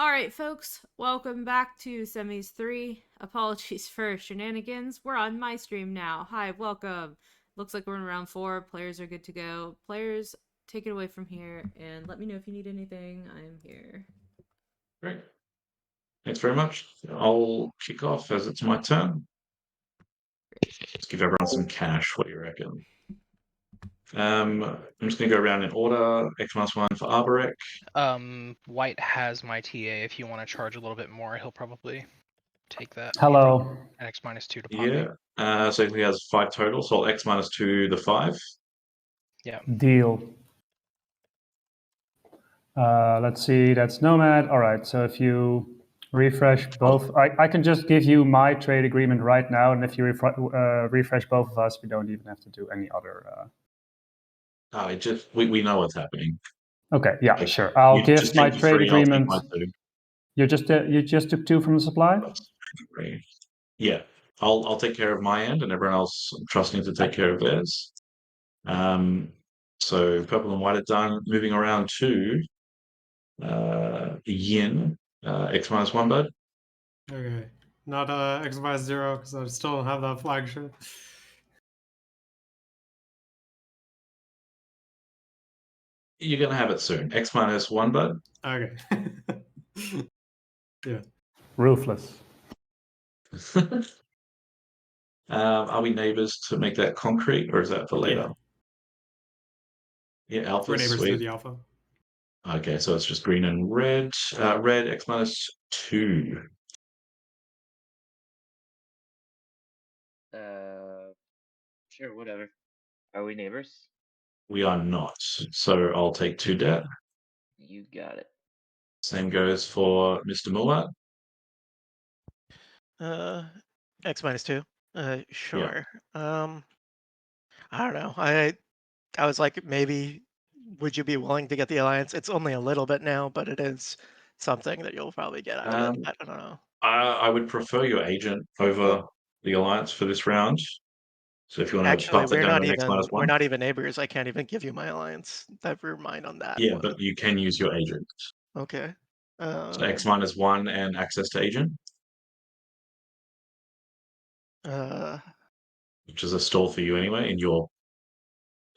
Alright, folks, welcome back to Semis 3. Apologies for shenanigans. We're on my stream now. Hi, welcome. Looks like we're in round 4. Players are good to go. Players, take it away from here and let me know if you need anything. I'm here. Great. Thanks very much. I'll kick off as it's my turn. Let's give everyone some cash. What do you reckon? I'm just going to go around in order. X-1 for Arborek. White has my TA. If you want to charge a little bit more, he'll probably take that. Hello. And X-2 to Yeah. Poppy. So he has 5 total, so I'll X-2 the 5. Yeah. Deal. Let's see, that's Nomad. All right, so if you refresh both, I can just give you my trade agreement right now, and if you refresh both of us, we don't even have to do any other. We know what's happening. Okay, yeah, Like, sure. I'll you give just my take the trade 3, I'll take agreement. my 2. You just took 2 from the supply? Yeah. I'll take care of my end, and everyone else I'm trusting to take care of theirs. So purple and white are done. Moving around to Yin, X-1 bud. Okay. Not X minus 0, because I still don't have that flagship. You're gonna have it soon. X-1 bud. Okay. Yeah. Ruthless. Are we neighbors to make that concrete, or is that for later? Yeah, alpha, We're neighbors through sweet. the alpha. Okay, so it's just green and red. Red X-2. Sure, whatever. Are we neighbors? We are not. So I'll take 2 debt. You got it. Same goes for Mr. Muller. X-2. Yeah. Sure. I don't know. I was like, maybe would you be willing to get the alliance? It's only a little bit now, but it is something that you'll probably get out of it. I don't know. I would prefer your agent over the alliance for this round. So if you want to Actually, bump it down to an X-1. we're not even neighbors. I can't even give you my alliance. Never mind on that Yeah, one. but you can use your agent. Okay. So X-1 and access to agent, which is a stall for you anyway, and you're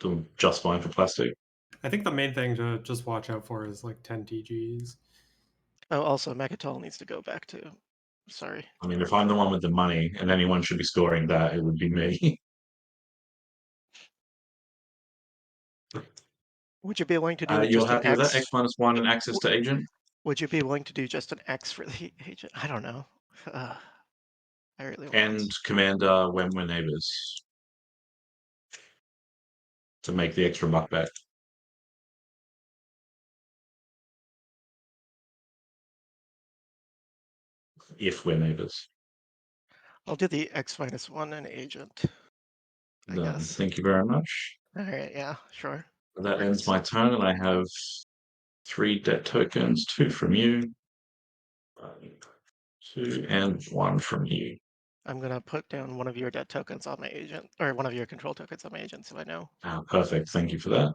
doing just fine for plastic. I think the main thing to just watch out for is like 10 TGs. Oh, also, Mechatol needs to go back too. Sorry. I mean, if I'm the one with the money and anyone should be scoring that, it would be me. Would you be willing to do You're just an happy with that? X? X-1 and access to agent? Would you be willing to do just an X for the agent? I don't know. I really want. And commander when we're neighbors. To make the extra buck back. If we're neighbors. I'll do the X-1 and agent. I Done. guess. Thank you very much. All right. Yeah. Sure. That ends my turn, and I have 3 debt tokens, 2 from you, 2 and 1 from you. I'm gonna put down one of your debt tokens on my agent, or one of your control tokens on my agent, so I know. Perfect. Thank you for that.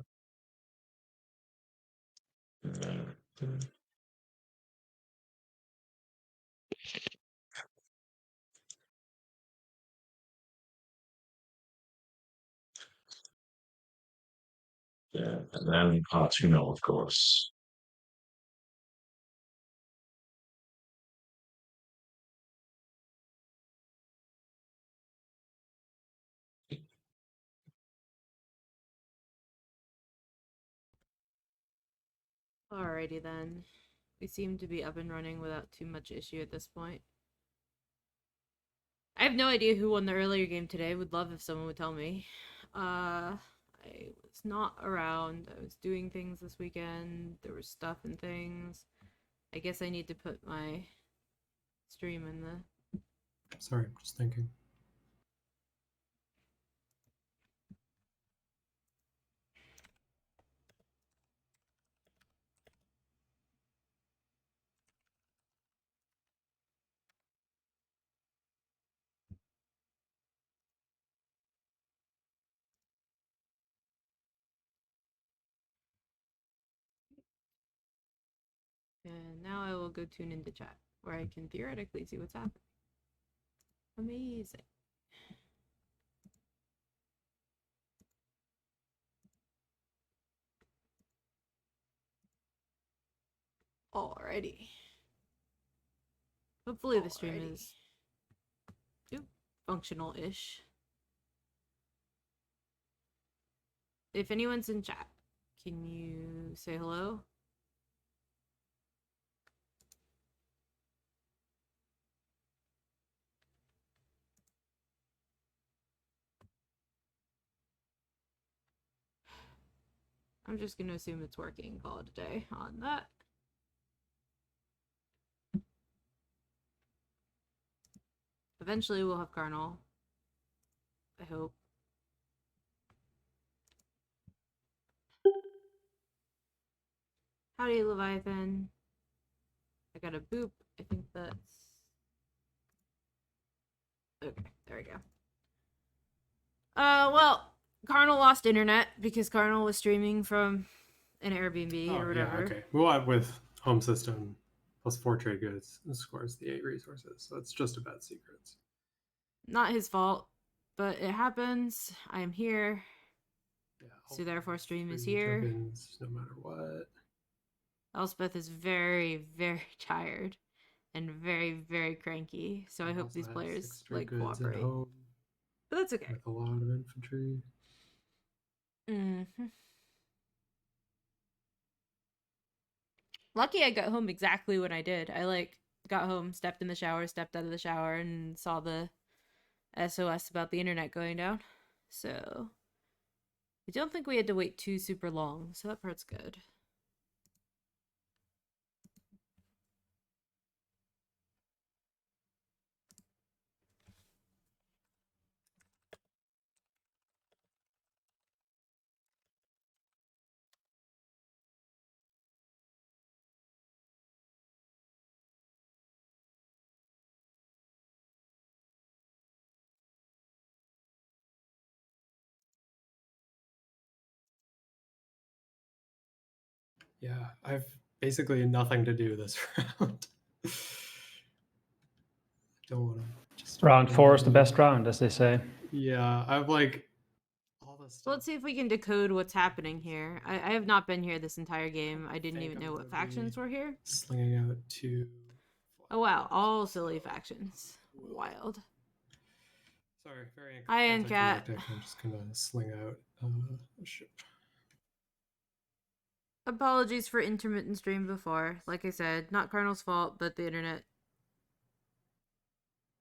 Yeah, and then Artuno, of course. Alrighty then. We seem to be up and running without too much issue at this point. I have no idea who won the earlier game today. Would love if someone would tell me. I was not around. I was doing things this weekend. There was stuff and things. I guess I need to put my stream in the... Sorry, just thinking. And now I will go tune into chat, where I can theoretically see what's happening. Amazing. Alrighty. Hopefully the stream is functional-ish. If anyone's in chat, can you say hello? I'm just gonna assume it's working. Call it a day on that. Eventually we'll have Carnal. I hope. Howdy, Leviathan. I got a boop. I think that's... Okay, there we go. Well, Carnal lost internet because Carnal was streaming from an Airbnb or whatever. Yeah, okay. Well, with home system plus 4 trade goods scores the 8 resources. So it's just about secrets. Not his fault, but it happens. I am here. Yeah, So therefore stream is 3 here. Tokens, no matter what. Elspeth is very, very tired and very, very cranky. So I hope Also these has players 6 trade like goods at cooperate. home But that's okay. with a lot of infantry. Mm-hmm. Lucky I got home exactly when I did. I got home, stepped in the shower, stepped out of the shower, and saw the SOS about the internet going down. So I don't think we had to wait too super long, so that part's good. Yeah, I've basically nothing to do this round. Don't want to just Round 4 is the best round, as they say. Yeah, I've like all this stuff. So let's see if we can decode what's happening here. I have not been here this entire game. I didn't think even I'm know what gonna factions be were here. Slinging out 2. Oh wow, all silly factions. Wild. Sorry, very Hi, Ancat. anticlimactic. I'm just gonna sling out a ship. Apologies for intermittent stream before. Like I said, not Cardinal's fault, but the internet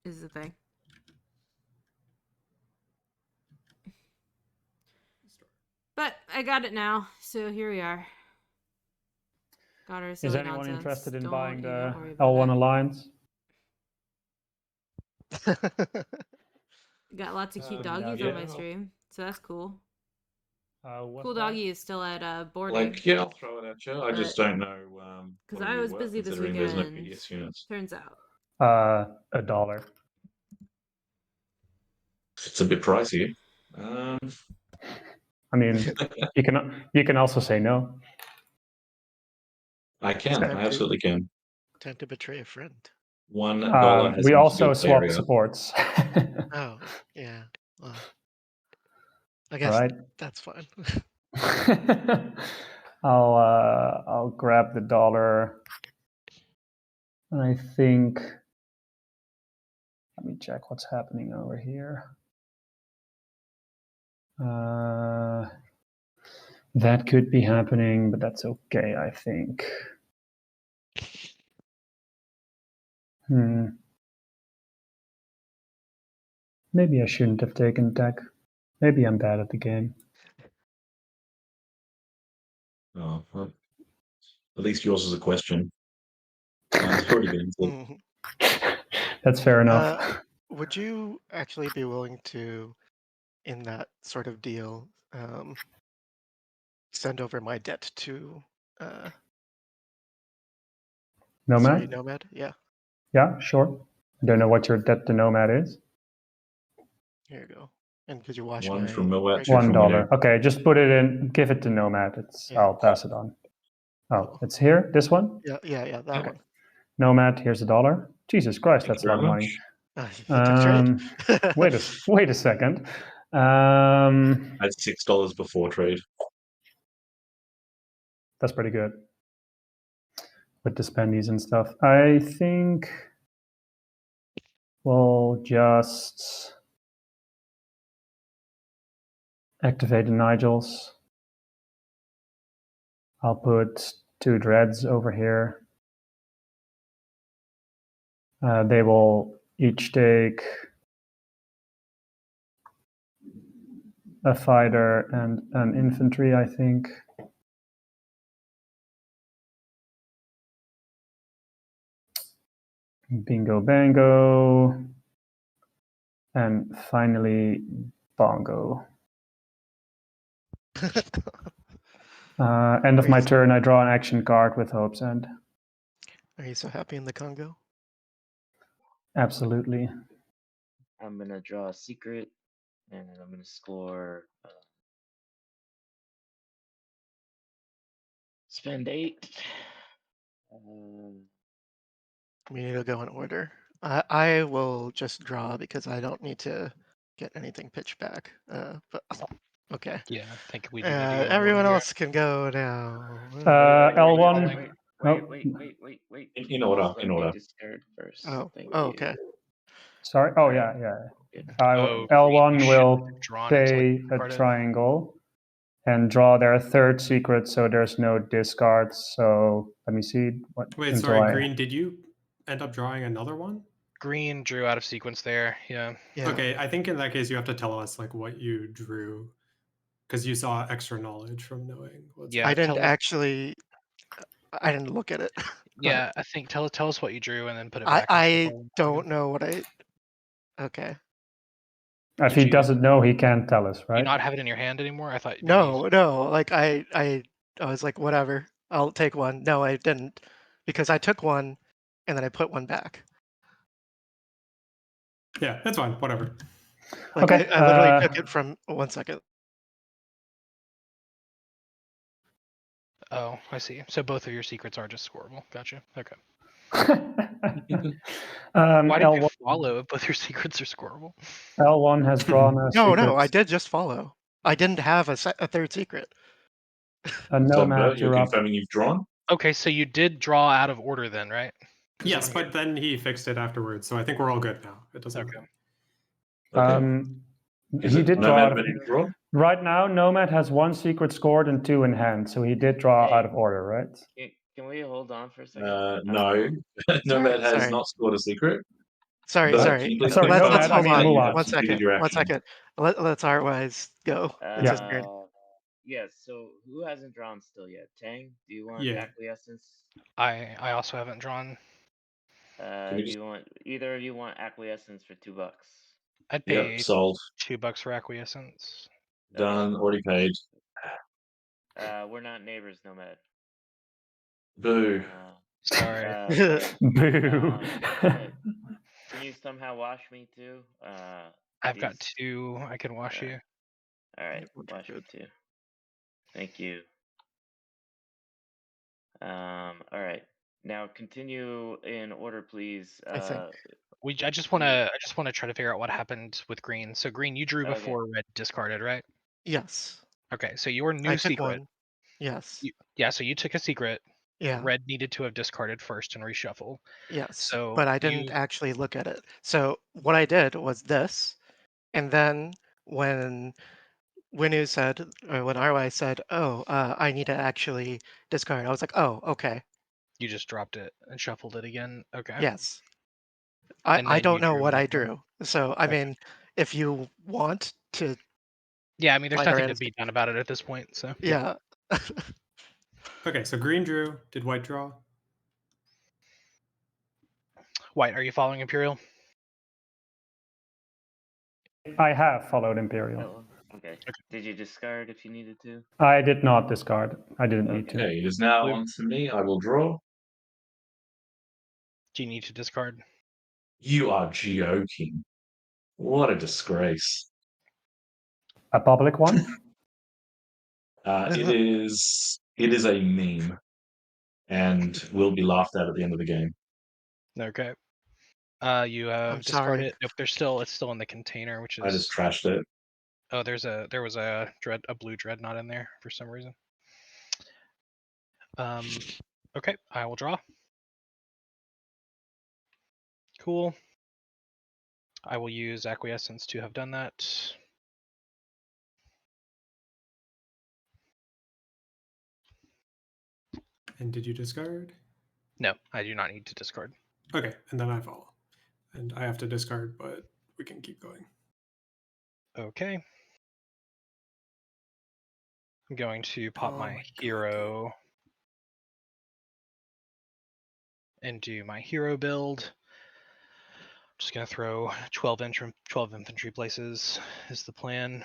is the thing. But I got it now, so here we are. Got our silly Is anyone nonsense. interested in Don't buying the worry about L1 it. Alliance? Got lots of cute doggies on my stream, so that's cool. Cool doggy is still at boarding. Yeah, I'll throw it at you. I just don't know Because what I it was worth, busy this considering there's no weekend. PDS units. Turns out. $1. It's a bit pricey. I mean, you can also say no. I can. I absolutely can. Time to betray a friend. $1 has we nothing to do also with swap area. supports. Oh, yeah. Well, I All guess right. that's fine. I'll grab the dollar. And I think, let me check what's happening over here. That could be happening, but that's okay, I think. Maybe I shouldn't have taken tech. Maybe I'm bad at the game. Oh, well, at least yours is a question. Mine's already been answered. That's fair enough. Would you actually be willing to, in that sort of deal, send over my debt to Nomad? Sorry, Nomad? Yeah. Yeah, sure. I don't know what your debt to Nomad is. Here you go. And could you wash One my from Moet, break two from $1. Winner. Okay, just put it in, give it to Nomad. Yeah. I'll pass it on. Oh, it's here. This one. Yeah, that Yep. one. Nomad. Here's $1. Jesus Christ, Thank that's you a lot very of money. much. You took trade. Wait a second. That's $6 before trade. That's pretty good with the spendies and stuff. I think we'll just activate the Nigels. I'll put 2 dreads over here. They will each take a fighter and an infantry, I think. Bingo bango. And finally, bongo. End of my turn, I draw an action card with Hope's End. Are you so happy in the Congo? Absolutely. I'm gonna draw a secret, and then I'm gonna score. Spend 8. We need to go in order. I will just draw because I don't need to get anything pitched back. But okay. Yeah, I think we do need to go in Everyone order here. else can go now. L1. Wait. In order, Just let in me order. discard first. Oh, Thank oh, you. okay. Sorry. Oh, Alright. yeah. Good. Oh, L1 you will shouldn't have drawn until pay you a discarded. triangle and draw their 3rd secret, so there's no discards. So let me see. Wait, until sorry, I- Green, did you end up drawing another one? Green drew out of sequence there. Yeah. Yeah. Okay, I think in that case you have to tell us like what you drew, because you saw extra knowledge from knowing. What's Yeah, I didn't tell us- actually. I didn't look at it. Yeah, I think tell us what you drew and then put it I back. into the I fold. don't know what I. Okay. If Did he you- doesn't know, he can't tell us, Do right? you not have it in your hand anymore? I thought maybe No. Like I was like, whatever. I'll take one. No, I didn't, because I took one, and then I put one back. Yeah, that's fine. Whatever. Like Okay, I literally took it from 1 second. Oh, I see. So both of your secrets are just scoreable. Gotcha. Okay. Why did you L1, follow if both your secrets are scoreable? L1 has drawn a secret. No, I did just follow. I didn't have a 3rd secret. A So, nomad, Bert, you're you're up. confirming you've drawn? Okay, so you did draw out of order then, right? Yes, but then he fixed it afterwards, so I think we're all good now. It doesn't Okay. matter. Okay. Is He it did draw Nomad out of, winning draw? right now. Nomad has 1 secret scored and 2 in hand, so he did draw Hey. out of order, right? Can we hold on for a second? No. Nomad has Sorry. not scored a secret. Sorry. But can you please Sorry, confirm Nomad, I Let's hold mean, on. move you on. have 1 completed second. your 1 action? second. Let's Artwise go. It's his turn. Yes. So who hasn't drawn still yet? Tang, do you want Yeah. acquiescence? I also haven't drawn. you Do you want either of you want acquiescence for $2? I'd Yep, pay sold. $2 for acquiescence. Done, already paid. We're not neighbors, Nomad. Boo. Sorry. But, Boo. can you somehow wash me too? I've got these- 2. I can wash you. All right, Yeah, we're wash me good. too. Thank you. All right. Now continue in order, please. I think. I just wanna try to figure out what happened with green. So green, you drew Okay. before red discarded, right? Yes. Okay, so your new I took secret. one. Yes. Yeah, so you took a secret. Yeah. Red needed to have discarded first and reshuffle. Yes. So But I didn't actually look at it. So what I did was this, and then when Winu said, or when RY said, "Oh, I need to actually discard," I was like, "Oh, okay, You just dropped it and shuffled it again. Okay. yes." And I then don't you know drew what I another one. drew. So I Okay. mean, if you want to, Yeah, I mean, there's Minor nothing to edits. be done about it at this point. So yeah. Okay, so Green drew. Did White draw? White, are you following Imperial? I have followed Imperial. Oh, okay. Did you discard if you needed to? I did not discard. I didn't need to. Okay, it is now Blue. on to me. I will draw. Do you need to discard? You are joking. What a disgrace. A public one? It is a meme. and will be laughed at the end of the game. Okay. You have I'm discard sorry. it. Nope, it's still in the container, which I just is trashed it. oh, there was a blue dreadnought in there for some reason. Okay, I will draw. Cool. I will use acquiescence to have done that. And did you discard? No, I do not need to discard. Okay, and then I follow. And I have to discard, but we can keep going. Okay. I'm going to pop Oh my my God, hero and do my hero build. Just gonna throw 12 infantry places is the plan.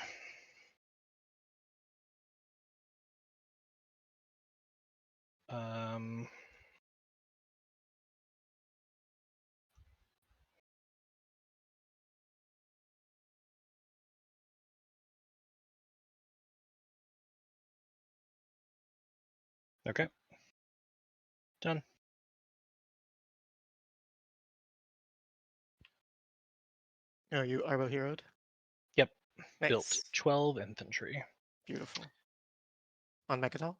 Okay. Done. Oh, you Arbo heroed? Yep. Nice. Built 12 infantry. Beautiful. On Mechatol?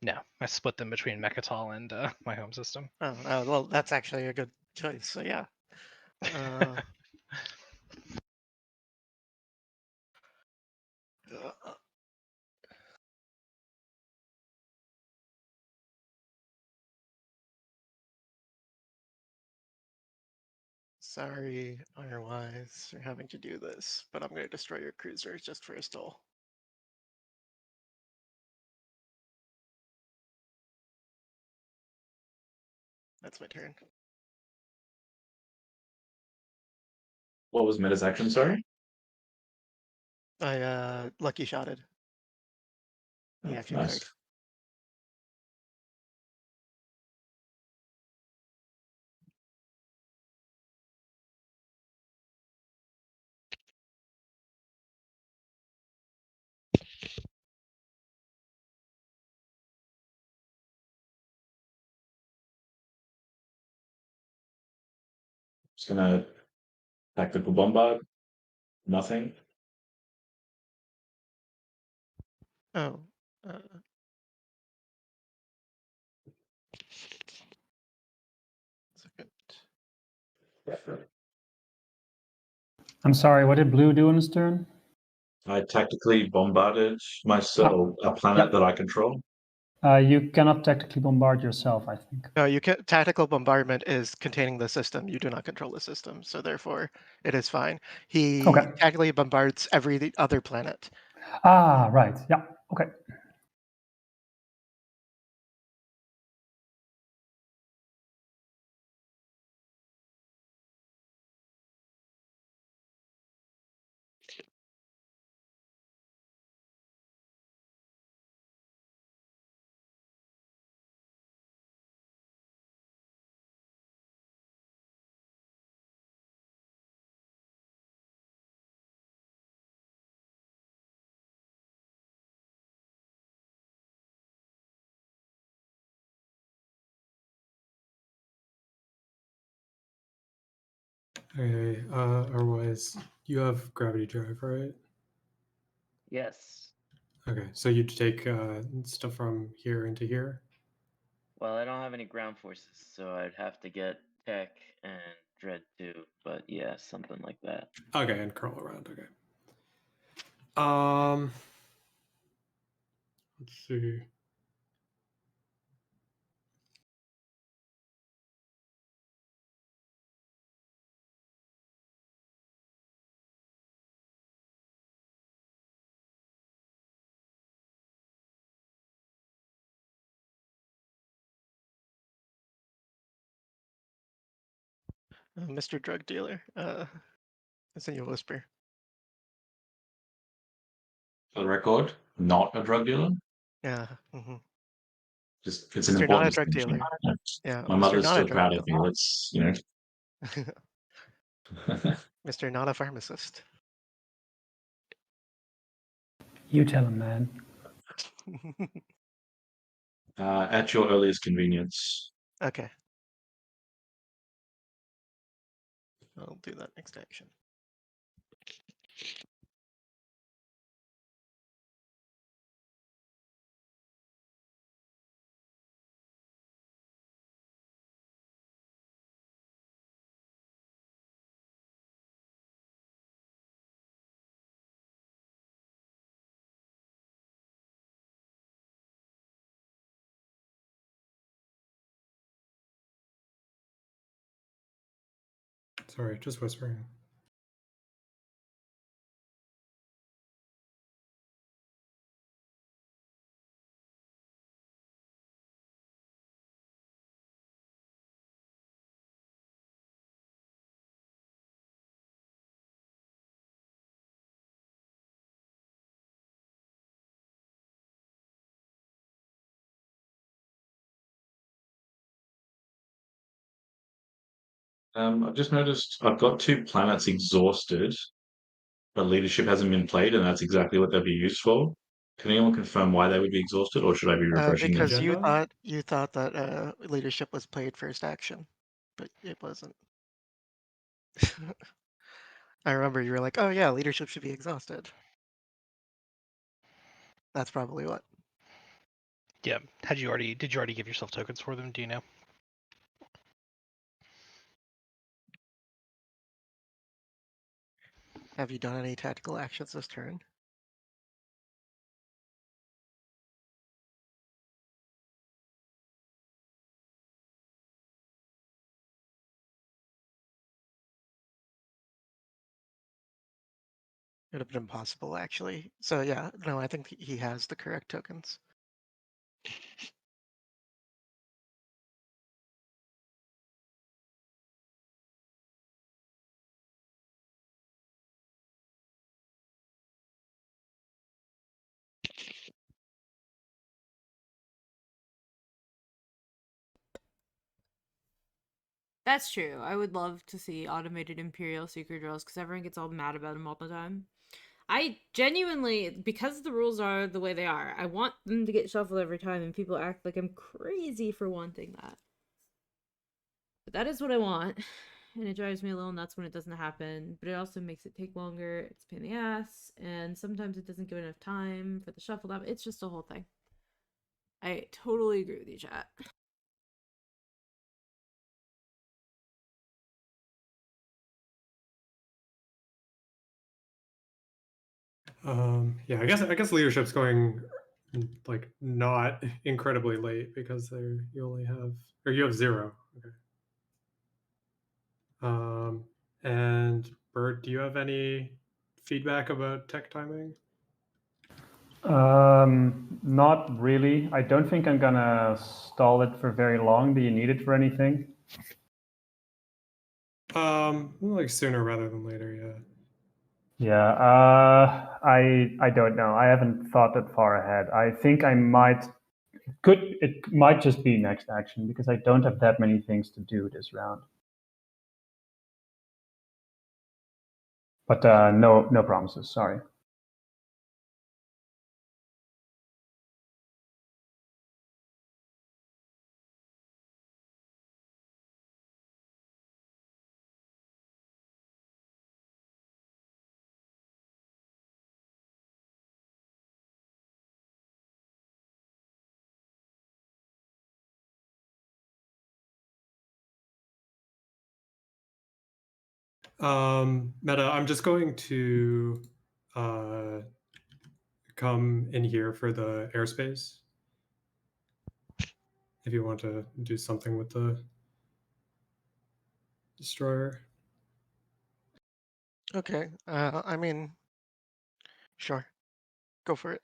No, I split them between Mechatol and my home system. Oh, well, that's actually a good choice. So yeah. Sorry, Firewise, for having to do this, but I'm going to destroy your cruiser just for a stall. That's my turn. What was Meta's action, sorry? I lucky shotted. Oh, The action nice. card. Just gonna tactical bombard. Nothing. Oh. Second. I'm sorry, what did blue do on his turn? I tactically bombarded a planet Yep. that I control. You cannot tactically bombard yourself, I think. No, you can. Tactical bombardment is containing the system. You do not control the system, so therefore it is fine. He Okay. tactically bombards every other planet. Ah, right. Yeah. Okay. Okay, otherwise, you have gravity drive, right? Yes. Okay, so you'd take stuff from here into here? Well, I don't have any ground forces, so I'd have to get tech and dread too. But yeah, something like that. Okay, and curl around. Okay. Let's see. Mr. Drug Dealer. It's in your whisper. For the record, not a drug dealer. Yeah. Mm-hmm. Just it's an Mr. Not a important drug distinction. dealer. Yeah, My Mr. mother's Not a still drug proud of me. dealer. Let's, Mr. Not a pharmacist. You tell him, man. At your earliest convenience. Okay. I'll do that next action. Sorry, just whispering. I've just noticed I've got 2 planets exhausted, but leadership hasn't been played, and that's exactly what they'd be used for. Can anyone confirm why they would be exhausted, or should I be refreshing them? Because Agenda? you thought that leadership was played first action, but it wasn't. I remember you were like, "Oh yeah, leadership should be exhausted." That's probably what. Yeah. Did you already give yourself tokens for them? Do you know? Have you done any tactical actions this turn? It would have been impossible, actually. So yeah, no, I think he has the correct tokens. That's true. I would love to see automated Imperial secret drills because everyone gets all mad about them all the time. I genuinely, because the rules are the way they are, I want them to get shuffled every time, and people act like I'm crazy for wanting that. But that is what I want, and it drives me a little nuts when it doesn't happen. But it also makes it take longer. It's a pain in the ass, and sometimes it doesn't give enough time for the shuffle up. It's just a whole thing. I totally agree with you, chat. Yeah, I guess leadership's going like not incredibly late because you only have, or you have 0. Okay. And Bert, do you have any feedback about tech timing? Not really. I don't think I'm gonna stall it for very long. Do you need it for anything? Like sooner rather than later, yeah. Yeah, I don't know. I haven't thought that far ahead. I think I might it might just be next action because I don't have that many things to do this round. But no promises. Sorry. Meta, I'm just going to come in here for the airspace. If you want to do something with the destroyer. Okay. I mean, sure. Go for it.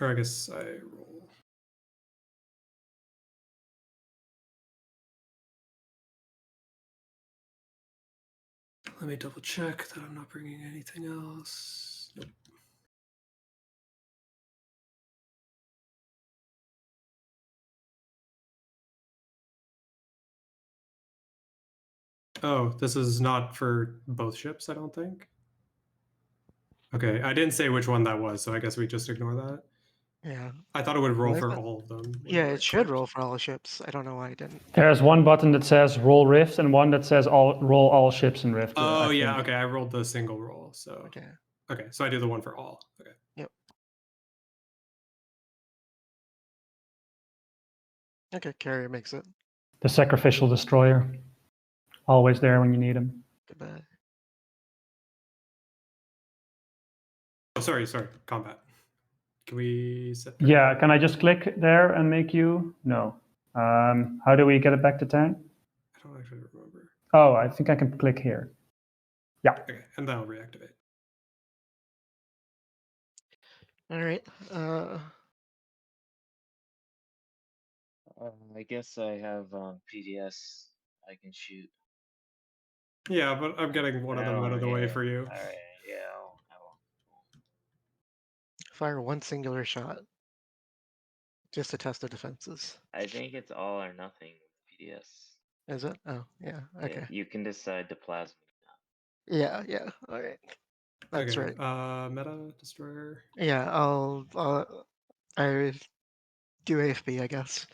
Or I guess I roll. Let me double check that I'm not bringing anything else. Nope. Oh, this is not for both ships, I don't think. Okay, I didn't say which one that was, so I guess we just ignore that. Yeah. I thought it would roll Why is for it- all of them. Yeah, whenever I it should clicked. roll for all ships. I don't know why it didn't. There's one button that says roll Rift and one that says roll all ships in Rift. Oh I yeah, think. okay. I rolled the single roll, so Okay. okay. So I do the one for all. Okay. Okay, carrier makes it. The sacrificial destroyer, always there when you need him. Goodbye. Oh, sorry. Combat. Can we set? Yeah, can I just click there and make you? No. How do we get it back to 10? I don't actually remember. Oh, I think I can click here. Yeah. Okay, and then I'll reactivate. All right. I guess I have PDS I can shoot. Yeah, but I'm getting one of them out of the way for you. All right, yeah, I will. Fire one singular shot. Just to test the defenses. I think it's all or nothing with PDS. Is it? Oh, yeah. Okay. Yeah, you can decide to plasma. Yeah. All right. That's okay, right. Meta destroyer. Yeah, I do AFB, I guess.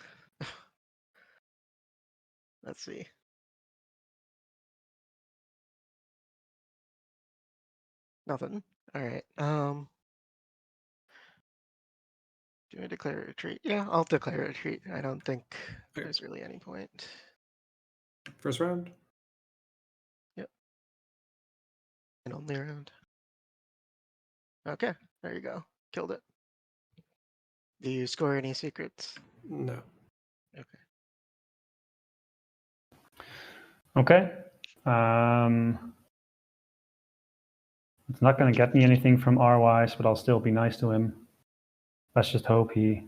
Let's see. Nothing. All right. Do I declare a retreat? Yeah, I'll declare a retreat. I don't think Okay. there's really any point. First round. And only round. Okay, there you go. Killed it. Do you score any secrets? No. Okay. It's not going to get me anything from R-Wise, but I'll still be nice to him. Let's just hope he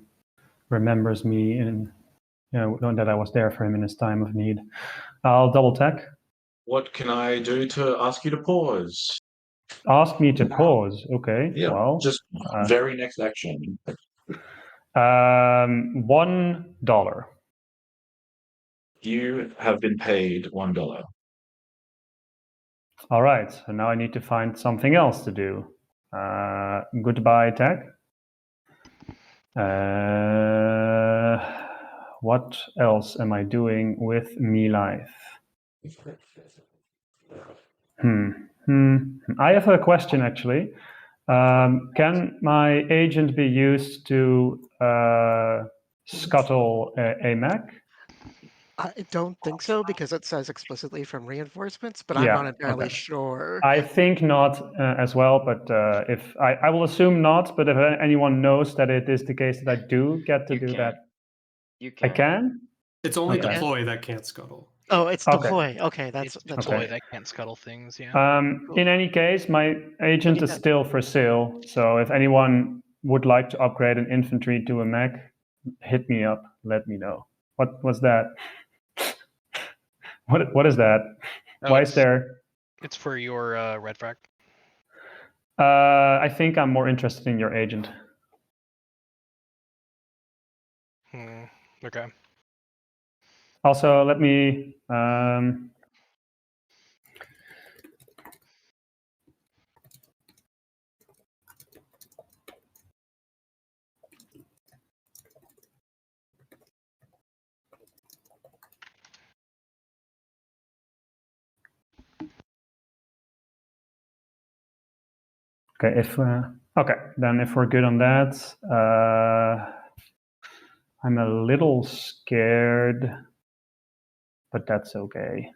remembers me and that I was there for him in his time of need. I'll double tech. What can I do to ask you to pause? Ask me to pause. Okay. Yeah, Well, just very next action. $1. You have been paid $1. All right. So now I need to find something else to do. Goodbye, tech. What else am I doing with me life? I have a question actually. Can my agent be used to scuttle a mech? I don't think so because it says explicitly from reinforcements, but I'm Yeah, not entirely okay. sure. I think not as well, but if I will assume not. But if anyone knows that it is the case that I do get to You do can. that, You I can. can. It's only Okay. deploy that can't scuttle. Oh, it's Okay. deploy. Okay, that's It's deploy right. that can't scuttle things. Yeah. Cool. In any case, my agent you is can. still for sale. So if anyone would like to upgrade an infantry to a mech, hit me up. Let me know. What was that? What is that? Oh, Why is there? It's for your red frac. I think I'm more interested in your agent. Okay. Also, let me. Okay, then if we're good on that, I'm a little scared, but that's okay.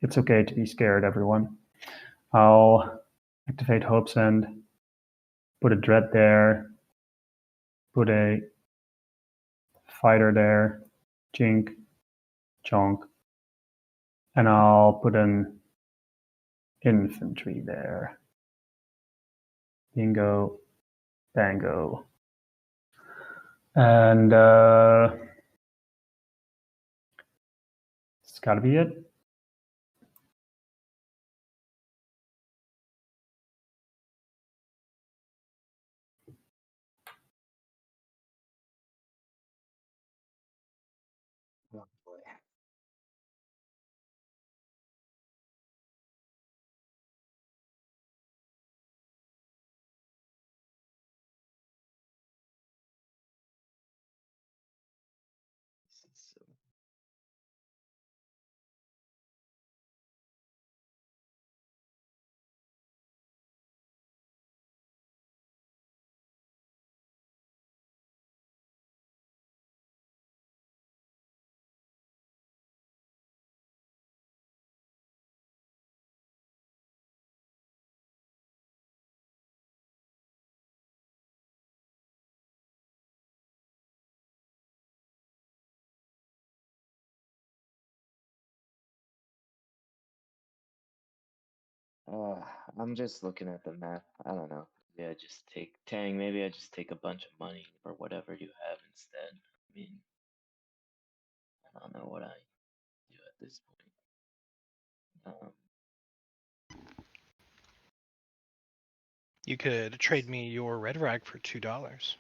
It's okay to be scared, everyone. I'll activate Hope Send, put a Dread there, put a Fighter there, Jink, Chonk, and I'll put an Infantry there. Bingo, bango. And it's got to be it. Oh boy. This is so. I'm just looking at the map. I don't know. Maybe I just take Tang. Maybe I just take a bunch of money or whatever you have instead. I mean, I don't know what I do at this point. You could trade me your red rag for $2.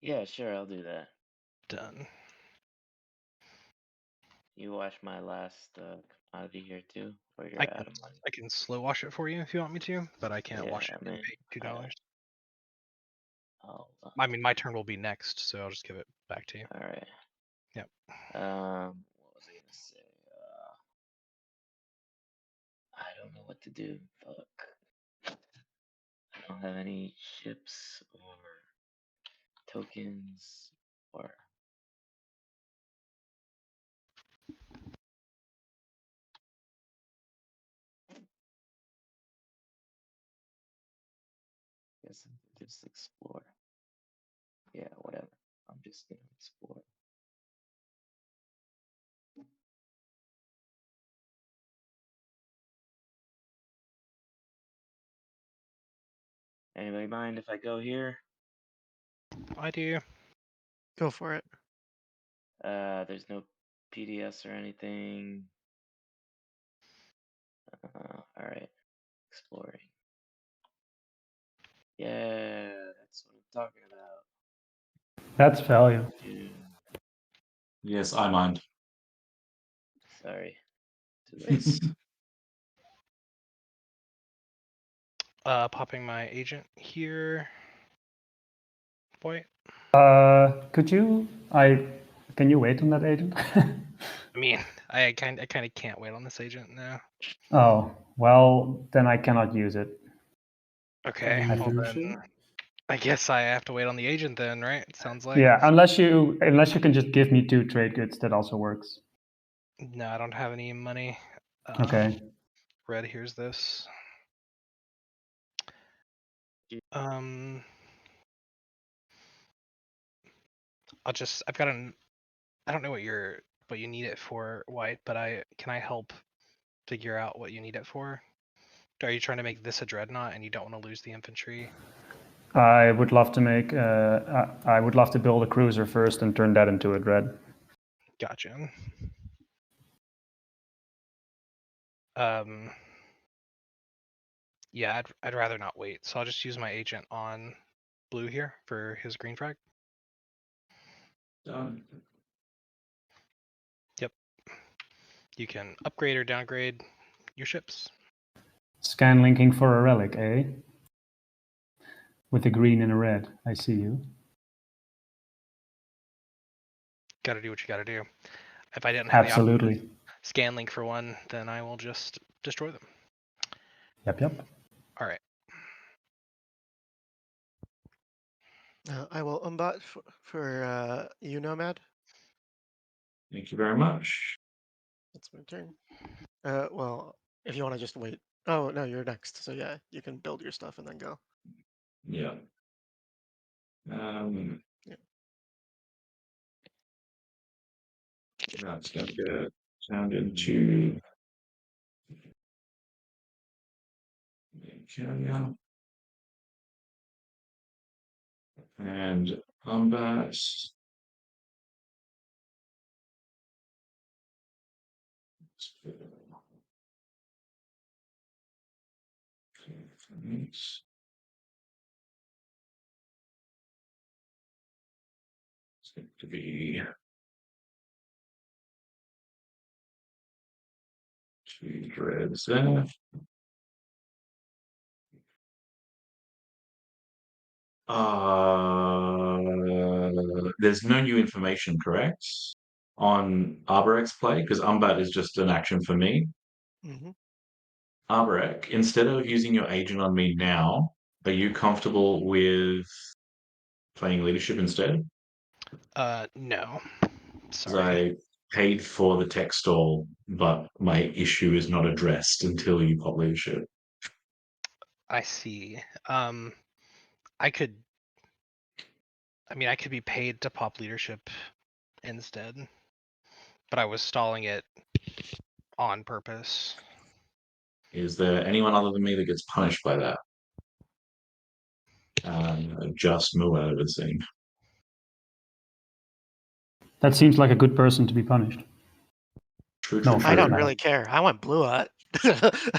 Yeah, sure, I'll do that. Done. You watch my last commodity here too, or you're I out can of money. I can slow wash it for you if you want me to, but I can't Yeah, wash I it and mean, pay $2. I'll. I mean, my turn will be next, so I'll just give it back to you. All right. Yep. What was I gonna say? I don't know what to do. Fuck. I don't have any ships or tokens or. Guess I could just explore. Yeah, whatever. I'm just gonna explore. Anybody mind if I go here? I do. Go for it. There's no PDS or anything. All right, exploring. Yeah, that's what I'm talking about. That's value. Dude, Yes, I mind. sorry. Too late. Popping my agent here. Boy. Could you? Can you wait on that agent? I mean, I kind of can't wait on this agent now. Oh well, then I cannot use it. Okay, Can you well do then, shit? I guess I have to wait on the agent then, right? It sounds like. Yeah, unless you can just give me 2 trade goods, that also works. No, I don't have any money. Okay. Red, here's this. Um, I've got I don't know what you need it for, White, but can I help figure out what you need it for? Are you trying to make this a dreadnought and you don't want to lose the infantry? I would love to make. I would love to build a cruiser first and turn that into a dread. Gotcha. Um, yeah, I'd rather not wait, so I'll just use my agent on blue here for his green frag. Done. Yep. You can upgrade or downgrade your ships. Scan linking for a relic, eh? With a green and a red. I see you. Got to do what you got to do. If I didn't have the option Absolutely. scan link for one, then I will just destroy them. Yep. All right. I will unbot for you, Nomad. Thank you very much. That's my turn. Well, if you want to just wait. Oh no, you're next. So yeah, you can build your stuff and then go. Yeah. Yeah. That's gonna get turned into carrier. And Combat. It's going to be 2 dreads there. There's no new information, correct? On Arborek play, because Umbat is just an action for me. Mhm. Arborek, instead of using your agent on me now, are you comfortable with playing leadership instead? No. Because Sorry. I paid for the tech stall, but my issue is not addressed until you pop leadership. I see. I could. I mean, I could be paid to pop leadership instead, but I was stalling it on purpose. Is there anyone other than me that gets punished by that? Just Mua, it would seem. That seems like a good person to be punished. True, No true, I offense, don't true. Matt. really care. I want blue hut.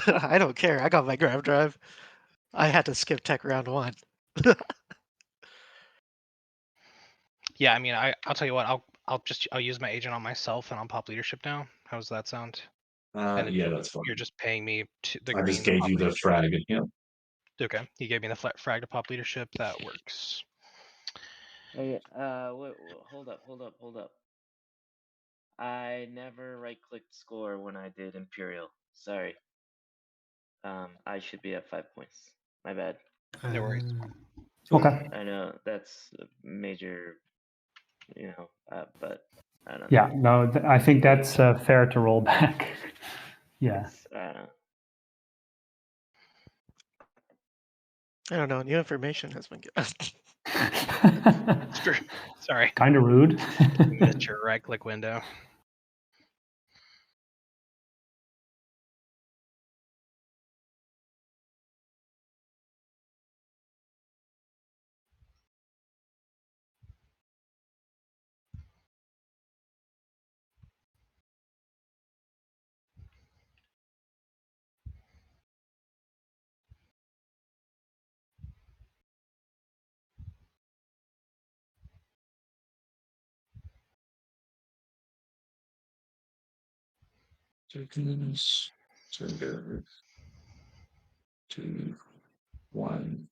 I don't care. I got my grab drive. I had to skip tech round 1. Yeah, I mean, I'll tell you what. I'll use my agent on myself and I'll pop leadership now. How does that sound? And Yeah, that's fine. you're just paying me the I green just to gave pop you the leadership. frag. Yeah. Okay, he gave me the frag to pop leadership. That works. Hey, hold up. I never right-clicked score when I did Imperial. Sorry. I should be at 5 points. My bad. No worries. Okay. I know that's a major, but I don't Yeah, know. no, I think that's fair to roll back. Yeah. It's, I don't know. I don't know. New information has been given. Sorry, Kind of rude. missed your right click window. Tokens. So go 2, 1,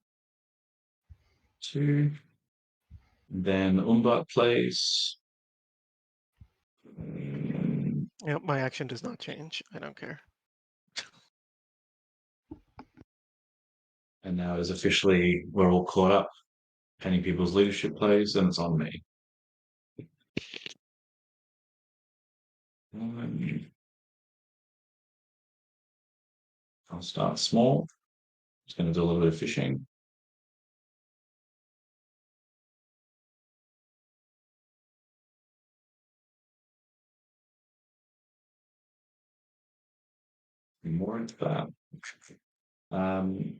2. Then Umbat plays. Yep, my action does not change. I don't care. And now is officially we're all caught up. Penny people's leadership plays, and it's on me. I'll start small. Just going to do a little bit of fishing. More into that. Um,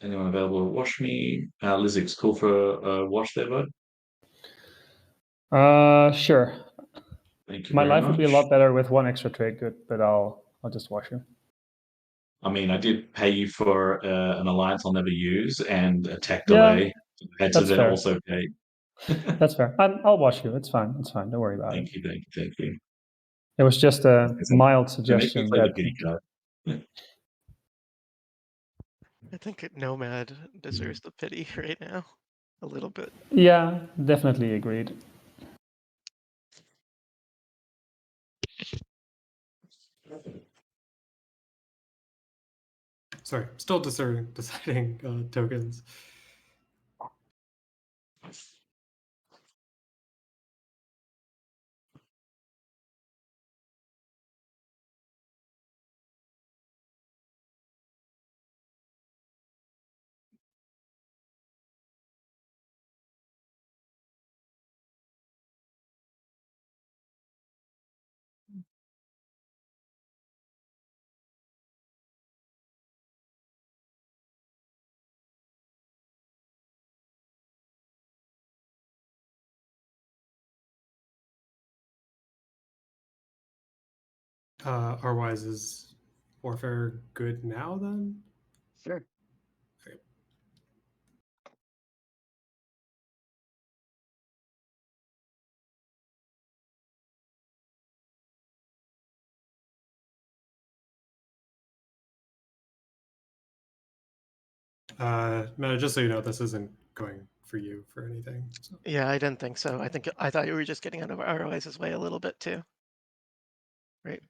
anyone available to watch me? Lizik's cool for a watch there, bud. Sure. Thank you My very life would be a much. lot better with one extra trade good, but I'll just watch you. I mean, I did pay you for an alliance I'll never use and a tech Yeah, delay. I had to that's then fair. also pay. That's fair. I'll watch you. It's fine. It's fine. Don't worry about it. Thank you, thank you, thank you. It was just a mild To make me suggestion play the that. pity card. I think Nomad deserves the pity right now. A little bit. Yeah, definitely agreed. Sorry, still deciding tokens. Otherwise, is warfare good now then? Sure. Meta, just so you know, this isn't going for you for anything. So. Yeah, I didn't think so. I thought you were just getting out of ROI's way a little bit too. Right.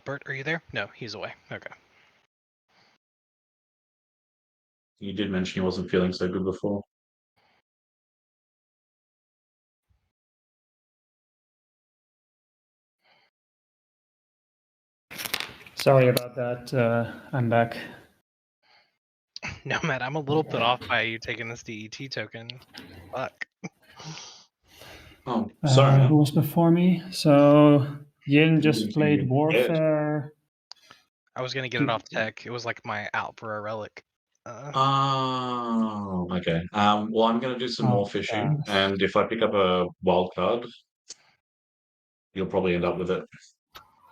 Bert, are you there? No, he's away. Okay. You did mention he wasn't feeling so good before. Sorry about that. I'm back. No, Matt, I'm a little put off by you taking this DET token. Fuck. Oh, sorry, man. Who was before me? So Yin Didn't just seem played to be Warfare. I was gonna get it off tech. It was like my out for a relic. Oh, okay. Well, I'm going to do some more Oh, fishing, and if I pick up a wild card, you'll probably end up with it.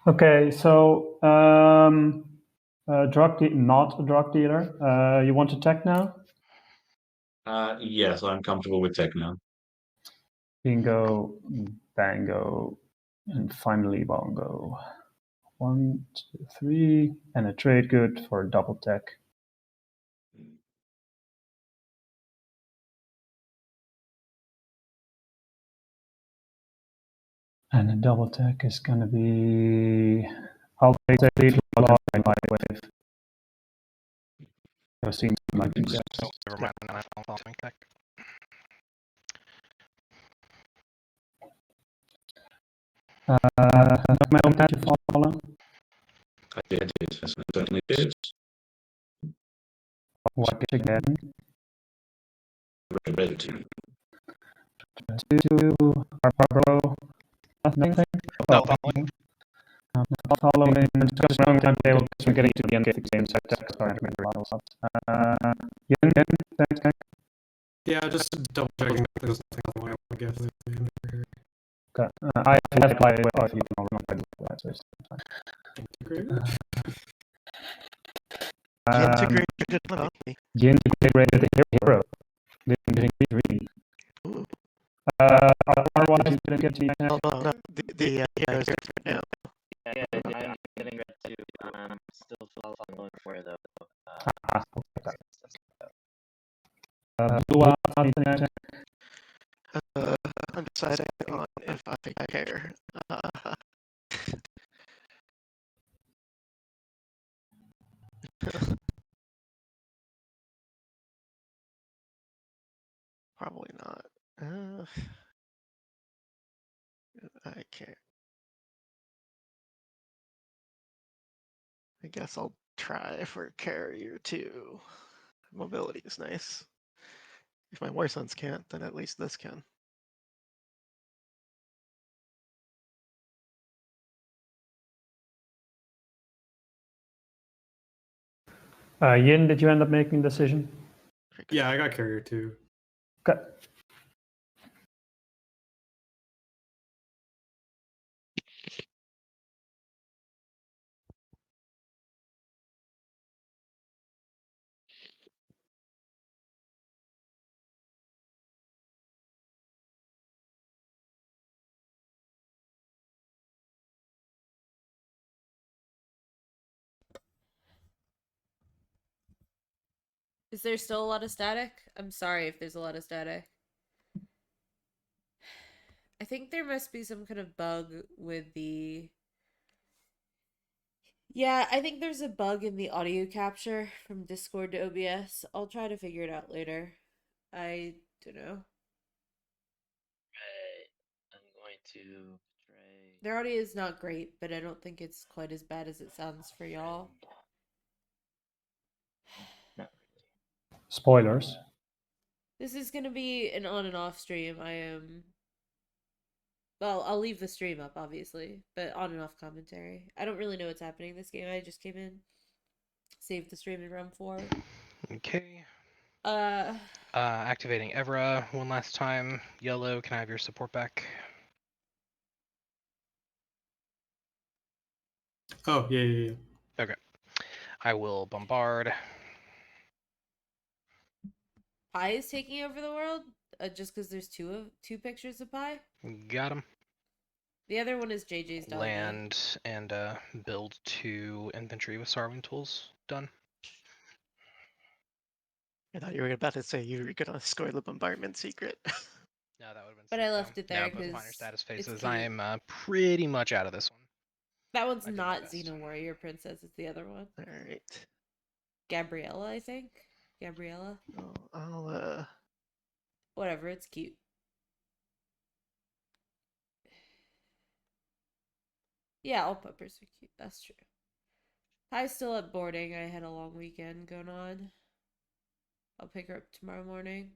okay, so not a drug dealer. You want to tech now? Yes, I'm comfortable with tech now. Bingo, bango, and finally bongo. 1, 2, 3, and a trade good for a double tech. And a double tech is going to be. I'll take the lightwave. I've seen some like these. Oh, never mind. I'm following tech. My own tech to follow. I did. Yes, I certainly did. What again? Ready to. 2, Barbaro. Nothing. No, following. Following. Just wrong timetable because we're getting to the end of the game, so I can't remember a lot. Yin, tech. Yeah, just double checking that there's nothing on my guess. Okay. I have applied it if you can not apply it, so it's fine. Integrated? Integrated about me. Yin integrated the hero. Didn't read. Ooh. Otherwise, you didn't get to Oh, no, the there's right now. Yeah, I'm getting ready to. I'm still following for though. Blue anything? I'm deciding on if I care. Probably not. I can't. I guess I'll try for carrier too. Mobility is nice. If my Warsons can't, then at least this can. Yin, did you end up making a decision? Yeah, I got carrier too. Okay. Is there still a lot of static? I'm sorry if there's a lot of static. I think there must be some kind of bug with the... Yeah, I think there's a bug in the audio capture from Discord to OBS. I'll try to figure it out later. I don't know. Right. I'm going to betray. Their audio is not great, but I don't think it's quite as bad as it sounds for y'all. Not really. Spoilers. This is gonna be an on and off stream. I am... Well, I'll leave the stream up, obviously, but on and off commentary. I don't really know what's happening this game. I just came in, saved the stream in round 4. Okay. Uh, Activating Evra one last time. Yellow, can I have your support back? Oh, yeah. Okay. I will bombard. Pi is taking over the world, just because there's two pictures of Pi. Got him. The other one is JJ's dominant. Land and build 2 infantry with Sarwing tools. Done. I thought you were about to say you were gonna score the bombardment secret. No, that would have been. But sick, I though. left it there No, but minor 'cause status it's phases. cute. I am pretty much out of this one. That one's I did my not best. Xena Warrior Princess. It's the other one. All right. Gabriella, I think. Gabriella. Oh, I'll Whatever. It's cute. Yeah, all puppers are cute. That's true. Pi's still at boarding. I had a long weekend going on. I'll pick her up tomorrow morning.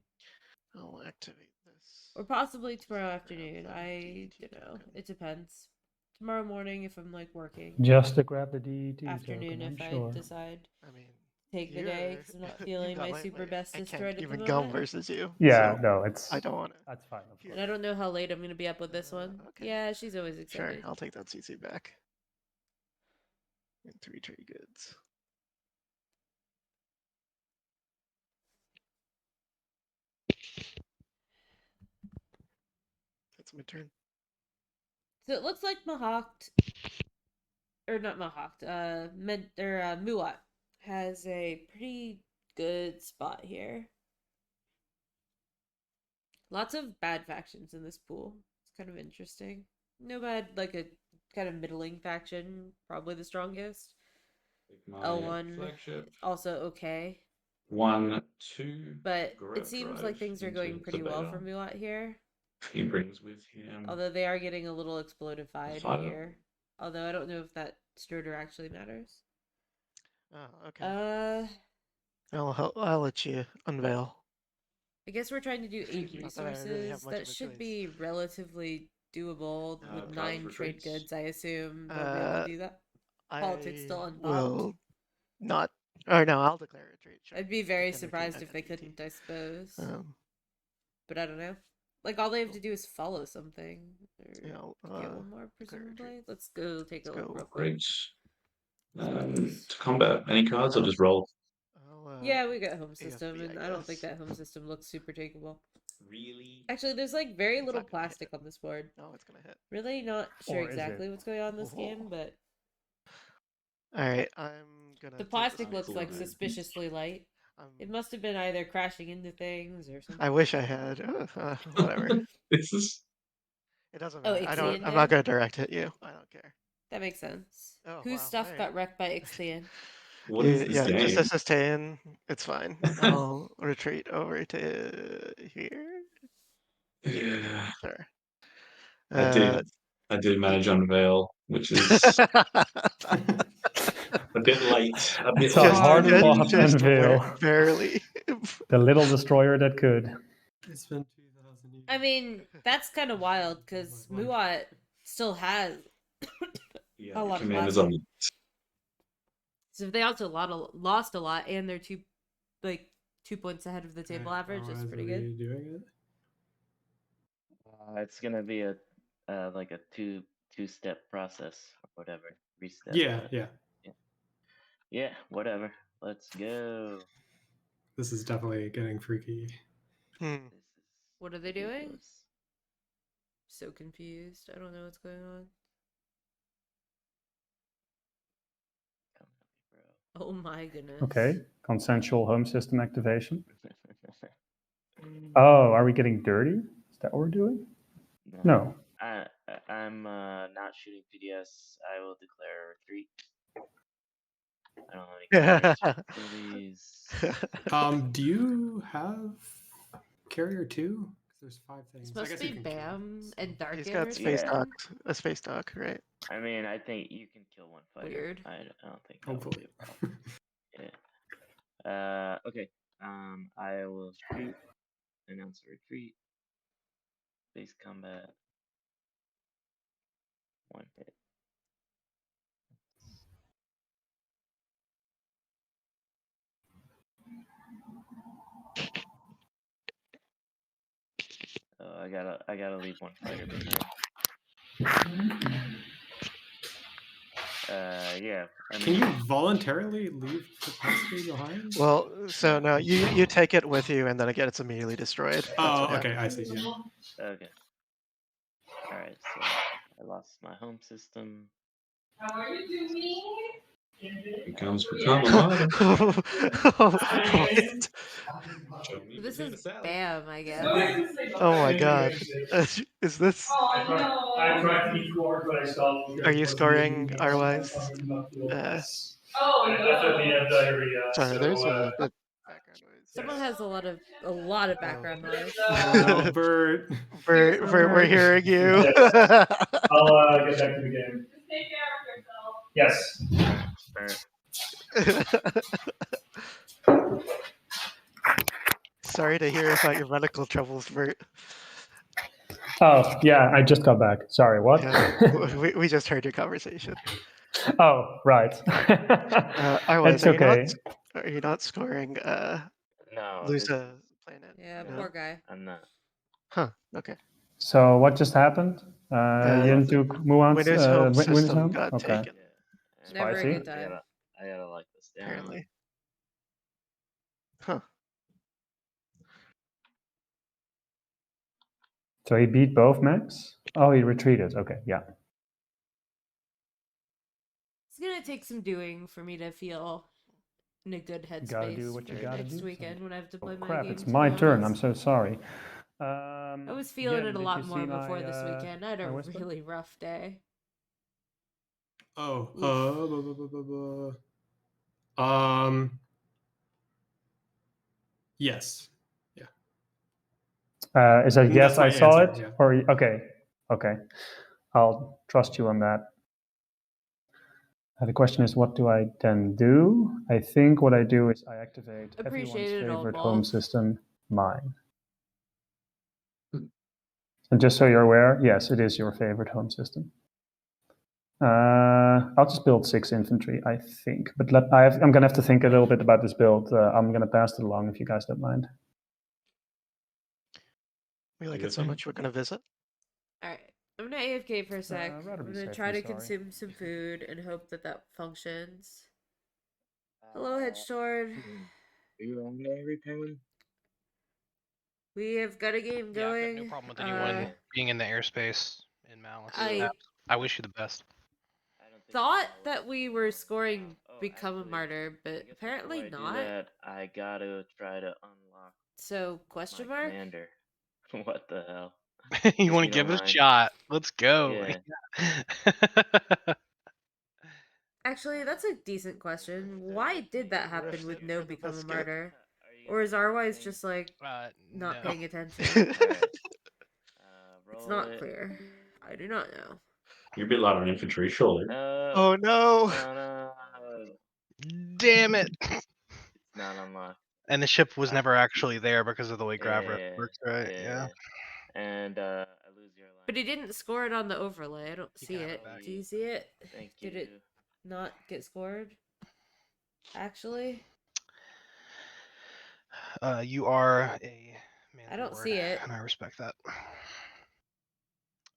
I'll activate this. Or possibly tomorrow Grab afternoon. the I DT don't know. token. It depends. Tomorrow morning if I'm like working. Just to grab the DET Afternoon token, if I'm sure. I decide I mean, to take the day because I'm not feeling my super I bestest can't right at the even go moment. versus you. Yeah, so no, it's I don't want to. that's fine. Of Here. And I don't know how late I'm gonna be up with this one. Okay. Yeah, she's always Sure, excited. I'll take that CC back. And 3 trade goods. That's my turn. So it looks like Mahawked, or not Mahawked, Muat has a pretty good spot here. Lots of bad factions in this pool. It's kind of interesting. No bad, like a kind of middling faction, probably the strongest. My L1 flagship. also okay. 1, 2. But Grab it seems drive like things are into going pretty well Beta. for Muat here. He brings with him. Although they are getting a little explodified Fighter. here. Although I don't know if that Sturder actually matters. Oh, okay. Uh, I'll let you unveil. I guess we're trying to do 8 you. Not that I really have resources. much That of a should choice. be relatively doable with Palace 9 trade retreats. goods, I assume. They'll be able to do that. Politics still I unpopped. will not. Or no, I'll declare a retreat. Sure. I'd be We very can retreat surprised back if to they DT. couldn't, I suppose. But I don't know. Like, all they have to do is follow something. Or you know, get one more, declare presumably. retreat. Let's go take a Let's look go. real quick. Great. To combat any cards, I'll just roll. Yeah, we got home system, AFB, and I I don't think guess. that home system looks super takeable. Really? Actually, there's like very It's little not gonna hit. plastic on this board. No, it's gonna hit. Really not sure Or is exactly it? what's going on in this Oh. game, but All right, I'm gonna. the take plastic this looks like baseline. suspiciously light. It Um, must have been either crashing into things or something. I wish I had. Whatever. This is. It doesn't Oh, matter. Ixion I'm not did? gonna direct hit you. I don't care. That makes sense. Oh, Whose wow, stuff alright. got wrecked by Ixthian? What is this Yeah, game? just sustain. It's fine. I'll retreat over to here. Yeah. Sure. I did manage unveil, which is a bit late. A bit It's a late. hard-fought unveil. barely. The little destroyer that could. It's been 2,000 years. I mean, that's kind of wild because Muat still has Yeah, a lot of commanders plastic. on. So if they also lost a lot and they're 2 points ahead of the table average, that's Otherwise, pretty are good. we doing it? It's gonna be a like a two-step process or whatever, 3-step. Yeah, but yeah. yeah, whatever. Let's go. This is definitely getting freaky. Hmm. This is What are they doing? ridiculous. So confused. I don't know what's going on. Come at me, Oh my goodness. Okay, consensual home system activation. bro. Oh, are we getting dirty? Is that what we're doing? No. I'm not shooting PDS. I will declare a retreat. I don't have any carrier facilities. Do you have carrier 2? Because there's 5 things. It's supposed I to guess you be can kill Bam it, and so. Darkin He's or got space Yeah. dock, something. a space dock, right? I mean, I think you can kill one fighter. Weird. I don't think that would Hopefully. be a problem. Yeah. Okay. I will shoot. Announce a retreat. Base combat. 1 hit. Oh, I gotta leave 1 fighter behind. Yeah. I Can mean, you voluntarily leave capacity behind? Well, so no, you take it with you, and then it gets immediately destroyed. That's Oh, what okay, happens. I see. Yeah. okay. Alright, so I lost my home system. Here comes Pajama Mama. What? Show me This potato is salad. Bam, I guess. Oh my god. Is this? I tried to eat corn, but I stopped. Are you scoring RY's? I definitely have diarrhea. Sorry, there's a bit background noise. Someone has a lot of background noise. Oh, Bert. We're hearing you. Yes. I'll get back to the game. Yes. Sorry to hear about your medical troubles, Bert. Oh, yeah, I just got back. Sorry, what? Yeah, we just heard your conversation. Oh, right. Otherwise, It's okay. Are you not scoring No, lose this a is planet? Yeah, no, poor guy. I'm not. Huh. Okay. So what just happened? Yin took Muan's Winner's home Winner's system home? got Okay. taken, Yeah. and Never a Spicy. good time. I gotta lock this down. apparently. Huh. So he beat both mechs? Oh, he retreated. Okay, yeah. It's gonna take some doing for me to feel in a good headspace Gotta do what you for gotta next do, weekend son. when I have to play Oh, my crap, game. it's to my be turn. I'm honest. so sorry. I was feeling Yin, it a did lot you see more before this my, weekend. I had a my whisper? really rough day. Oh. Oof. Yes. Is that yes, That's my I saw answer, it? yeah. Or okay. I'll trust you on that. The question is, what do I then do? I think what I do is I activate everyone's Appreciated, old favorite home wolf. system, mine. And just so you're aware, yes, it is your favorite home system. I'll just build 6 infantry, I think. But I'm going to have to think a little bit about this build. I'm going to pass it along if you guys don't mind. We like Do it so your much we're gonna visit. Alright. I'm gonna AFK for a sec. rather I'm be gonna safe try than to sorry. consume some food and hope that functions. Hello, Hedgestord. Are you on there, every penguin? We have got a game Yeah, I've got going. no problem with anyone being in the airspace in Malice. So I wish you the best. I don't think thought I'll that we were scoring Become a actually, Martyr, but I guess apparently before I not. do that, I gotta try to unlock So, my question mark? commander. What the hell? You want to you give don't it a mind. shot? Let's go. Yeah. Actually, that's a decent question. Why did that happen with no For the Become a biscuit. Martyr? Are you Or is Arwise saying- just like not No. paying attention? Alright. It's Roll not it. clear. I do not know. You're a bit light on infantry, surely. Oh no! No. Damn it! It's not unlocked. And the ship was never actually there because of the way grab Yeah, works, right? Yeah. And I lose your line. But he didn't score it on the overlay. I don't He see got it it. back. Do you see it? Thank Did you. it not get scored? actually? You are a man I of your don't word, see it. and I respect that.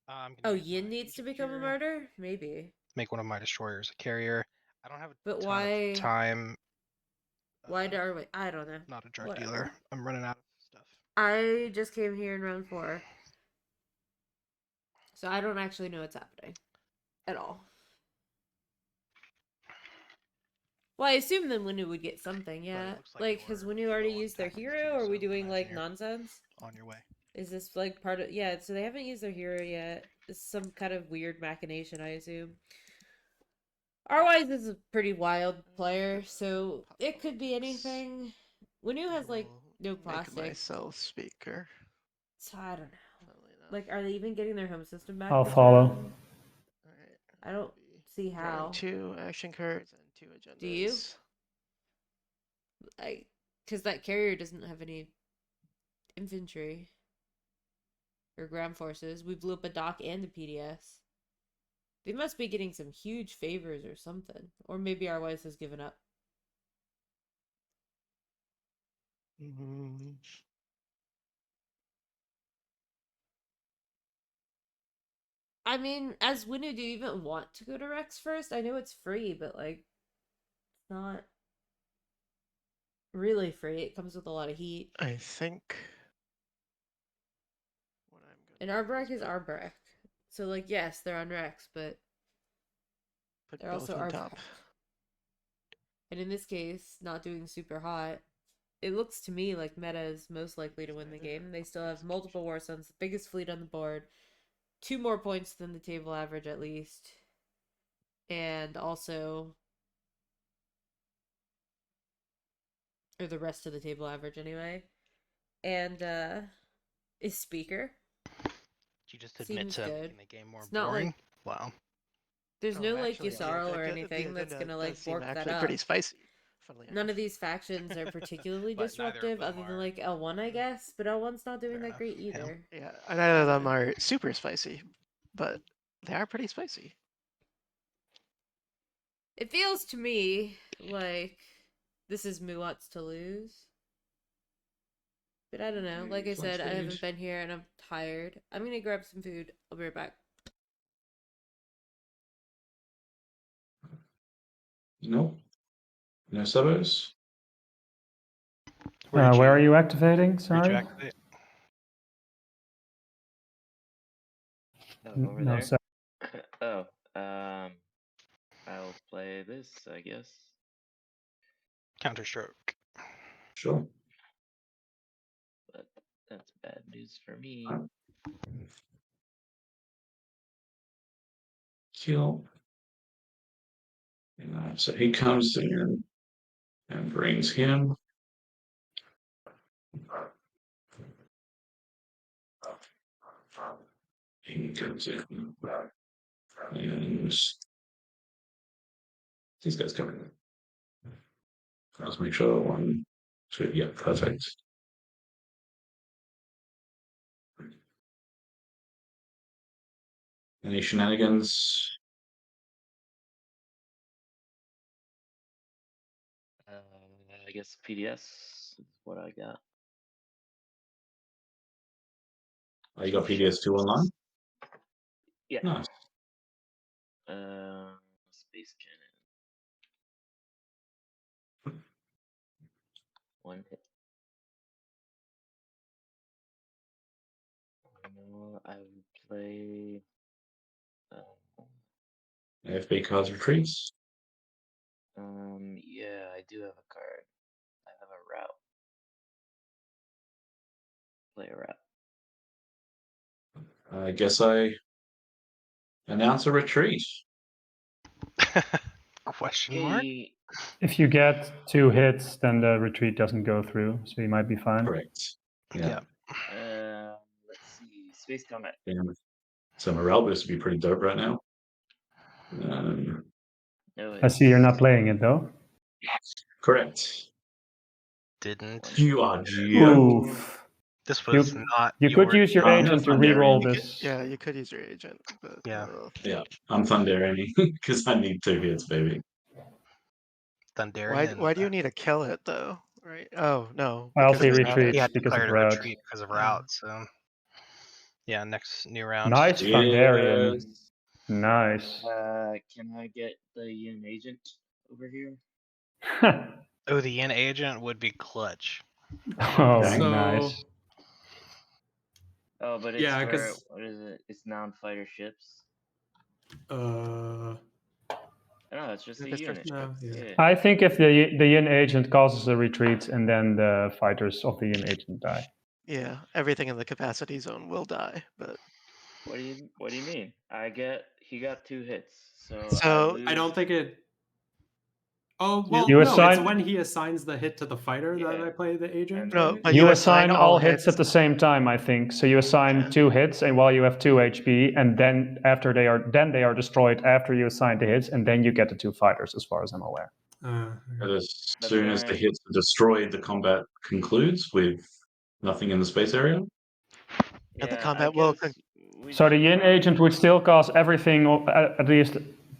I'm Oh, gonna use Yin my needs to agent become a here, martyr? Maybe. make one of my destroyers a carrier. I don't have a But ton why? of time. Why are we? I don't know. Not a drug Whatever. dealer. I'm running out of stuff. I just came here in round 4. So I don't actually know what's happening. At all. Well, I assume then Winu would get something, yeah. looks like Like, has you're Winu already low on used their tokens hero, too, or are we so doing, like, imagine you're nonsense? on your way. Is this, like, part of... Yeah, so they haven't used their hero yet. It's some kind of weird machination, I assume. Arwise is a pretty wild player, so it could be anything. Winu has, like, no Make plastic. myself speaker. So I don't know. Funnily enough. Like, are they even getting their home system back? I'll this follow. round? Alright, I don't be see drawing how. 2 action cards and 2 agendas. Do you? Because that carrier doesn't have any infantry or ground forces. We blew up a dock and a PDS. They must be getting some huge favors or something. Or maybe our Arwise has given up. Mm, I mean, as Winu, do you even want to go to Rex first? I know it's free, but, like, it's not really free. It comes with a lot of heat. I think what I'm gonna And do Arbrek is put- Arbrek. So, like, yes, they're on Rex, but put they're both also on Arbrek. top. And in this case, not doing super hot. It looks to me like Meta is most likely to win the game. They still have multiple War Suns, the biggest fleet on the board, 2 more points than the table average at least. And also, or the rest of the table average anyway. And is Speaker. Did you just admit Seems to good. making the game more It's not boring? like Wow. there's Oh, no like actually, Yusarl or the anything that's agenda gonna does like seem bork that actually up. pretty spicy. Funnily None enough. of these factions are particularly But neither of disruptive, them other than are- like L1, I guess. But L1's not doing Fair that enough. great Yeah. either. Yeah, and none of them are super spicy, but they are pretty spicy. It feels to me like this is Muat's to lose. But I don't know. Like I said, I haven't been here and I'm tired. I'm gonna grab some food. I'll be right back. No. No suburbs. Where are you activating? Where'd you Sorry. activate? Oh, over No, there. so Oh, I'll play this, I guess. Counterstroke. Sure. But that's bad news for me. Kill. So he comes in and brings him. He comes in. And these guys coming in. Let's make sure one. Two, yeah, perfect. Any shenanigans? I guess PDS is what I got. Oh, you got PDS2 online? Yeah. Nice. Space Cannon. 1 hit. I would play. AFB cards retreats. Yeah, I do have a card. I have a route. Play a route. I guess I announce a retreat. Question mark? Hey, if you get 2 hits, then the retreat doesn't go through, so you might be fine. Correct. Yeah. let's see. Space Combat. And so morale boost would be pretty dope right now. No, I see you're not playing it though. Correct. Didn't. You are joking. Oof. This was not. You could use your I'm agent to not reroll daring. this. Yeah, you could use your agent, but Yeah. Yeah, I'm Thundering because I need 2 hits, baby. Thunderian. Why do you need to kill it though? Right? Oh no, Well, because he of the retreats. He had because of declared a route. retreat because of Yeah. route. So yeah, next new round. Nice Thunderian. Yes. Nice. Can I get the Yin agent over here? Oh, the Yin agent would be clutch. Oh, Dang. So nice. Oh, but it's Yeah, for 'cause- what is it? It's non-fighter ships. uh, No, it's just a It's just- unit. no, yeah. Yeah. I think if the Yin agent causes a retreat and then the fighters of the Yin agent die. yeah, everything in the capacity zone will die. But What do you mean? He got 2 hits, so I So- lose. I don't think it. Oh You- well, You no. It's assign- when he assigns the hit to the fighter that Yeah. I play the agent. And No, then- but You you assign all hits hits. at the same time, I think. So you assign Yeah. 2 hits, and while you have 2 HP, and then they are destroyed after you assign the hits, and then you get the 2 fighters, as far as I'm aware. And as But soon as the then- hits are destroyed, the combat concludes with nothing in the space area. Yeah, the Yeah, combat I will guess we So the should Yin probably- agent would still cause everything, at least,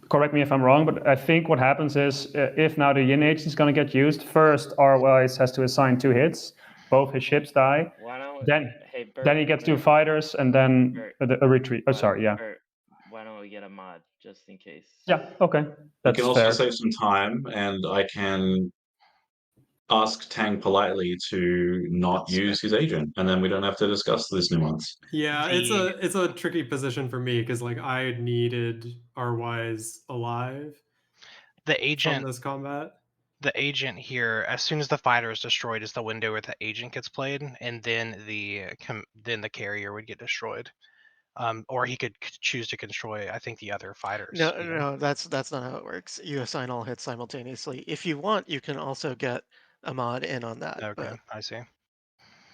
correct me if I'm wrong, but I think what happens is, if now the Yin agent is going to get used, first RWise has to assign 2 hits, both his ships die, Why don't then hey Bert, then he gets 2 Bert, fighters, and then Bert, a retreat. Oh, why- sorry, yeah. Bert, why don't we get a mod just in case? Yeah, okay. We That's can also fair. save some time, and I can ask Tang politely to not use his agent, and then we don't have to discuss this nuance. Yeah, The- it's a tricky position for me because like I needed R-Wise alive The from agent, this combat. the agent here, as soon as the fighter is destroyed, is the window where the agent gets played, and then the carrier would get destroyed. Or he could choose to destroy, I think, the other fighters. No, even. no, that's not how it works. You assign all hits simultaneously. If you want, you can also get a mod in on that. Okay, But I see.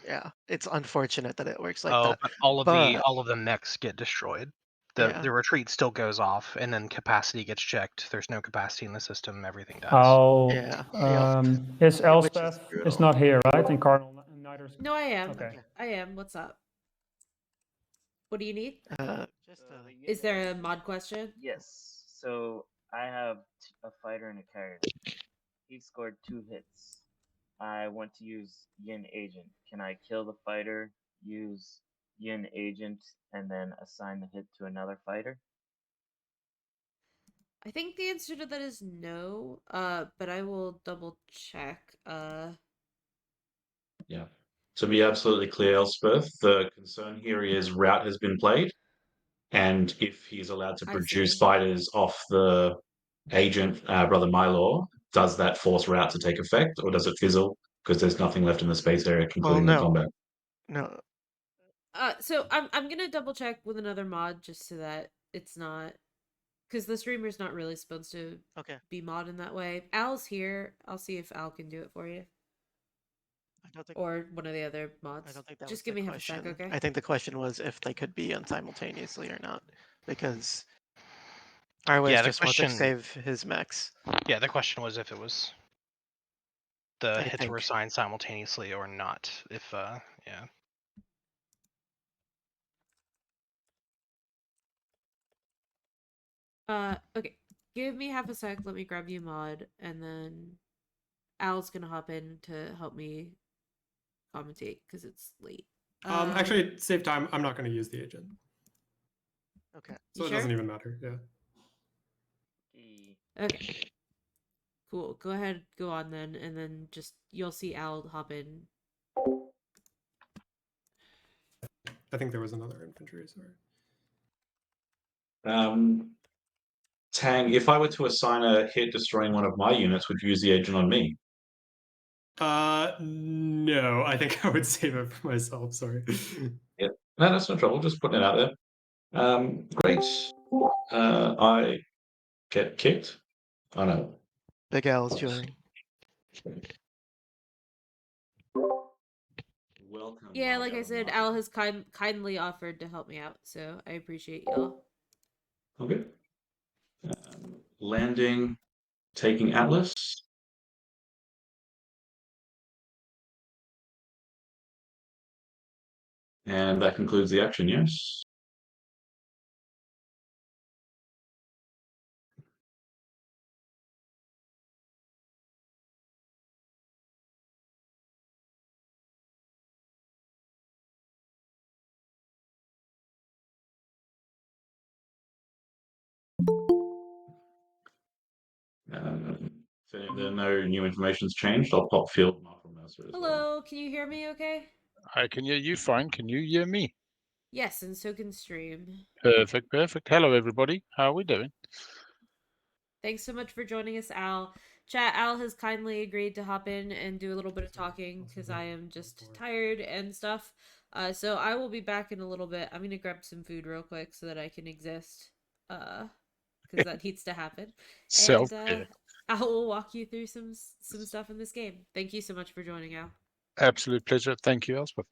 yeah, it's unfortunate that it works like Oh, that. but all of But- the mechs get destroyed. Yeah. The retreat still goes off, and then capacity gets checked. There's no capacity in the system. Everything dies. I'll, Yeah, yeah. is Which is Elspeth is brutal. not here, right? And Cardinal neither's. No, I am. Okay. I am. What's up? What do you need? Just So the Is unit there a agent- mod question? Yes. So I have a fighter and a carrier. He scored 2 hits. I want to use Yin agent. Can I kill the fighter, use Yin agent, and then assign the hit to another fighter? I think the answer to that is no. But I will double check. Yeah. To be absolutely clear, Elspeth, the concern here is route has been played, and if he's allowed to I produce see. fighters off the agent, Brother Mylor, does that force route to take effect, or does it fizzle because there's nothing left in the space area concluding the no. combat? No, So I'm gonna double check with another mod just so that it's not, because the streamer's not really supposed to okay. be mod in that way. Al's here. I'll see if Al can do it for you, I don't think. or one of the other mods. I don't think that Just was give the me question. half a sec, okay? I think the question was if they could be on simultaneously or not, because Arways Yeah, the just wants to question- save his mechs. Yeah, the question was if it was the I hits were think. assigned simultaneously or not. If yeah. Okay. Give me half a sec. Let me grab you mod, and then Al's gonna hop in to help me commentate because it's late. Actually, save time. I'm not going to use the agent, Okay. so You it doesn't sure? even matter. Yeah. Okay. Cool. Go ahead. Go on then, and then just you'll see Al hop in. I think there was another infantry. Sorry. Tang, if I were to assign a hit destroying one of my units, would you use the agent on me? No, I think I would save it for myself. Sorry. No, that's no trouble. Just putting it out there. Great. I get kicked. Oh no. Big Al's joining. Welcome. Yeah, my like I young said, one. Al has kindly offered to help me out, so I appreciate y'all. Okay. Landing, taking Atlas. And that concludes the action, yes? If there are no new information's changed, I'll pop Field Mark from Mercer as well. Hello, can you hear me okay? I can hear you fine. Can you hear me? Yes, and so can stream. Perfect, perfect. Hello, everybody. How are we doing? Thanks so much for joining us, Al. Chat, Al has kindly agreed to hop in and do a little bit of talking because I am just tired and stuff. So I will be back in a little bit. I'm gonna grab some food real quick so that I can exist. Because that needs to happen. And Self-care. Al will walk you through some stuff in this game. Thank you so much for joining, Al. Absolute pleasure. Thank you, Elspeth.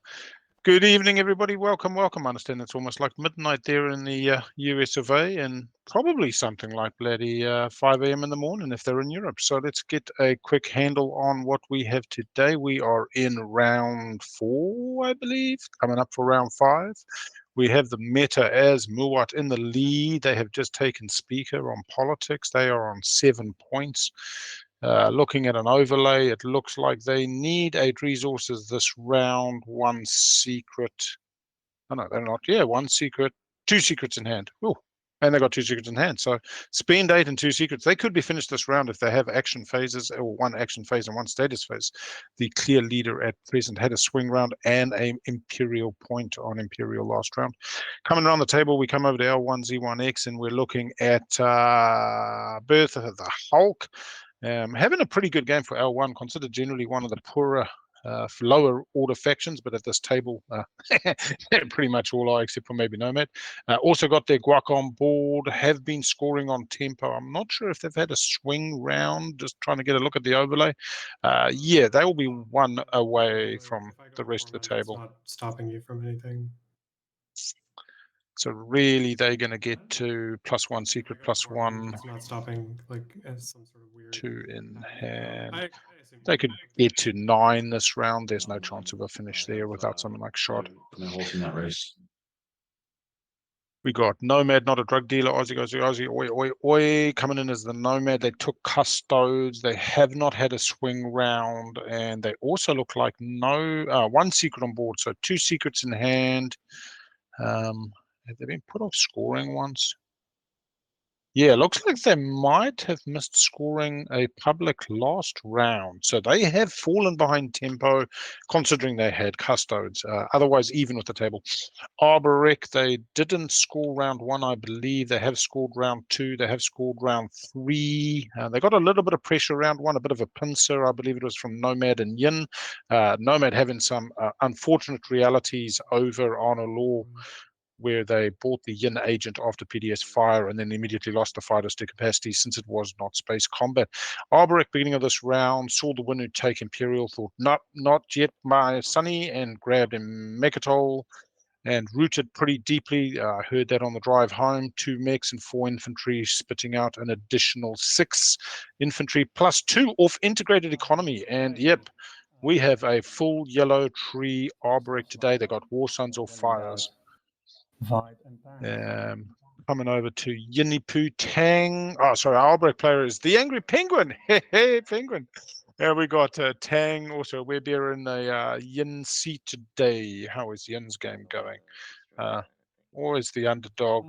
Good evening, everybody. Welcome, welcome. I understand it's almost like midnight there in the US of A, and probably something like bloody 5 a.m. in the morning if they're in Europe. So let's get a quick handle on what we have today. We are in round 4, I believe, coming up for round 5. We have the meta as Muwat in the lead. They have just taken speaker on politics. They are on 7 points. Looking at an overlay, it looks like they need 8 resources this round, 1 secret. Oh, no, they're not. Yeah, 1 secret, 2 secrets in hand. Oh, and they got 2 secrets in hand. So spend 8 and 2 secrets. They could be finished this round if they have action phases, or 1 action phase and 1 status phase. The clear leader at present had a swing round and an Imperial point on Imperial last round. Coming around the table, we come over to L1Z1X, and we're looking at Birth of the Hulk. Having a pretty good game for L1, considered generally one of the poorer, lower order factions, but at this table, pretty much all are except for maybe Nomad. Also got their Guac on board, have been scoring on tempo. I'm not sure if they've had a swing round, just trying to get a look at the overlay. Yeah, they will be 1 away from the rest of the table. It's not stopping you from anything. So really, they're going to get to +1 secret, +1. It's not stopping like as some sort of weird 2 in hand. I They could get to 9 this round. There's no chance of a finish there without something like shot. No horse in that race. We got Nomad, not a drug dealer. Aussie, oi, oi, oi, coming in as the Nomad. They took Custodes. They have not had a swing round, and they also look like 1 secret on board, so 2 secrets in hand. Have they been put off scoring once? Yeah, looks like they might have missed scoring a public last round. So they have fallen behind tempo, considering they had Custodes. Otherwise, even with the table. Arboric, they didn't score round 1, I believe. They have scored round 2. They have scored round 3. They got a little bit of pressure round 1, a bit of a pincer. I believe it was from Nomad and Yin. Nomad having some unfortunate realities over Honor Law, where they bought the Yin agent after PDS fire and then immediately lost the fighters to capacity since it was not space combat. Arboric, beginning of this round, saw the Winu take Imperial, thought, not yet my Sonny, and grabbed a Mechatol and rooted pretty deeply. I heard that on the drive home. 2 mechs and 4 infantry, spitting out an additional 6 infantry plus 2 off integrated economy. And yep, we have a full yellow tree Arboric today. They got War Sons or Fires. Vibe and Bang. Coming over to Yinipu Tang. Oh, sorry, our Albrecht player is the Angry Penguin. Hey, Penguin. We got Tang, also a Webear in the Yin seat today. How is Yin's game going? Always the underdog.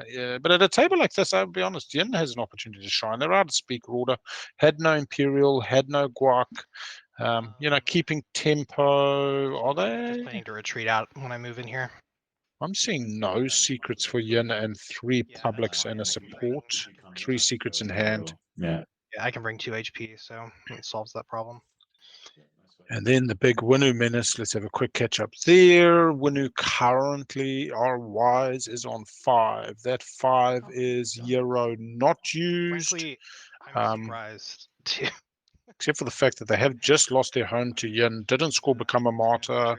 Yeah, but at a table like this, I'll be honest, Yin has an opportunity to shine. They're out of speaker order. Had no Imperial, had no Guac. Keeping tempo. Are Just they? planning to retreat out when I move in here. I'm seeing no secrets for Yin and 3 publics and a support. 3 secrets in hand. Yeah. Yeah, I can bring 2 HP, so it solves that problem. And then the big Winu menace. Let's have a quick catch up there. Winu currently, our wise is on 5. That 5 is Euro not used. Frankly, I'm surprised too. Except for the fact that they have just lost their home to Yin. Didn't score Become a Martyr.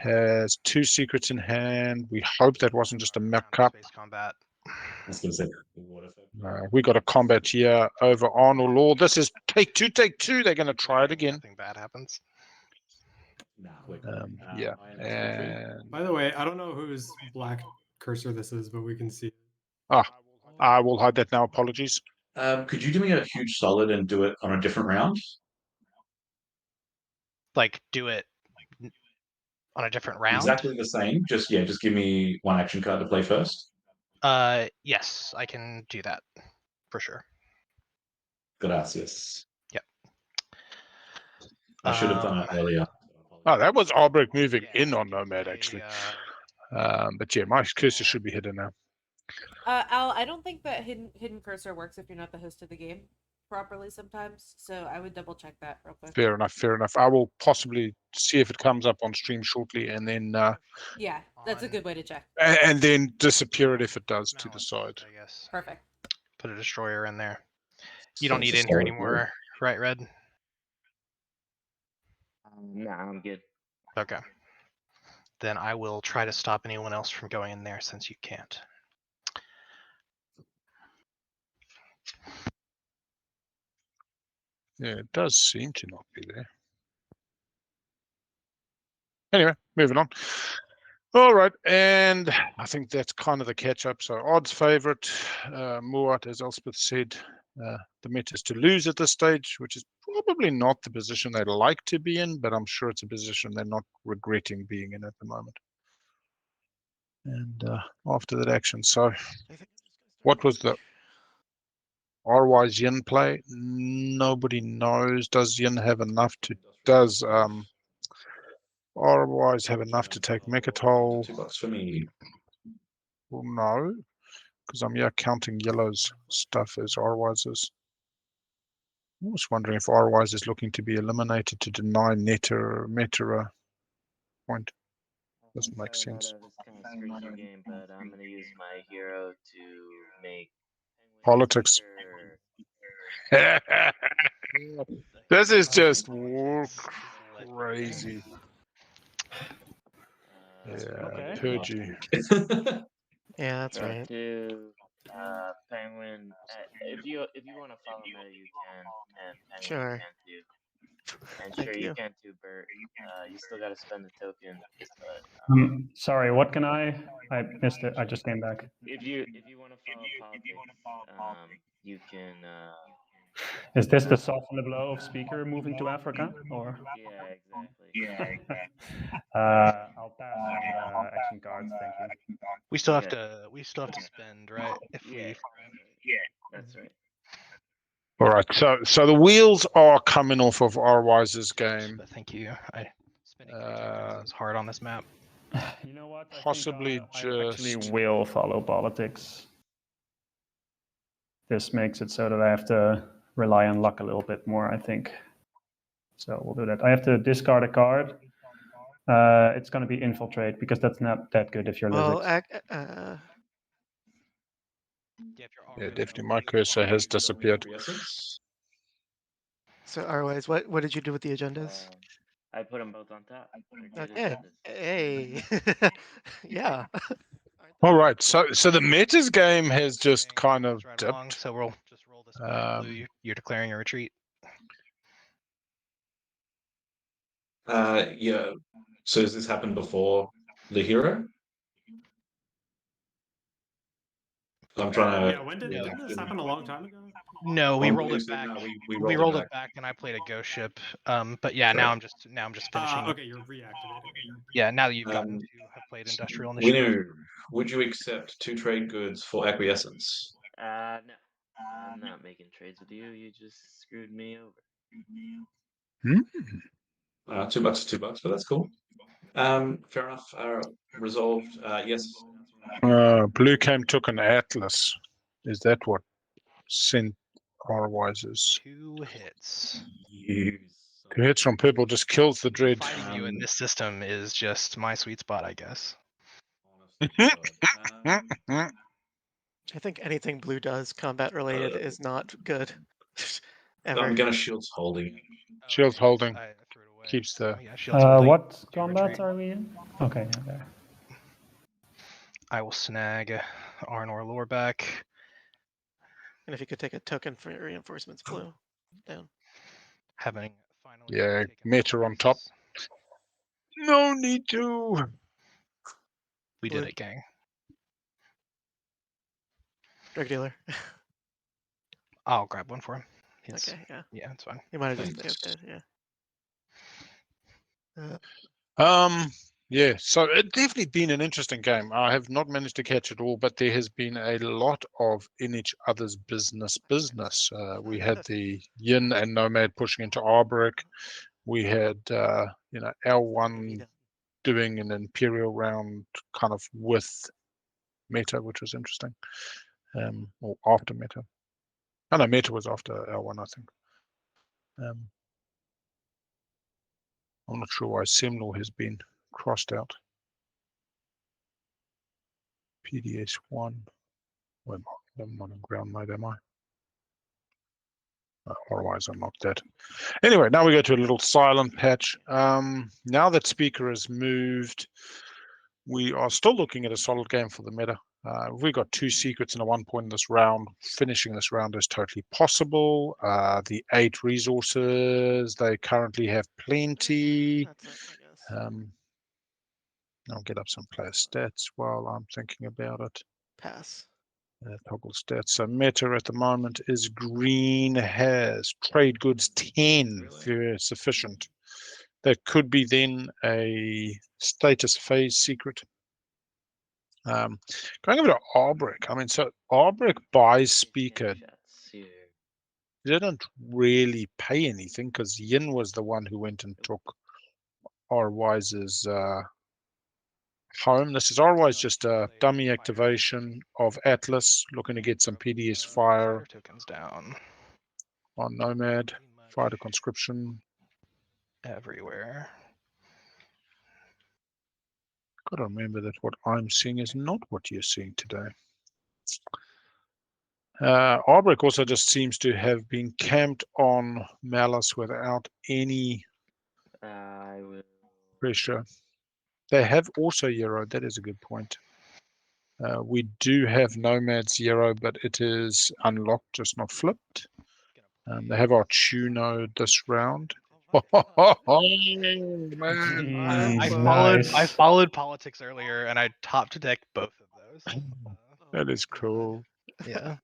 Has 2 secrets in hand. We hope that wasn't just a mech cup. Space combat. We got a combat here over Arnold Law. This is take two. They're going to try it again. Nothing bad happens. Yeah. And By the way, I don't know whose black cursor this is, but we can see. I will hide that now. Apologies. Could you do me a huge solid and do it on a different round? Like, do it on a different round? Exactly the same. Just give me 1 action card to play first. Yes, I can do that. for sure. Gracias. Yep. I should have done it earlier. Oh, that was Albrecht moving Yeah, in on Nomad, I, actually. But yeah, my cursor should be hidden now. Al, I don't think that hidden cursor works if you're not the host of the game properly sometimes. So I would double check that real quick. Fair enough, fair enough. I will possibly see if it comes up on stream shortly, and then Yeah, that's a good way to check. and then disappear it if it does to the side. I guess. Perfect. Put a destroyer in there. You don't need It's in here solid anymore, right, Red? Nah, I'm good. Okay. Then I will try to stop anyone else from going in there since you can't. Yeah, it does seem to not be there. Anyway, moving on. All right, and I think that's kind of the catch-up. So odds favourite, Muat, as Elspeth said, the Met is to lose at this stage, which is probably not the position they'd like to be in, but I'm sure it's a position they're not regretting being in at the moment. And after that action, so what was the R-wise Yin play? Nobody knows. Does Yin have enough to? Does R-wise have enough to take Mechatol? $2 for me. Well, no, because I'm here counting yellow's stuff as R-wise's. I was wondering if R-wise is looking to be eliminated to deny Meta point. Doesn't make Sorry, sense. Meta, this kind of screws your game, but I'm gonna use my hero to make Politics. This is just crazy. Yeah, Purgy. Yeah, that's Drop right. to Penguin. If you want to follow Meta, you can, and Penguin Sure. you can too. And Thank sure, you. you can too, Bert. You still got to spend the token, but Sorry, what can I missed it. I just came back. if you want to follow politics, you can. Is this the soften the blow of speaker moving to Africa, or? Yeah, exactly. I'll pass on action cards. Thank you. We still have Okay. to spend, right? If Yeah, we that's right. All right, so the wheels are coming off of R-wise's game. But thank you. Spending 3 tokens is hard on this map. You know what? I Possibly think, I actually just- will follow politics. This makes it so that I have to rely on luck a little bit more, I think. So we'll do that. I have to discard a card. It's going to be infiltrate because that's not that good if you're Well, Lizix. Yeah, definitely. My cursor has disappeared. so otherwise, what did you do with the agendas? I put them both on top. They're good Okay. agendas. Hey. Yeah. All right, so the Meta's game has just kind of Right along, dipped. so we'll just roll this back. Blue, you're declaring a retreat. Yeah. So has this happened before the hero? I'm trying to. Yeah, when did this happen? A long time ago. No, we On rolled blue, it so back. no, we We rolled rolled it it back, and I played a ghost ship. But yeah, now I'm just finishing. Okay, you're reactivating. Yeah, now that you've gotten Um, to have played industrial initiative. Winner, would you accept 2 trade goods for acquiescence? No, I'm not making trades with you. You just screwed me over. $2 is $2, but that's cool. Fair enough. Resolved. Yes. Blue came took an Atlas. Is that what sent R-wise's? 2 hits. You 2 hits from purple just kills the dread. Fighting you in this system is just my sweet spot, I guess. I think anything blue does combat related is not good. Ever. I'm gonna Shields holding. Shield's holding. I threw it away. Keeps the. So, yeah, shield's holding. What Do combats retreat. are we in? Okay, yeah, there. I will snag Arnor lore back. And if you could take a token for your reinforcements blue down. Having finally Yeah, taken Meta on top. No need to. We did Blue. it, gang. Drug dealer. I'll grab one for him. Okay, yeah. Yeah, it's fine. You might have just Thanks. okay, yeah. Yeah, so it's definitely been an interesting game. I have not managed to catch it all, but there has been a lot of in each other's business. We had the Yin and Nomad pushing into Arboric. We had, L1 doing an Imperial round kind of with Meta, which was interesting. Or after Meta. Oh no, Meta was after L1, I think. I'm not sure why Semnor has been crossed out. PDS1. Well, I'm not in ground mode, am I? Otherwise, I'm not that. Anyway, now we go to a little silent patch. Now that Speaker has moved, we are still looking at a solid game for the meta. We've got 2 secrets and a 1 point in this round. Finishing this round is totally possible. The 8 resources, they currently have plenty. That's it, I guess. I'll get up some player stats while I'm thinking about it. Pass. Toggle stats. So meta at the moment is green, has trade goods 10, very sufficient. That could be then a status phase secret. Going over to Arboric. I mean, so Arboric buys Speaker Shots here. didn't really pay anything because Yin was the one who went and took R-Wise's home. This is R-Wise just a dummy activation of Atlas, looking to get some PDS fire tokens down on Nomad, pretty much fire to conscription. everywhere. Got to remember that what I'm seeing is not what you're seeing today. Arboric also just seems to have been camped on Malice without any I will. pressure. They have also Euro, that is a good point. We do have Nomad Zero, but it is unlocked, just not flipped. They have our Tuno this round. Oh, man. I followed politics earlier, and I top decked both of those. That is cool. Yeah.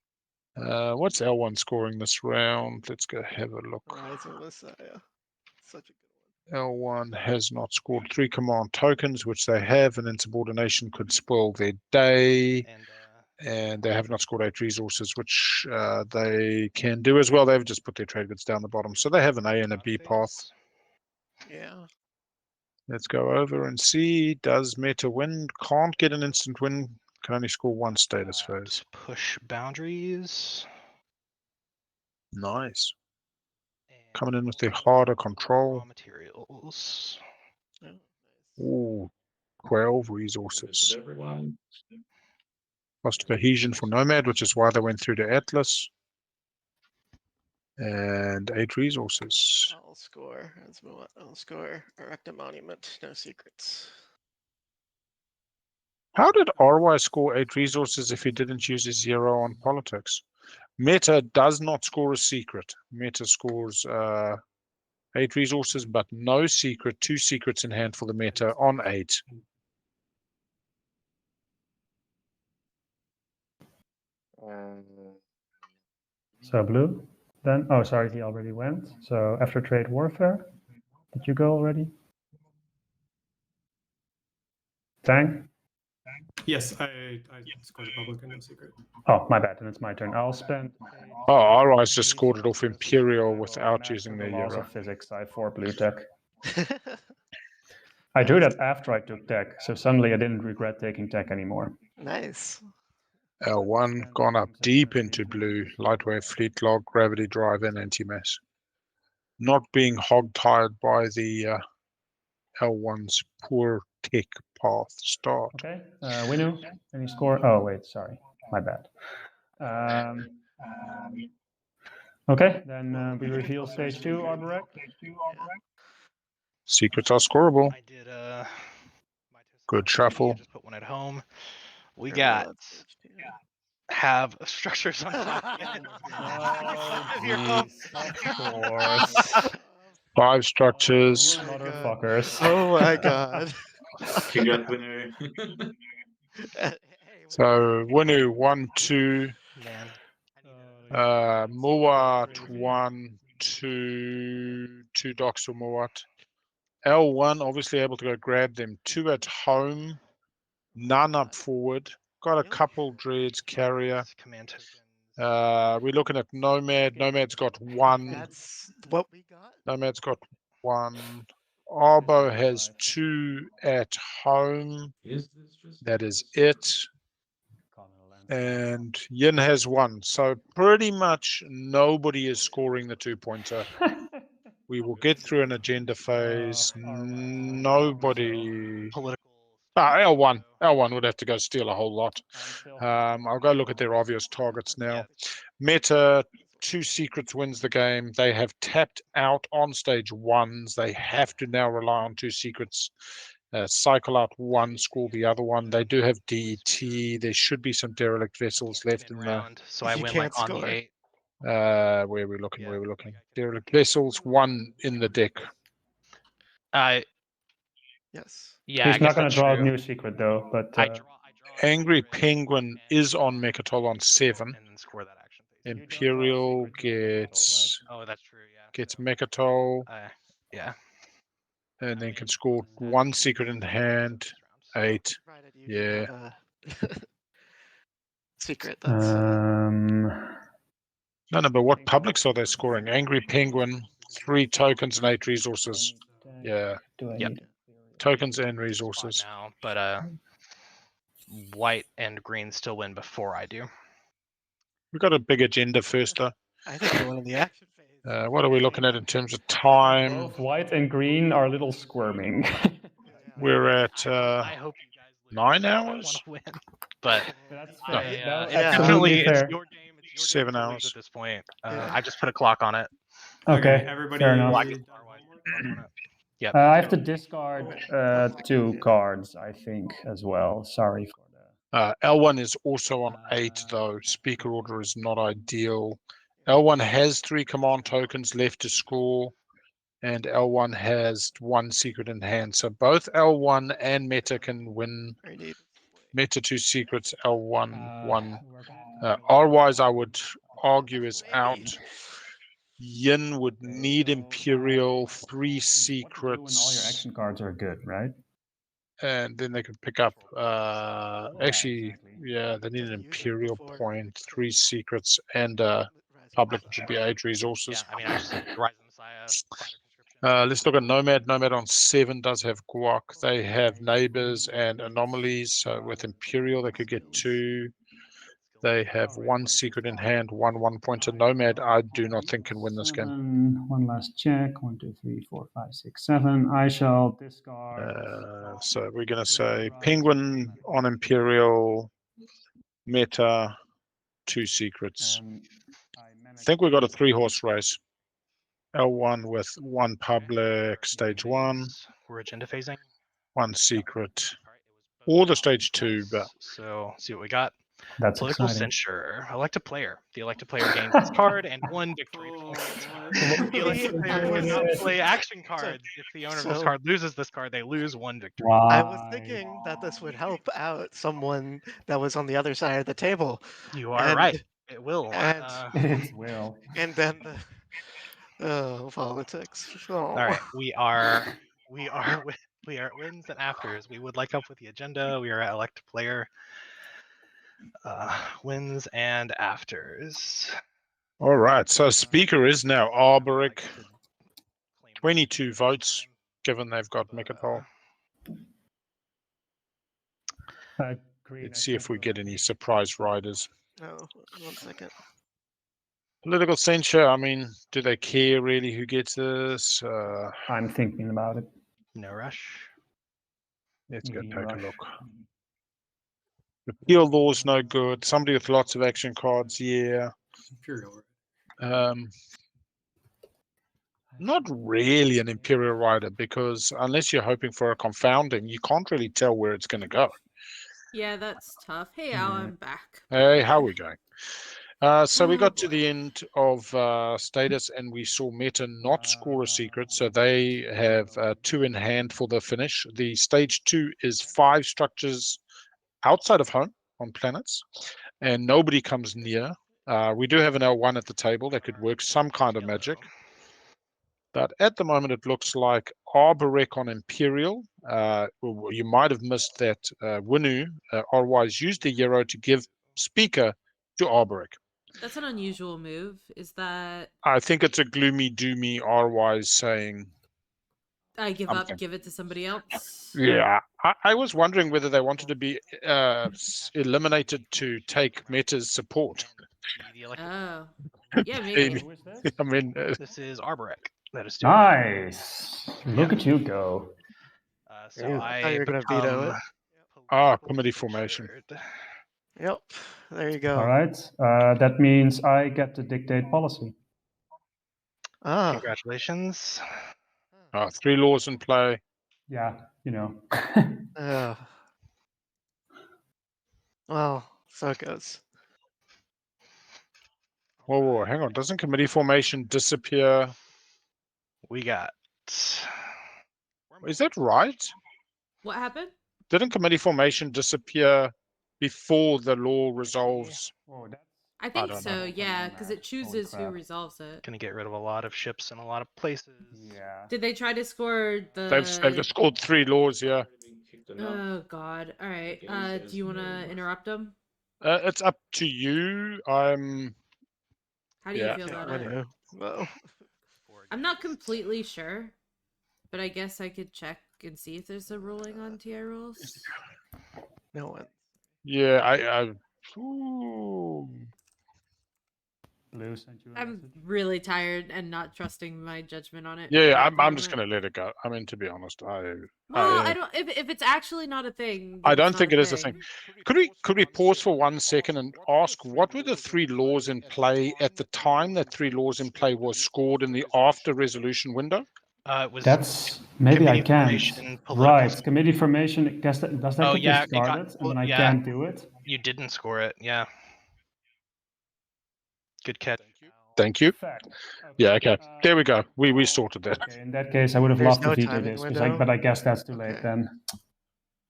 What's L1 scoring this round? Let's go have a look. Rising Messiah. Such a good L1 has not scored 3 command tokens, which they have, and insubordination could spoil their day. And they have not scored 8 resources, which they can do as well. They've just put their trade goods down the bottom. So they have an A and a B path. one. Yeah. Let's go over and see. Does Meta win? Can't get an instant win. Can only score 1 status phase. Push boundaries. Nice. And Coming in with the harder raw control. materials. Oh, nice. Ooh, 12 resources. Lost cohesion for Nomad, which is why they went through to Atlas. And 8 resources. I'll score. Let's move on. I'll score. Erect a monument. No secrets. How did RY score 8 resources if he didn't use his 0 on politics? Meta does not score a secret. Meta scores 8 resources, but no secret. 2 secrets in hand for the meta on 8. So blue. Then, oh, sorry, he already went. So after trade warfare, did you go already? Tank? Yes, I scored a public and no secret. Oh, my bad. Then it's my turn. I'll spend. Oh, RY's just scored it off Imperial without using the their laws Euro. of physics. I have 4 blue tech. I drew that after I took tech, so suddenly I didn't regret taking tech anymore. Nice. L1 gone up deep into blue. Lightweight, fleet log, gravity drive, and anti-mass. Not being hog-tied by the L1's poor tech path start. Okay, Winu, any score? Oh, wait, sorry, my bad. Okay, then we reveal stage 2, Arborec. Secrets are scoreable. I did Good shuffle. just put one at home. We Reveal got at stage 2. have structures on top. Of course. 5 structures. Oh my God. Motherfuckers. Oh my God. Congrats, winner. So Winu 1, 2, Man. Muat 1, 2, 2 docks for Muat. L1 obviously able to go grab them. 2 at home, none up forward. Got a couple dreads carrier. Command tokens. We're looking at Nomad. Nomad's got 1. That's what we got. Nomad's got 1. Arbo has 2 at home. Is this just That is it. And Yin has 1. So pretty much nobody is scoring the 2-pointer. We will get through an agenda phase. Nobody. Political. L1. L1 would have to go steal a whole lot. I'll go look at their obvious targets now. Yeah. Meta, 2 secrets wins the game. They have tapped out on stage 1s. They have to now rely on 2 secrets. Cycle out 1, score the other one. They do have DET. There should be some derelict vessels left in the. Round, so I You win can't like on score. the 8. Where are we looking? Where are we looking? Derelict vessels, 1 in the deck. Yes. Yeah, I He's guess not going that's to draw true. a new secret though, but I draw Angry Penguin is on Mechatol on 7. and then score that action phase. Imperial gets Oh, that's true. Yeah. gets Mechatol Yeah. and then can score 1 secret in hand. 8. Provided you Yeah. have a secret. That's No, but what publics are they scoring? Angry Penguin, 3 tokens and 8 resources. Yeah. Yep. Tokens and Spot resources. now, but white and green still win before I do. We've got a big agenda first though. I think we're in the action phase. What are we looking at in terms of time? Both white and green are a little squirming. We're at I hope you guys lose. 9 I hours? want to win, but That's No. fair. yeah, No, it's Yeah. definitely absolutely it's fair. your game. It's your 7 game to lose hours. at this point. Yeah. I just put a clock on it. Okay, everybody. fair enough. Well, I done guess homework? on it. Yep. I have to discard 2 cards, I think, as well. Sorry for that. L1 is also on 8 though. Speaker order is not ideal. L1 has 3 command tokens left to score, and L1 has 1 secret in hand. So both L1 and Meta can win. I need Meta 2 secrets, L1 1. R-wise, I would argue is out. Yin would need Imperial, 3 What to do when all your secrets, action cards are good, right? and then they can pick up. Actually, exactly. yeah, they need an Just use it Imperial before- point, 3 secrets, and Rise public, of which would be 8 resources. Yeah, I mean, I just Rise of the Messiah, Fighter Conscription. Let's look at Nomad. Nomad on 7 does have Guac. They have Neighbors and Anomalies. So with Imperial, they could get 2. They have 1 secret in hand, 1 pointer. Nomad, I do not think can win this game. 1 last check. 1, 2, 3, 4, 5, 6, 7. I shall discard. So we're going to say Penguin on Imperial, Meta, 2 secrets. I think we got a 3-horse race. L1 with 1 public, stage 1, We're agenda phasing. 1 secret. All right, it was Or both the stage 2, but So see what we got. That's Political exciting. censure. Elect a player. The elected player gains this card and 1 victory Oh, point. The elected player cannot play action cards. If the owner of this So- card loses this card, they lose 1 victory. Why? I was thinking that this would help out someone that was on the other side of the table. You are And- right. It will. and- It will. And then the politics. Oh. All right, we are at wins and afters. We would like up with the agenda. We are at elect player. Wins and afters. all right. So speaker is now Arboric, 22 votes, given they've got Mechatol. Let's see if we get any surprise riders. No, 1 second. Political censure, I mean, do they care really who gets this? I'm thinking about it. No rush. Let's go Medium take a rush. look. Appeal law's no good. Somebody with lots of action cards, yeah. Imperial. Not really an Imperial rider, because unless you're hoping for a confounding, you can't really tell where it's going to go. Yeah, that's tough. Hey, Al, I'm back. Hey, how are we going? So we got to the end of status, and we saw Meta not score a secret, so they have 2 in hand for the finish. The stage 2 is 5 structures outside of home on planets, and nobody comes near. We do have an L1 at the table that could work some kind of magic. But at the moment, it looks like Arborek on Imperial. You might have missed that Winu, otherwise used the hero to give Speaker to Arborek. That's an unusual move. Is that I think it's a gloomy doomy R-wise saying, I give something. up, give it to somebody else? Yeah, I was wondering whether they wanted to be eliminated to take Meta's support. The elected Oh. Yeah, Maybe. maybe. Who is this? I mean, This is Arborek that is doing that. Nice. Look at you go. So Ooh, I thought I you were gonna veto become it. Committee formation. insured. Yep. There you go. All right. That means I get to dictate policy. Ah. Congratulations. 3 laws in play. Yeah, you know. Well, so it goes. Whoa, hang on. Doesn't committee formation disappear? We got. Is that right? What happened? Didn't committee formation disappear before the law resolves? Whoa, that's I think don't so, know. yeah, because it chooses who crap. resolves it. Gonna get rid of a lot of ships in a lot of places. yeah. Did they try to score They've just scored 3 laws here. Oh god. Alright. Do you wanna interrupt them? It's up to you. I'm. How do you Yeah. feel about it? Winu. Well, I'm not completely sure, but I guess I could check and see if there's a ruling on TI rules. no one. Yeah, ooh. Blue sent you a I'm message. really tired and not trusting my judgment on it. Yeah, at the I'm just moment. gonna let it go. I mean, to be honest, Well, I don't. If it's actually not a thing, I then don't it's think not it is a thing. Could we pause for 1 second and ask what were the 3 laws in play at the time that 3 laws in play was scored in the after resolution window? It was That's maybe I committee can't. formation, political. Right, committee formation. Does that Oh, get yeah, it got- discarded and then I yeah. can't do it? You didn't score it, yeah. Good catch. Thank you. Fact. Yeah, okay. There we go. We sorted that. Okay, in that case, I would have There's loved no to veto timing this, window? but I guess that's too late Okay. then.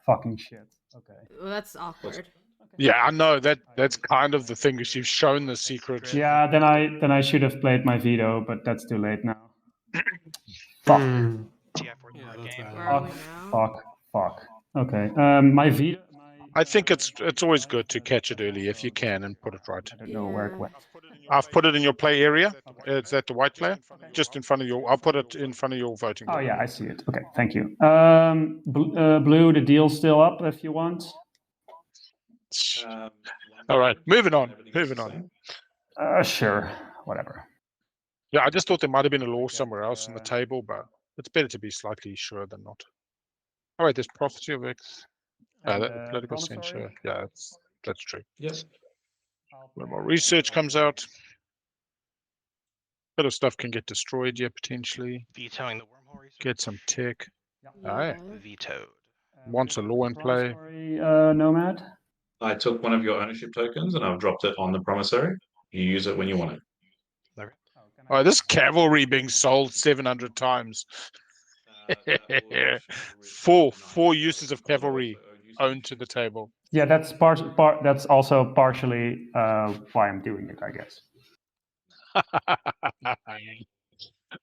Fucking shit. Okay. Well, that's awkward. Yeah, I know that's kind of the thing is you've shown the secret. Yeah, then I should have played my veto, but that's too late now. Fuck. Hmm. TI for Yeah, our that's game. bad. Where are Fuck. we now? Fuck. Okay. My veto. I think it's always good to catch it early if you can and put it right. I don't know where it Yeah. went. I've put it in your play area. It's at the white player, just in front of your. I'll put it in front of your voting. Oh yeah, I see it. Okay, thank you. Blue, the deal's still up if you want. All right, moving on. Sure, whatever. Yeah, I just thought there might have been a law somewhere else on the table, but it's better to be slightly sure than not. Oh wait, there's prophecy of X. And, Political promissory? censure. Yeah, that's true. Yes. When more research comes out, bit of stuff can get destroyed here potentially. Vetoing the wormhole research. Get some tech. Yeah. Vetoed. Wants a law in play. Promissory, Nomad. I took one of your ownership tokens and I've dropped it on the promissory. You use it when you want it. Oh, this cavalry being sold 700 times. Four uses of cavalry owned to the table. Yeah, that's that's also partially why I'm doing it, I guess.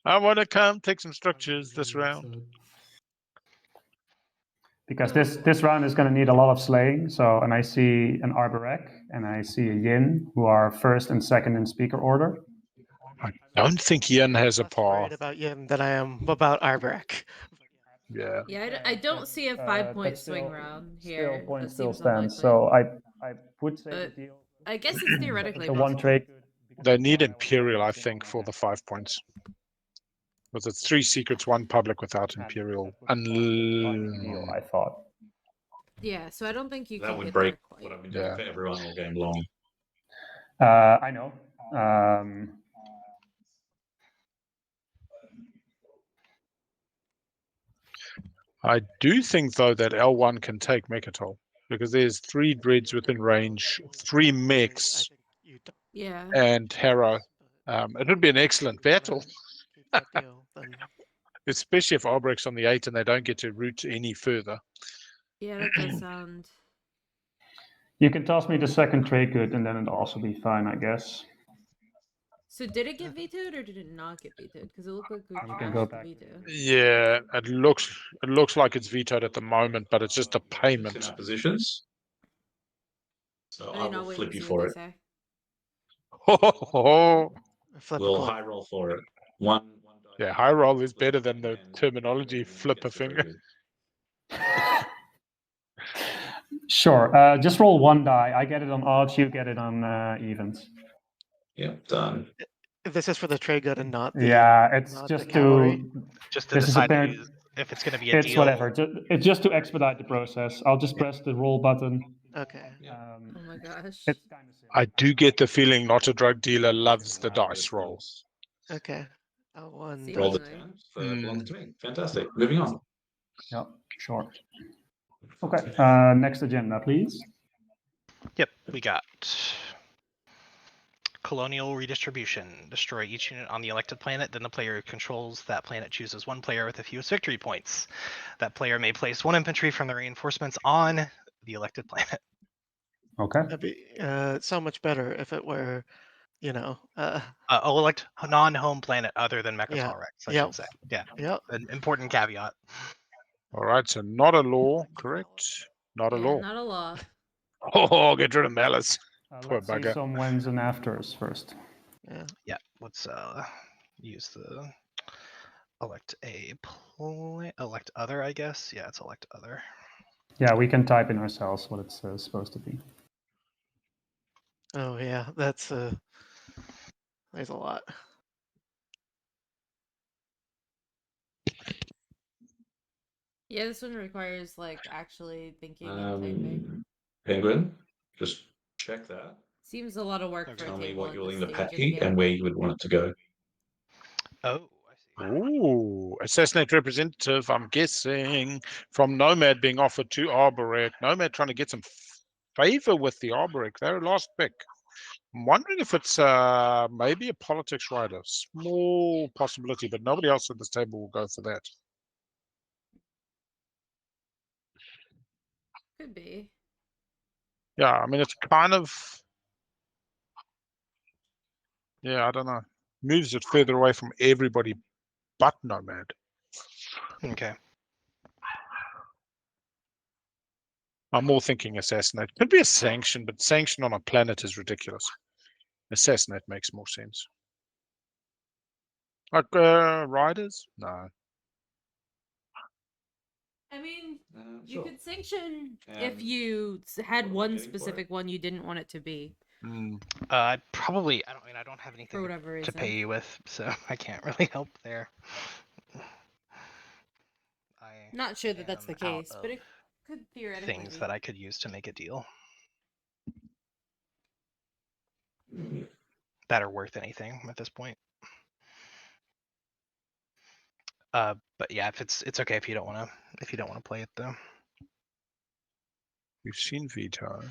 I want to come take some structures this round. Because this round is going to need a lot of slaying. So, and I see an Arborek and I see a Yin who are first and second in speaker order. I don't think Yin has a Less paw. worried about Yin than I am about Arborek. Yeah. Yeah, I don't see a 5-point swing round here. Point That still seems stands. unlikely. So I would say But the deal. I guess it's theoretically The one possible. trade. They need Imperial, I think, for the 5 points. Because it's 3 secrets, 1 public without Imperial. Deal, I thought. Yeah, so I don't think you That can would get break there quite. what I've been doing for everyone all game long. I know. I do think, though, that L1 can take Mechatol. Because there's 3 dreads within range, 3 mechs, Yeah. and Hera. It would be an excellent battle. Especially if Arbrek's on the 8 and they don't get to route any further. Yeah, that does sound. You can toss me the second trade good and then it'll also be fine, I guess. So did it get vetoed or did it not get vetoed? Because it looked like we You can crashed go the back. veto. Yeah, it looks like it's vetoed at the moment, but it's just a In payment. our positions. So I I mean, will I'll wait flip and you see what for they it. say. Flip a We'll coin. high roll for it. One die. Yeah, high roll is better than the terminology flip a finger. Sure. Just roll one die. I get it on odds. You get it on evens. Yep, done. This is for the trade good and not the Yeah, it's not just the cavalry. Just to This is decide apparent. if it's going to be a It's deal. whatever. It's just to expedite the process. I'll just press the roll button. Okay. Oh my gosh. It's kind of I do get the feeling not a drug dealer loves the dice roll. Okay. One Roll the die. Seemingly. 10. So that belongs to me. Fantastic. Moving on. Yeah, sure. Okay. Next agenda, please. Yep, we got colonial redistribution. Destroy each unit on the elected planet, then the player who controls that planet chooses one player with the fewest victory points. That player may place one infantry from the reinforcements on the elected planet. Okay. That'd be so much better if it were, you know, Elect non-home planet other than Mechas Yeah. Rex, I Yep. should say. Yeah, yep. an important caveat. All right, so not a law, correct? Not a Yeah, law. not a law. Oh, get rid of malice. Poor Let's see bugger. some whens and afters first. Yeah. Yeah, let's use the elect elect other, I guess. Yeah, it's elect other. Yeah, we can type in ourselves what it's supposed to be. Oh yeah, that's there's a lot. Yeah, this one requires like actually thinking and typing. Penguin, just check that. Seems a lot of work for a Tell me table what at you're this willing to stage of the pay and game. where you would want it to go. Oh, I see. Ooh, assassinate representative, I'm guessing, from Nomad being offered to Arborek. Nomad trying to get some favor with the Arborek. Their last pick. I'm wondering if it's maybe a politics rider. Small possibility, but nobody else at this table will go for that. Could be. Yeah, I mean, it's kind of... Yeah, I don't know. Moves it further away from everybody but Nomad. Okay. I'm more thinking assassinate. Could be a sanction, but sanction on a planet is ridiculous. Assassinate makes more sense. Like riders? No. I mean, you Sure. could sanction if Um, you what had am I one getting for it? specific one you didn't want it to be I don't have for anything whatever to reason. pay you with, so I can't really help there. Not sure that that's the am out case, but of it could theoretically things be. that I could use to make a deal that are worth anything at this point. But yeah, if it's okay if you don't want to play it though. We've seen veto.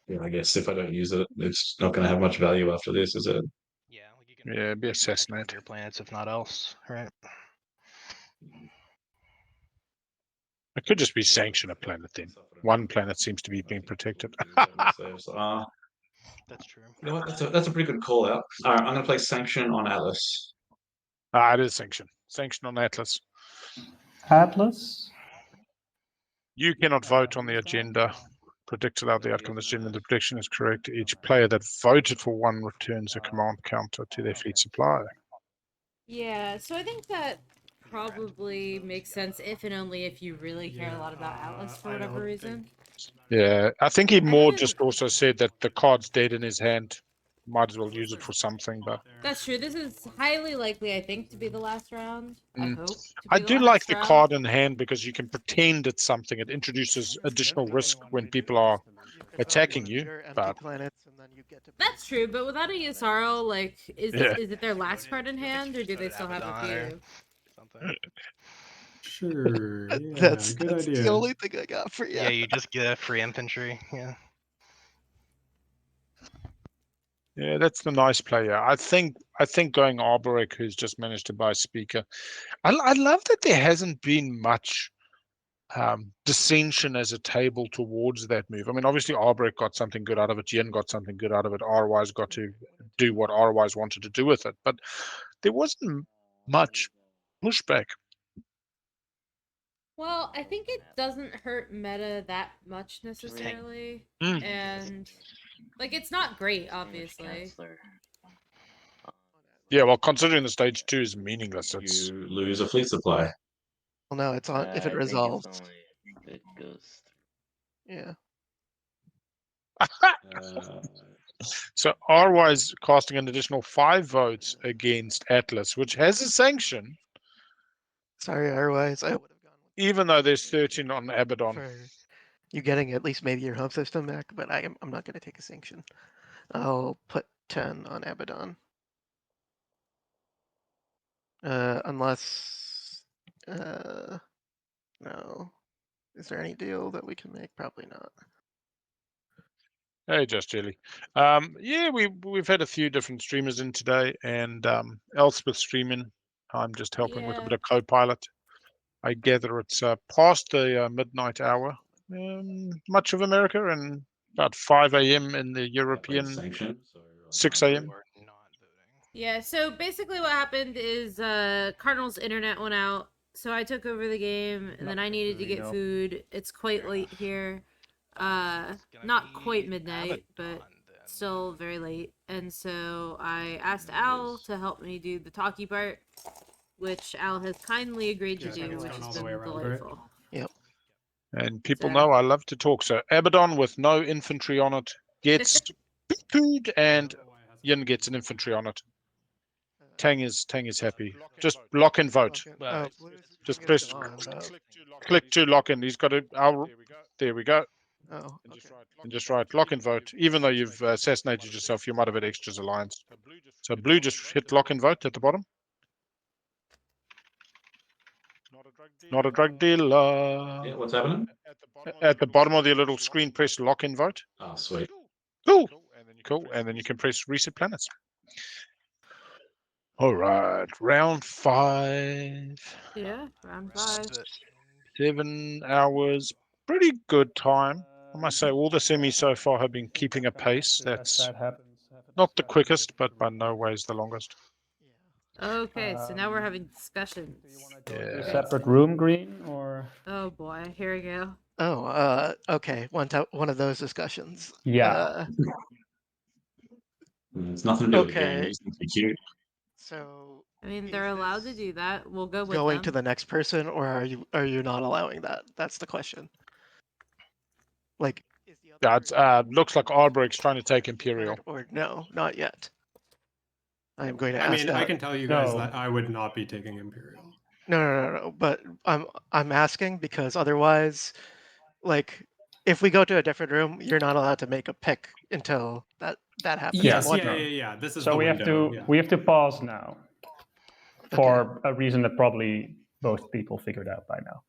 Yeah, I guess if I don't use it, it's not going to have much value after this, is it? Yeah, like you can Yeah, be protect one assassinate. of your planets if not else, right? It could just be sanction a planet then. One planet seems to be being protected. That's true. You know what? That's a pretty good call out. All right, I'm going to play sanction on Atlas. It is sanction. Sanction on Atlas. Atlas? You cannot vote on the agenda. Predict without the outcome of this agenda. The prediction is correct. Each player that voted for one returns a command counter to their fleet supply. Yeah, so I think that probably makes sense if and only if you really care a lot about Atlas for I whatever don't reason. Yeah, I think he more haven't- just also said that the card's dead in his hand. Might as well use it for something, but That's true. This is highly likely, I think, to be the last round. I Mm. hope. I To be do the like last the round. card in hand because you can pretend it's something. It introduces additional risk when people are attacking you, Your empty but planets, and then you get to. That's true, but without a Yasaro, like, is Yeah. is it their last card in hand, or do they still have a few? Something. Sure. Yeah, that's good that's idea. the only thing I got for you. Yeah, you just get free infantry. Yeah. Yeah, that's the nice player. I think going Arborek, who's just managed to buy a speaker. I love that there hasn't been much dissension as a table towards that move. I mean, obviously Arborek got something good out of it. Yen got something good out of it. RY's got to do what ROIs wanted to do with it. But there wasn't much pushback. Well, I think it doesn't hurt meta that much necessarily, and like it's not great, obviously. Counselor. Yeah, well, considering the stage 2 is meaningless, it's You lose a fleet supply. Well, no, it's on if it I resolves. think it's only if it goes through. Yeah. so ROI's casting an additional 5 votes against Atlas, which has a sanction, Sorry, otherwise I would have gone with even though there's 13 on Abaddon. for you getting at least maybe your home system back, but I'm not going to take a sanction. I'll put 10 on Abaddon. Unless no. Is there any deal that we can make? Probably not. Hey, Just Jelly. Yeah, we've had a few different streamers in today, and Elspeth streaming. I'm just helping with a Yeah. bit of co-pilot. I gather it's past the midnight hour, much of America, and about 5 a.m. in the European, Sanction, so 6 a.m. We're not voting. Yeah, so basically what happened is Cardinal's internet went out, so I took over the game, and then I needed to get food. It's quite late here. Not quite midnight, but still very late. And so I asked Al to help me do the talkie part, which Al has kindly agreed to Yeah, do, it's which going has all the been way around, right? delightful. Yep. And people So- know I love to talk. So Abaddon with no infantry on it gets food, and Yin gets an infantry on it. Tang is happy. Just lock and vote. Oh, Just Blue's press gone, though. click to lock in. He's got it. There we go. Oh, okay. And just write lock and vote. Even though you've assassinated yourself, you might have had extras alliance. So blue just hit lock and vote at the bottom. Not a drug dealer. Yeah, what's happening? At the bottom of your little screen, press lock and vote. Oh, sweet. Cool. Cool. And then you can press reset planets. All right. Round 5. Yeah, round 5. 7 hours. Pretty good time. I must say, all the semis so far have been keeping a pace. That's not the quickest, but by no ways the longest. Okay, so now we're having discussions. Yeah. Separate room, Green, or Oh boy, here we go. Oh, okay. One of those discussions. yeah. It's nothing to do with the game. Okay. You just need to be cute. So I mean, Is they're allowed to this do that. We'll go with going them. to the next person, or are you not allowing that? That's the question. Like, is the other Yeah, person looks like Arbrecht's trying to take Imperial. or no, not yet. I am going to I ask mean, I that. can tell you guys No. that I would not be taking Imperial. No. But I'm asking because otherwise, like, if we go to a different room, you're not allowed to make a pick until that happens. Yes, What- yeah. This is So the we window. we have to pause now for a reason that probably most people figured out by now.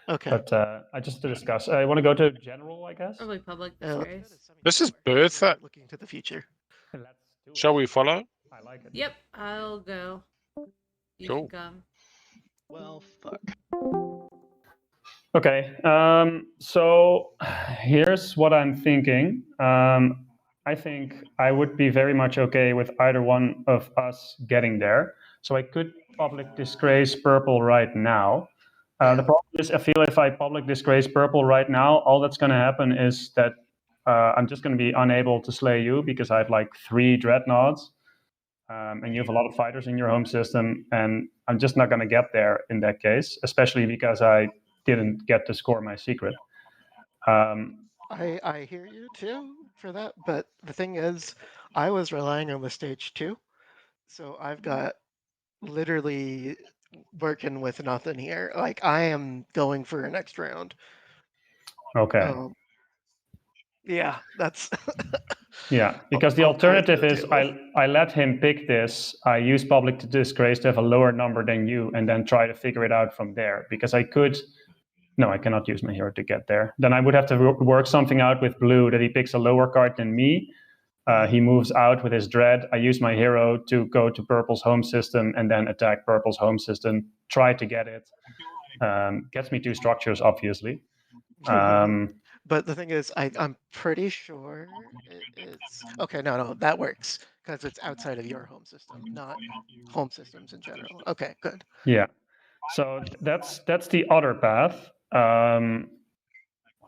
Okay. But I just to discuss. I want to go to general, I guess. Probably public Uh, disgrace. This is Bertha. Looking to the future. Let's do it. Shall we follow? I like it. Yep, I'll go. You Cool. can come. Well, fuck. Okay. So here's what I'm thinking. I think I would be very much okay with either one of us getting there. So I could public disgrace purple right now. The problem is, I feel if I public disgrace purple right now, all that's going to happen is that I'm just going to be unable to slay you because I have like 3 dreadnoughts, and you have a lot of fighters in your home system, and I'm just not going to get there in that case, especially because I didn't get to score my secret. I hear you too for that, but the thing is, I was relying on the stage 2, so I've got literally working with nothing here. Like, I am going for a next round. Okay. Yeah, that's Yeah, because the I'll go to alternative the is table. I let him pick this, I use public to disgrace to have a lower number than you, and then try to figure it out from there. Because I could, no, I cannot use my hero to get there. Then I would have to work something out with blue that he picks a lower card than me. He moves out with his dread. I use my hero to go to purple's home system and then attack purple's home system, try to get it. Gets me 2 structures, obviously. But the thing is, I'm pretty sure it's okay. No, that works because it's outside of your home system, not home systems in general. Okay, good. Yeah. So that's the other path.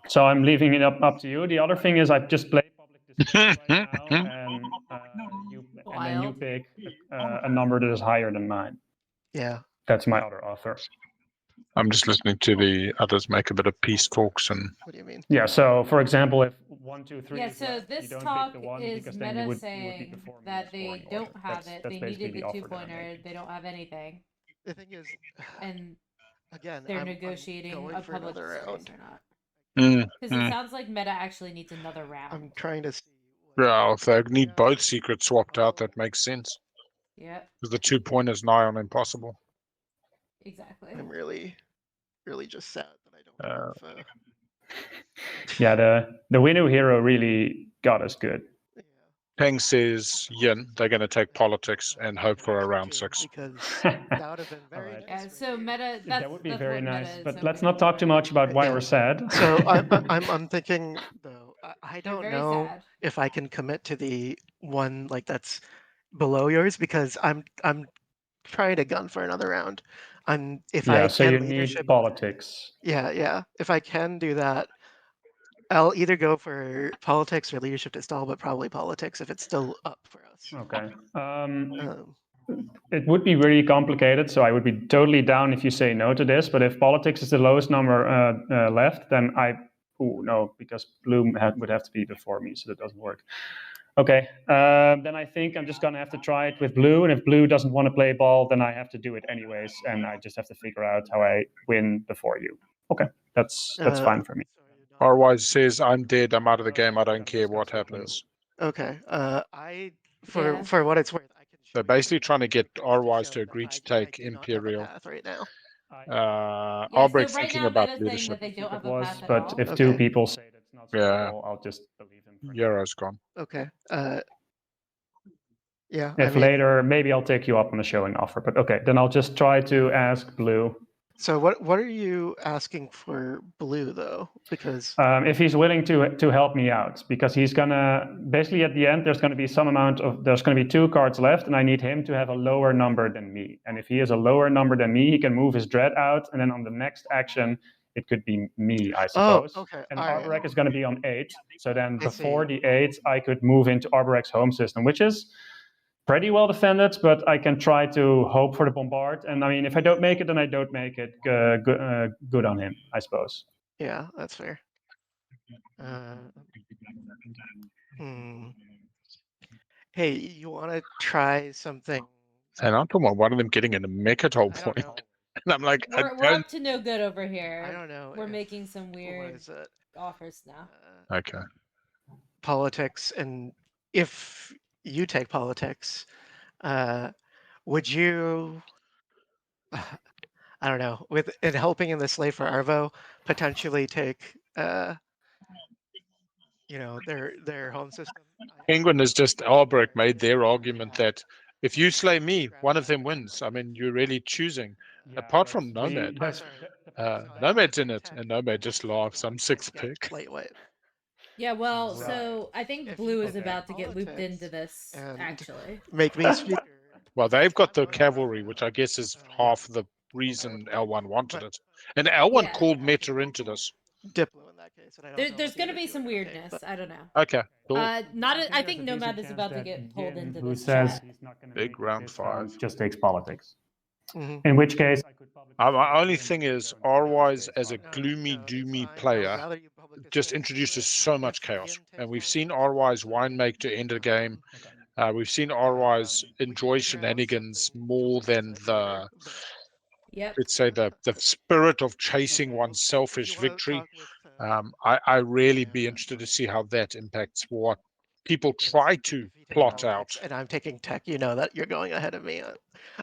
So I'm leaving it up to you. The other thing is I've just played public display right now, and then you pick a number that is higher than mine. Yeah. That's my other offer. I'm just listening to the others make a bit of peace talks and. What do you mean? Yeah. So for example, if 1, 2, 3 Yeah, is so left, this you don't talk pick the 1 is because then meta you would saying pick the 4 that they scoring don't order. have it. That's They basically needed the offer that I'm two-pointer. making. They don't have anything. The thing is, And again, they're I'm negotiating going a for public another displace round. or not. Mm, Because it sounds like meta actually needs another round. I'm trying to see. Yeah, if they need both secrets swapped out, that makes sense. Yep, Because the 2-point is nigh on impossible. exactly. I'm really just sad that I don't have. Yeah, the Winu hero really got us good. Yeah. Peng says, Yin, they're going to take politics and hope for a round 6. Because that would have been very Alright. nice. Yeah, so meta. That would be that's very what meta nice, is but hoping let's not talk for. too much about why Yeah. we're sad. So I'm thinking though, I They're don't very know sad. if I can commit to the one like that's below yours because I'm trying to gun for another round. If Yeah, I so can you leadership. need politics. Yeah. If I can do that, I'll either go for politics or leadership to stall, but probably politics if it's still up for us. Okay. Um, It would be really complicated, so I would be totally down if you say no to this. But if politics is the lowest number left, then no, because blue would have to be before me, so that doesn't work. Okay, then I think I'm just gonna have to try it with blue, and if blue doesn't want to play ball, then I have to do it anyways, and I just have to figure out how I win before you. Okay, that's fine for me. Otherwise says, I'm dead, I'm out of the game, I don't care what happens. Okay. For what it's worth, I can. They're basically trying to get Rwise to agree to take Imperial. Right now. Albrecht's so right thinking now about meta's saying leadership. that they don't have a Was, path at but all. if two Okay. people say that's not Yeah. suitable, I'll just believe them. For now. Euro's gone. Okay. Yeah. If later, maybe I'll take you up on a showing offer. But okay, then I'll just try to ask blue. So what are you asking for blue though? Because if he's willing to help me out, because he's gonna basically at the end there's gonna be there's gonna be 2 cards left, and I need him to have a lower number than me. And if he has a lower number than me, he can move his dread out, and then on the next action it could be me, I suppose. Oh, okay. And All right. Arborek is gonna be on 8, so then I before see. the 8 I could move into Arborek's home system, which is pretty well defended, but I can try to hope for the bombard. And I mean, if I don't make it, then I don't make it. Good on him, I suppose. Yeah, that's fair. Hey, you want to try something? And I'm talking about one of them getting in a mech at whole point. And I'm like, We're up to no good over here. I don't know. We're making some weird offers now. Okay. Politics, and if you take politics, would you? I don't know. In helping in the slave for Arvo, potentially take their home system. Penguin has just Albrecht made their argument that if you slay me, one of them wins. I mean, you're really choosing. Yeah, apart from Nomad. Sorry. Nomad's in it, and Nomad just laughs. I'm 6th pick. Late wave. Yeah, well, Right. so I think If blue you is look at about to get looped politics into this, and actually. Make me speaker. Well, they've got the cavalry, which I guess is half the reason L1 wanted it. And L1 Yeah. called Meta into this. Diplo in that case. And I don't know There's if going to either be of you some are okay, weirdness. but- I don't know. Okay, cool. I think there's a Nomad decent is chance about to that get pulled Yin, into who this says chat. he's not going to Big make round it this 5. round, just takes politics. Mhm. In which case, I could public My only Yin thing if you is, don't want R-Wise to as a stay gloomy, it's doomy fine. I would player rather you public just display introduces secret so much if chaos. Yin takes And we've politics. seen R-Wise wine make to end a game. We've seen R-Wise enjoy shenanigans more than the, Yep. let's say, the spirit of chasing one's selfish victory. I really be interested to see how that impacts what people try to plot out. And I'm taking tech. You know that you're going ahead of me.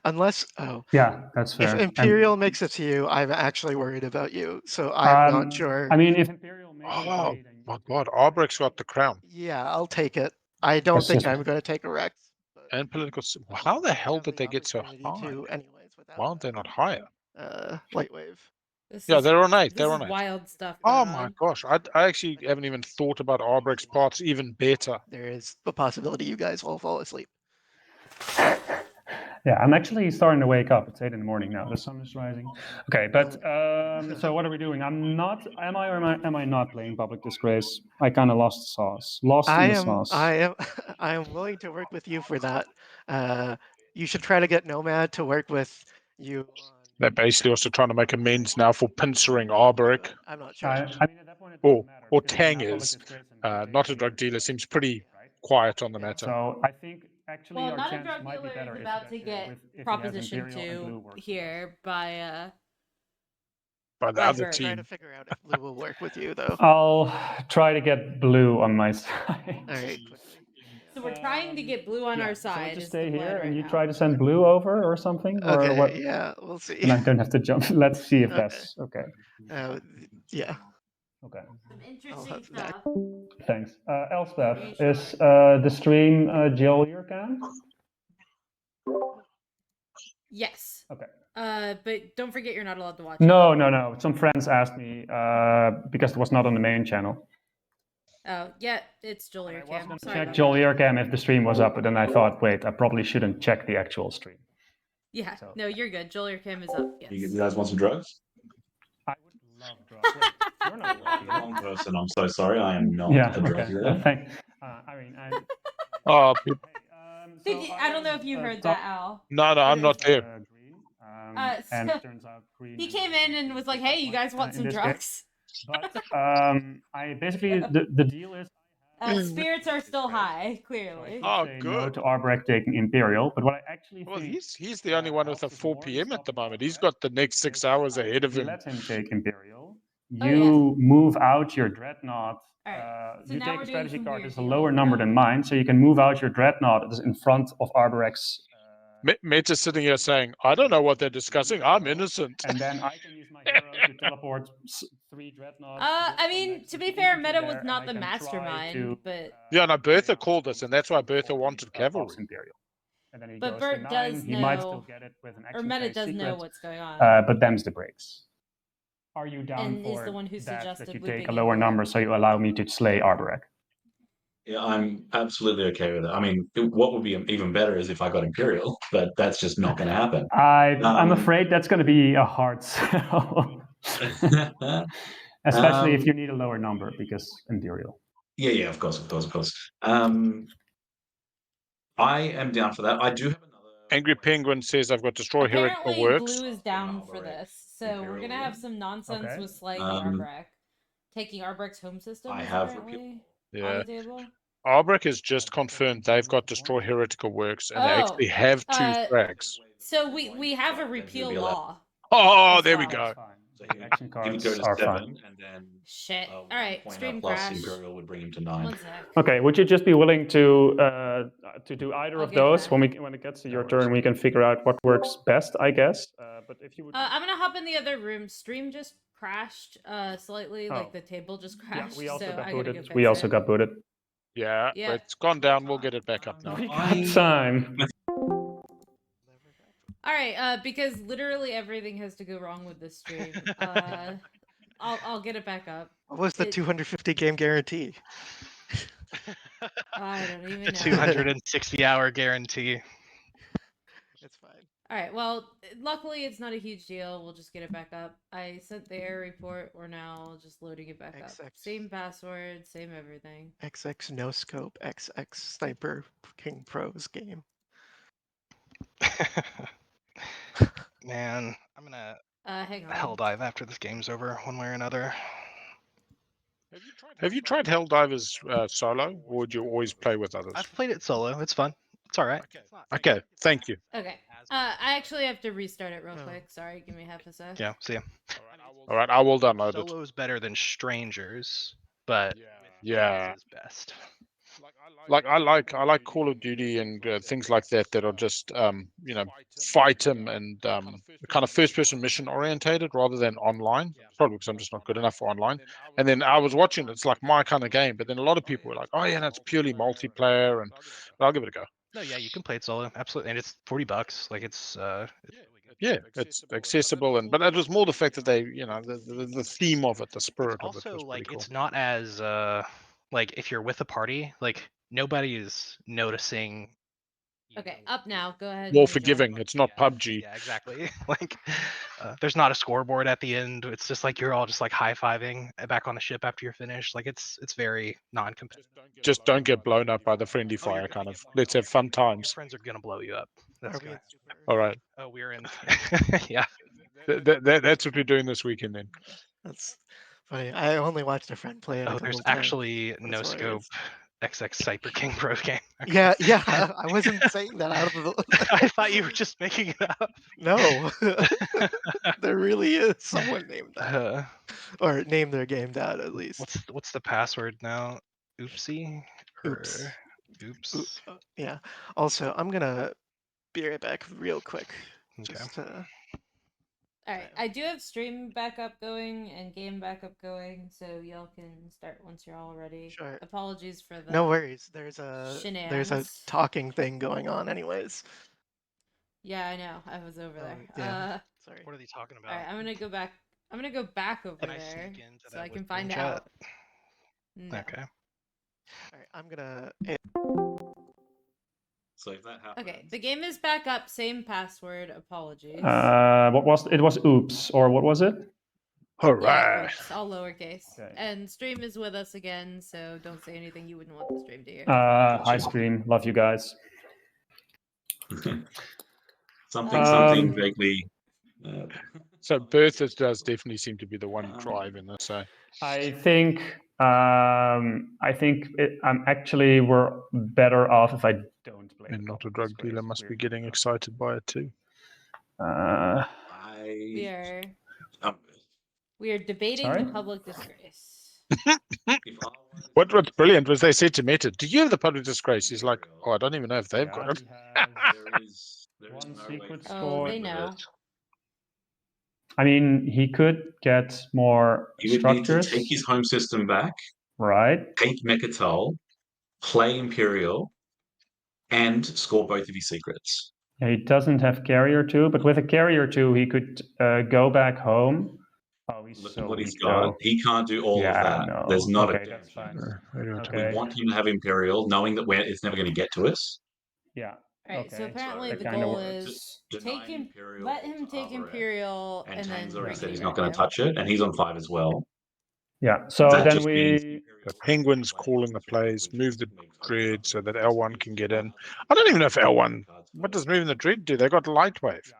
Unless, Yeah, that's fair. if And- Imperial makes it to you, I'm actually worried about you. So I'm not sure. I mean, if Imperial makes it to Oh me, then my God, Albrecht's got the crown Yeah, I'll take it. I don't It's think just- I'm going to take a Rex. and political. How the hell did they get so high? Anyways, without Why aren't they not higher? light wave. Yeah, they're on 8. This They're is on 8. wild stuff. Oh going my on. gosh, I actually haven't even thought about Albrecht's parts even better. There is a possibility you guys will fall asleep. Yeah, I'm actually starting to wake up. It's 8 in the morning now. The sun is rising. Okay, but so what are we doing? I'm not. Am I or am I not playing Public Disgrace? I kind of lost the sauce. Lost in the sauce. I am I am willing to work with you for that. You should try to get Nomad to work with you. They're basically also trying to make amends now for pincering Arboric. I'm not sure. I mean, at that point, it doesn't matter. Or because Tang now Public is, Disgrace and not a PJC drug are dealer, doing seems the pretty same, right? quiet on the matter. So I think actually Well, our not a chance drug might be dealer better is if about to if get he has Proposition Imperial and Blue 2 works with us. here by By the by other Bert. Trying to team. figure out if Blue will work with you though. I'll try to get Blue on my side. All right, quickly. So we're trying to get Blue on Yeah, our so we side. just Is stay the plan here and right you now. try to send Blue over or something, or Okay, what? yeah, we'll see. And I don't have to jump. Let's see if Okay. that's okay. Yeah, Okay. Some I'll interesting have that. stuff. Thanks. Elspeth, Are you is sure? the stream Jill your cam? Yes. Okay. But don't forget you're not allowed to watch. No, no, no. Some friends asked me because it was not on the main channel. Oh, yeah, it's And Julia I was Cam. going to Sorry check about Joel that. Cam if the stream was up, but then I thought, wait, I probably shouldn't check the actual stream. Yeah, So- no, you're good. Julia Cam is up. Yes. You guys want some drugs? I would love drugs. Wait, you're not a drug The dealer. wrong person. I'm so sorry. I am not Yeah, a drug okay. dealer. Thanks. I mean, Oh, people. so I don't know if you heard that, Al. No, I'm not there. Green, So and it turns out green. he is came in and was like, "Hey, you guys want in some this game. drugs?" But I basically the deal is Spirits are still high, so I clearly. could Oh, say no good. to Arbrecht taking Imperial, but what I actually Well, think he's the only one with a helps 4 more p.m. is at the stopping moment. He's Arbrecht got the next 6 is, hours ahead of if you him. let him take Imperial, Oh, you move out your Dreadnought. All right. So You now take we're a doing strategy some card weird that's a deals lower number now. than mine, so you can move out your Dreadnought that is in front of Arbrecht's. Meta's sitting here saying, I don't know what they're discussing. I'm innocent. And then I can use my hero to teleport 3 Dreadnoughts. I mean, to be fair, Meta was not the mastermind, but Yeah, no, Bertha called us, and that's why Bertha wanted cavalry. Imperial. And then he But goes Bert to 9. does He might still know, get it with an or action Meta phase does know secret, what's going on, but them's the breaks. Are you down and is for the one who that suggested you looping take a lower Imperial. number so you allow me to slay Arborek? Yeah, I'm absolutely okay with it. I mean, what would be even better is if I got Imperial, but that's just not going to happen. I'm afraid that's going to be a hard sell. Especially if you need a lower number, because Imperial. Yeah, of course. I am down for that. I do have another. Angry Penguin says I've got Destroy Heretical Apparently, Works. Blue is down for this, so we're gonna have some nonsense Okay. with slaying the Arbrek. Taking Arbrek's home system I is have apparently on Yeah. the table. Arbrick has just confirmed they've got Destroy Heretical Works, and they actually have 2 frags. So we have a repeal law. Oh, as there we well. go. So Action he would cards go to are 7, fine. and then Shit. All 1 right, pointer stream plus crash. Imperial would bring him to 9. One sec. Okay, would you just be willing to do either I'll of get those back. when it gets to your turn? We can figure out what works best, I guess. But if you would, I'm gonna hop in the other room. Stream just crashed slightly, Oh. like the table just crashed. we also so got I gotta go booted. fix We also it. got booted. Yeah, Yeah. it's gone down. We'll get it back up now. We got time. All right, because literally everything has to go wrong with this stream. I'll get it back up. What was the 250 game guarantee? I don't even The know. 260-hour guarantee. It's fine. All right. Well, luckily it's not a huge deal. We'll just get it back up. I sent the error report. We're now just loading it back up. XX. Same password, same everything. XX no scope, XX sniper King Pros game. Man, I'm gonna Hang on. hell dive after this game's over, one way or another. Have you tried Helldivers solo, or would you always play with others? I've played it solo. It's fun. It's all right. Okay, thank you. Okay. I actually have to restart it real quick. Sorry, give me half a sec. Yeah, see ya. All right, I will download it. Solo's better than Strangers, but Yeah. is best. Like I like Call of Duty and things like that are just fight 'em and kind of first person mission orientated rather than online. Probably because I'm just not good enough for online. And then I was watching it's like my kind of game, but then a lot of people were like, "Oh yeah, that's purely multiplayer," and but I'll give it a go. No, yeah, you can play it solo, absolutely, and it's $40. Like it's really good. Yeah, it's accessible, but it was more the fact that they, the theme of it, the spirit of it Also, was pretty like cool. it's not as like if you're with a party, like nobody is noticing Okay, up now. Go ahead. More and join. forgiving. It's not PUBG. Yeah, exactly. Like, there's not a scoreboard at the end. It's just like you're all just like high-fiving back on the ship after you're finished. Like it's very non-competitive. Just don't get blown up by the friendly Oh, you're fire gonna kind get of. blown Let's up. have fun Your times. friends are gonna blow you up. That's Are we good. in super? All right. Oh, we're in. Yeah. That's what we're doing this weekend then. That's funny. I only watched a friend play it a Oh, couple there's of times. actually but no it's scope hilarious. XX Cyber King Pro game. Yeah, yeah. I wasn't saying that out of the. I thought you were just making it up. No, there really is someone named that, Uh, or named their game that at least. what's the password now? Oopsie. Oops. Oops. Yeah. Also, I'm gonna be right back real quick. Okay. Just All right, I do have stream backup going and game backup going, so y'all can start once you're all ready. Sure. Apologies for the no worries. There's a shenanigans. talking thing going on, anyways. Yeah, I know. I was over there. Yeah. Sorry. What are they talking about? All right, I'm gonna go back. I'm gonna go back over Can I there sneak into so that I can whispering find chat? out. No. Okay. All right. I'm gonna. So if that happens, Okay, the game is back up. Same password. Apologies. What was it? Was oops, or what was it? All Yeah, right. oops, all lowercase. Okay. And stream is with us again, so don't say anything you wouldn't want the stream to hear. Hi, stream. Love you guys. something vaguely. So Bertha does definitely seem to be the one driving this. So I think actually we're better off if I don't play. and the not a public drug disgrace. dealer must be We're- getting excited by it too. We are Um, debating Sorry? the public disgrace. What's brilliant was they said to Meta, "Do you have the public disgrace?" He's like, "Oh, I don't even know if they've got it." he has there is one no secret way to Oh, score. they know. I mean, he could get more You would need to structures, take his home system back, right? paint Mechatol, play Imperial, and score both of his secrets. Yeah, he doesn't have carrier 2, but with a carrier 2, he could go back home. Oh, he's Look so at what he's weak, got. though. He can't do all of Yeah, that. no. There's not Okay, a that's chance. fine. We Okay. want him to have Imperial, knowing that it's never going to get to us. Yeah. All right, so Okay. apparently That the kinda goal works. is Deny take him, Imperial let him to take Arborec, Imperial, and Tang's then already bring said me he's back not going in. to touch it, and he's on 5 as well. Yeah. So That then just means we. The Penguins calling the plays, move the Dread so that L1 can get in. I don't even know if L1. What does moving the Dread do? They got Lightwave.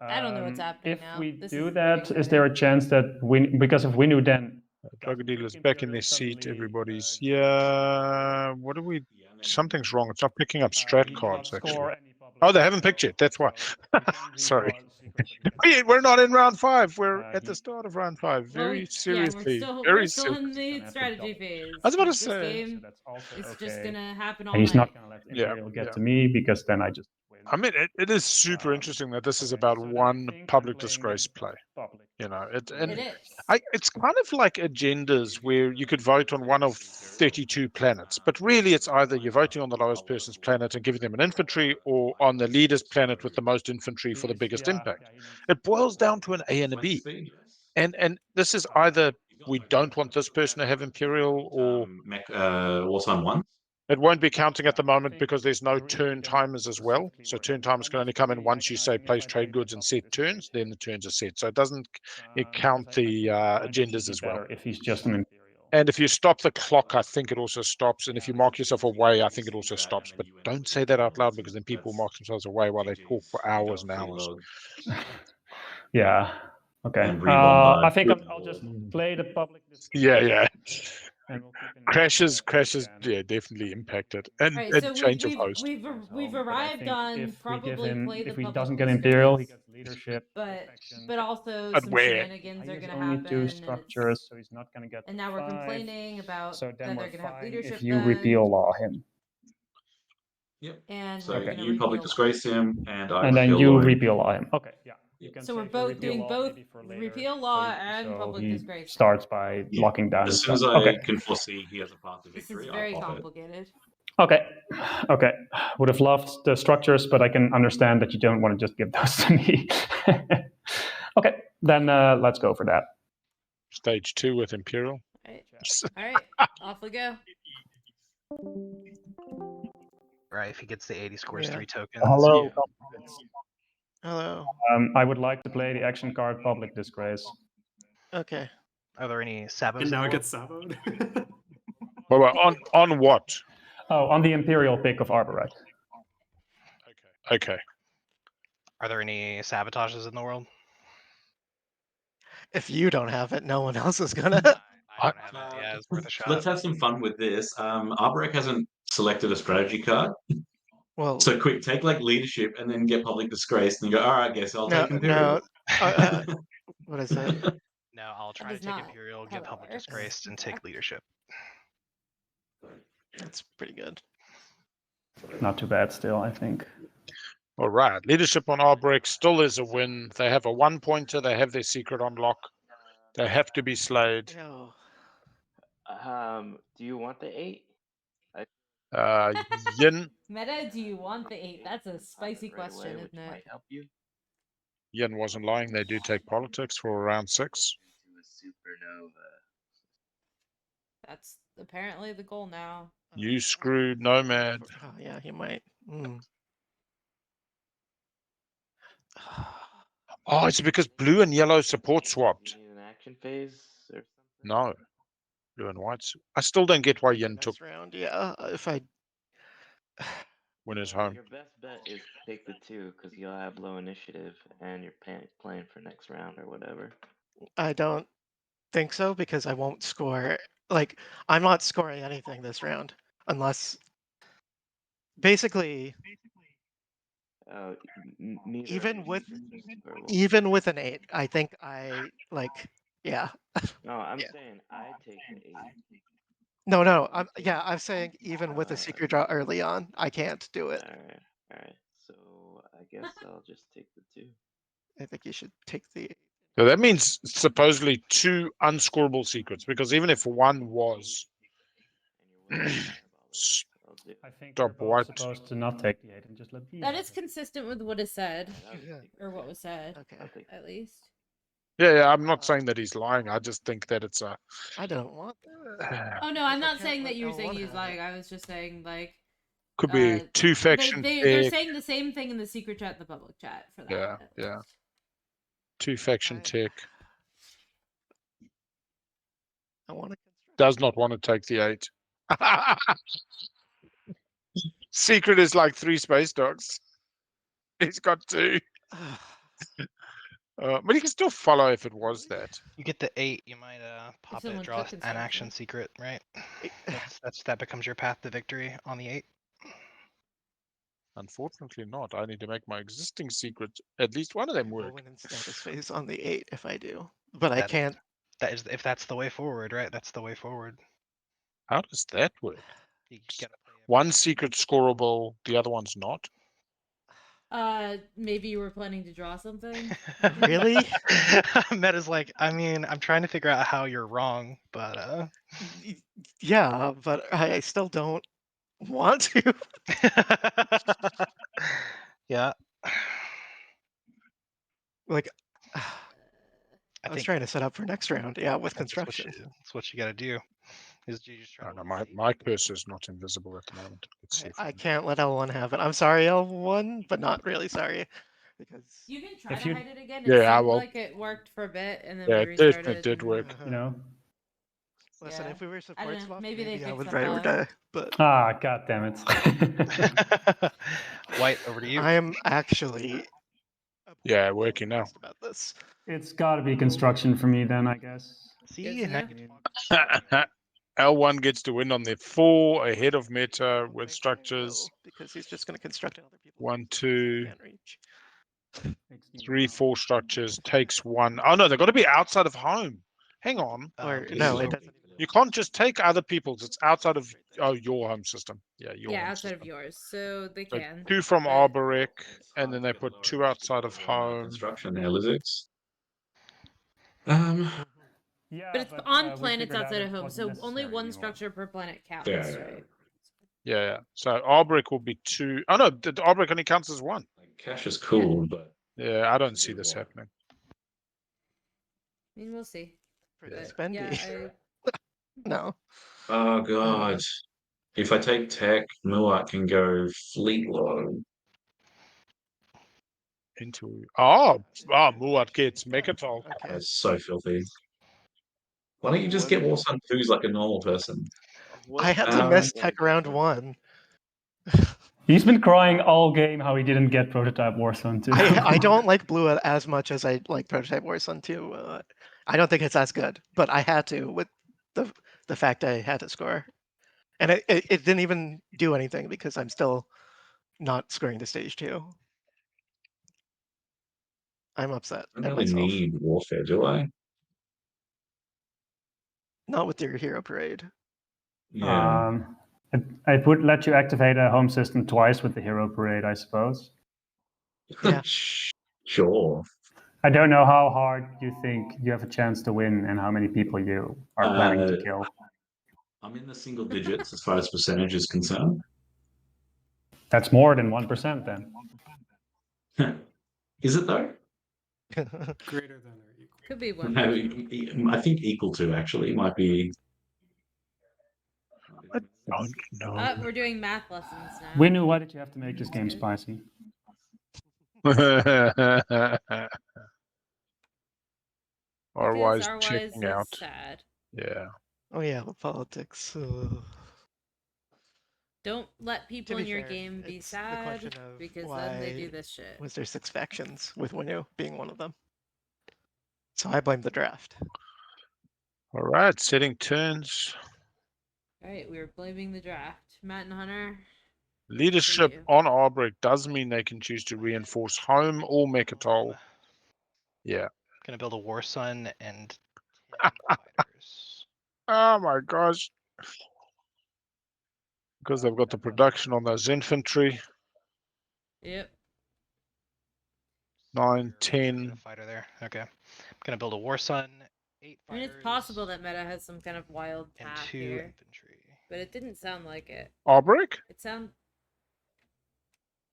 I don't know what's happening If now. we This do is very that, is there a chance that because if Winu then Drug dealers back in their seat. Everybody's yeah. What do we? Something's wrong. It's not picking up strat cards actually. Oh, they haven't picked yet. That's why. Sorry. We're not in round 5. We're at the start of round 5. Very Yeah, seriously. we're still in the strategy phase. I was about to This say. game, it's just gonna happen all And he's night. not going to let Imperial get to me because then I just win. I mean, it is super interesting that this is about one public disgrace play. You know, It is. it's kind of like agendas where you could vote on one of 32 planets, but really it's either you're voting on the lowest person's planet and giving them an infantry, or on the leader's planet with the most infantry for the biggest impact. It boils down to an A and a B, and this is either we don't want this person to have Imperial, or Wartime 1. it won't be counting at the moment because there's no turn timers as well. So turn timers can only come in once you say place trade goods and set turns, then the turns are set. So it doesn't count the agendas as well. If he's just an Imperial. And if you stop the clock, I think it also stops. And if you mark yourself away, I think it also stops. But don't say that out loud because then people mark themselves away while they talk for hours and hours. Yeah. Okay. And rebombard. I think I'll just play the public. Yeah. And we'll keep in Crashes, again. yeah, definitely impacted. And, Right, and so change of host. we've arrived on if we give probably him, play the if he public doesn't get disgrace, Imperial, he gets leadership. but also But some where? shenanigans He are has gonna only happen. 2 and structures, so he's not going to get. And now we're 5. complaining about So then that we're they're gonna have fine leadership if you then, repeal law him. Yep. and So we're gonna you public repeal. disgrace him, and I And then repeal you law him. repeal law him. Okay, yeah. You can So we're save your both repeal doing law both maybe for later, repeal law and so public he disgrace. starts by Yeah. locking down As his soon as stuff. I Okay. can foresee he has a path to This is victory, I very pop it. complicated. Okay. Would have loved the structures, but I can understand that you don't want to just give those to me. Okay, then let's go for that. Stage 2 with Imperial. All right, off we go. right? If he gets the 8, he scores Yeah. 3 tokens. Hello, Yeah. comrades. Hello. I would like to play the action card Public Disgrace. Okay. Are there any sabos? And in now the it world? gets saboed. Well, on what? Oh, on the Imperial pick of Arborec. Okay. Are there any sabotages in the world? If you don't have it, no one else is gonna. I don't have it. Yeah, it's worth a shot. Let's have some fun with this. Arborec hasn't selected a strategy card. Well, So quick, take like leadership and then get public disgrace and go, all right, guess I'll no, take Imperial. what is it? No, I'll try to is take not Imperial, how get that public works. disgraced, and take leadership. That's pretty good. Not too bad still, I think. All right. Leadership on Arborec still is a win. They have a 1-pointer. They have their secret on lock. They have to be slayed. Yo. Do you want the 8? Yin Meta, do you want the 8? That's a spicy Right away, question, which isn't it? might help you. Yin wasn't lying. They do take politics for round 6. Into a supernova. That's apparently the goal now. You screwed Nomad. Oh, yeah, he might. Mm. Oh, it's because blue and yellow support swapped. You need an action phase or something? No. Blue and white. I still don't get why Yin took Next round, yeah. If I. winners home. Your best bet is to take the 2 because you'll have low initiative and you're playing for next round or whatever. I don't think so because I won't score. Like, I'm not scoring anything this round unless. Basically, Oh, neither even of with you, just or what? even with an 8, I think I like. Yeah. No, I'm Yeah. saying I take the 8. No. I'm saying even with a secret draw early on, I can't do it. Alright. So I guess I'll just take the 2. I think you should take the. So that means supposedly 2 unscorable secrets, because even if one was And you're willing to fireball it, s- I'll do it. I think Stop we're both white. supposed to not take the 8 and just let B. That have is it. consistent with what is said, I'll just take the or what 2. was said, Okay. I'll take at least. yeah, I'm not saying that he's lying. I just think that it's a I don't want. Oh no, I'm I not can't saying let that you were saying L1 he was have lying. it. I was just saying like could be 2 faction they're tick. saying the same thing in the secret chat, the public chat for that. Yeah, at yeah. least. 2 faction I- tick. I want to. Does not want to take the 8. Secret is like 3 space dogs. He's got 2. But he can still follow if it was that. You get the 8, you might pop someone it, draw took an construction. action secret, right? That becomes your path to victory on the 8. Unfortunately not. I need to make my existing secret, at least one of them Will work. win in status phase on the 8 if I do, but I That- can't. That is, if that's the way forward, right? That's the way forward. How does that work? You gotta play One secret scoreable, the other one's not. Maybe you were planning to draw something. Really? Meta's like, I mean, I'm trying to figure out how you're wrong, but Yeah, but I still don't want to. yeah. Like, I I was think trying to set up for next round. Yeah, with that's construction. That's what you gotta do. Is you just try I to don't look know, safe. my cursor's not invisible at the moment. Let's see if I we can- can't let L1 have it. I'm sorry, L1, but not really sorry. Because You can try If to you- hide it again. It Yeah, I seemed will. like it worked for a bit, and then Yeah, we it definitely restarted. did and- work. You know? listen, Yeah. if we were I support don't know, swapped, maybe they maybe I fixed would that ride or bug. die. But Ah, god damn it. White, over to you. I am actually Yeah, working now. pissed about this. It's gotta be construction for me then, I guess. See, Good now to you know. talk. L1 gets to win on their 4 ahead of meta I with think I structures. will, because he's just going to construct other people's 1, bases, 2, I can't reach. 3, 4 structures, takes 1. Oh no, they've got to be outside of home. Hang on. Or Because no, it's it over- doesn't even. You can't just take other people's. It's outside of your home system. Yeah, your Yeah, home outside of system. yours, so they So can. 2 from but- Arborec, and then they put 2 outside of home. Construction there, lizards. Yeah, But it's on we planets figured out outside it of home, wasn't so only necessary one anymore. structure per planet counts, Yeah. right? Yeah. So Arborec will be 2. Oh no, the Arborec only counts as 1. Like, cash is cool, but Yeah, I don't see this happening. I mean, we'll see. Pretty But spendy. yeah, No. oh god. If I take tech, Muat can go fleet low. Into Muat gets Mechatol. Okay. That's so filthy. Why don't you just get Warsun 2's like a normal person? I had to miss tech round 1. He's been crying all game how he didn't get Prototype Warzone 2. I don't like Blue as much as I like Prototype Warzone 2. I don't think it's as good, but I had to with the fact I had to score. And it didn't even do anything because I'm still not scoring to stage 2. I'm upset I don't at really myself. need warfare, do I? Not with your hero parade. Yeah. I would let you activate a home system twice with the Hero Parade, I suppose. Yeah. Sure. I don't know how hard you think you have a chance to win and how many people you are planning to kill. I'm in the single digits as far as percentage is concerned. That's more than 1% then. Is it though? Greater than or equal. Could be one. No, I think equal to actually might be. I don't know. We're doing math lessons now. Winu, why did you have to make this game spicy? Otherwise, Our checking is out. sad. Yeah. Oh yeah, the politics. Don't let people To be in your fair, game be it's the sad question of because then they do why this shit. was there 6 factions with Winu being one of them? So I blame the draft. All right, setting turns. All right, we were blaming the draft. Matt and Hunter. Leadership you. on Arbrick does mean they can choose to reinforce home or Mechatol. Yeah. Gonna build a War Sun and 10 fighters. Oh my gosh. Because they've got the production on those infantry. Yep. 9, Get 10. a fighter there. Okay. I'm gonna build a War Sun, 8 I mean, fighters. it's possible that Meta has some kind of wild and path 2 here, infantry. but it didn't sound like it. Arbrick? It sound.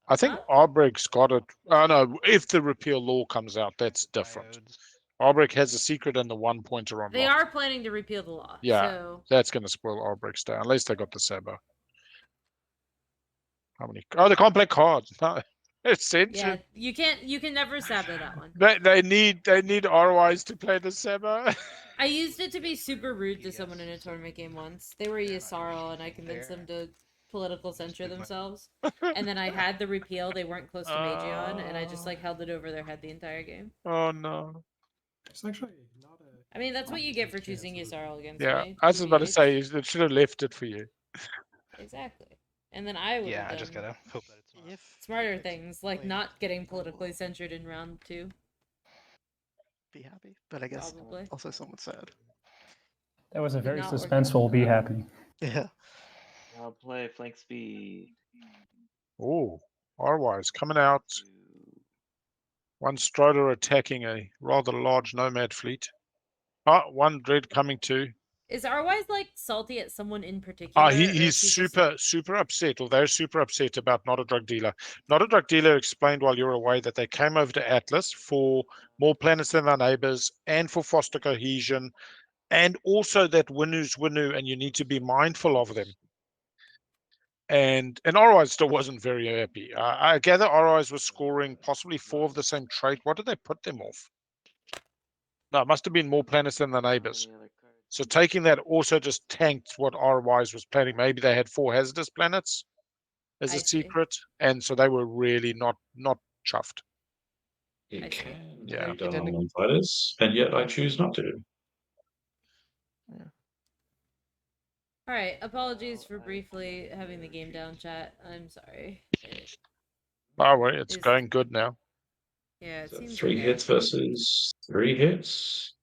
I think Huh? Arbrick's got it. Oh no, if the repeal law comes out, that's different. Diodes. Arbrick has a secret and the 1 pointer on They lock. are planning to repeal the law. Yeah. So That's going to spoil Arbrick's day, unless they got the Sabo. How many? Oh, they can't play cards. No, it's censored. yeah, you can never Sabo that one. They need ROIs to play the Sabo. I used it to be super rude to someone in a tournament game once. They were Yasarl, and I convinced them to political censure themselves. And then I had the repeal. They weren't close to Magion, and I just like held it over their head the entire game. Oh no. It's actually not a. I mean, that's what you get for choosing Yasarl against Yeah, me. I was about to TBH. say it should have left it for you. Exactly. And then I would Yeah, have I done just gotta hope that it's not. smarter things, like not getting politically censored in round 2. Be happy, but I guess Probably. also somewhat sad. That was a Did very not work suspenseful be happy. Yeah. I'll play flank speed. Oh, ROIs coming out. One Strider attacking a rather large nomad fleet. Ah, one Dread coming too. Is Arwise like salty at someone in particular? or He's is he just- super upset, or they're super upset about Not a Drug Dealer. Not a Drug Dealer explained while you're away that they came over to Atlas for more planets than their neighbors and for foster cohesion, and also that Winu's Winu, and you need to be mindful of them. And ROI still wasn't very happy. I gather ROIs was scoring possibly 4 of the same trait. What did they put them off? No, it must have been more planets than the neighbors. So taking that also just tanked what ROIs was planning. Maybe they had 4 hazardous planets as I a see. secret, and so they were really not chuffed. I It see. can Yeah. be done on one fighters, and yet I choose not to. All right. Apologies for briefly having the game down, chat. I'm sorry. Oh, well, it's Is- going good now. Yeah, it So seems 3 okay. hits versus 3 hits.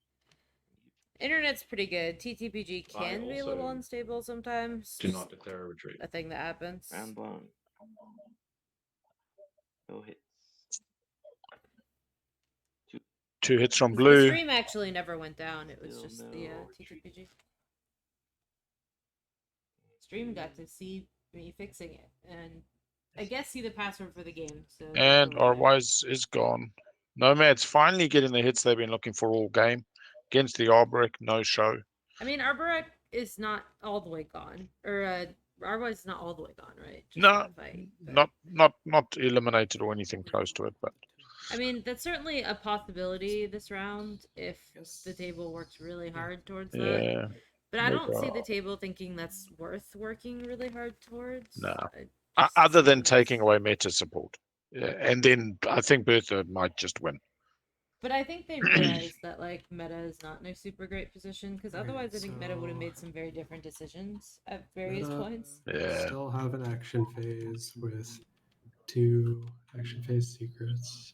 Internet's pretty good. TTPG can be a little also unstable sometimes. Do Just not declare a retreat. a thing that happens. Round 1. No hits. 2 hits from 'Cause blue. The stream actually never went down. It was Still just no the retreat. TTPG. Stream got to see me fixing it, and I guess see the password for the game. So And go away. ROIs is gone. Nomad's finally getting the hits they've been looking for all game. Against the Arbrick, no show. I mean, Arborek is not all the way gone, or Otherwise, it's not all the way gone, right? Just No, that fight. But, not eliminated or anything close to it, but I mean, that's certainly a possibility this round if Yes. the table works really hard towards that. yeah, But I don't see maybe the table thinking that's worth working really hard towards. no. It just Other than seems- taking away meta support, yeah, and then I think Bertha might just win. But I think they realize that like meta is not in a super great position because Alright, otherwise I think meta would have so- made some very different decisions at various Meta points. Yeah. Still have an action phase with 2 action phase secrets.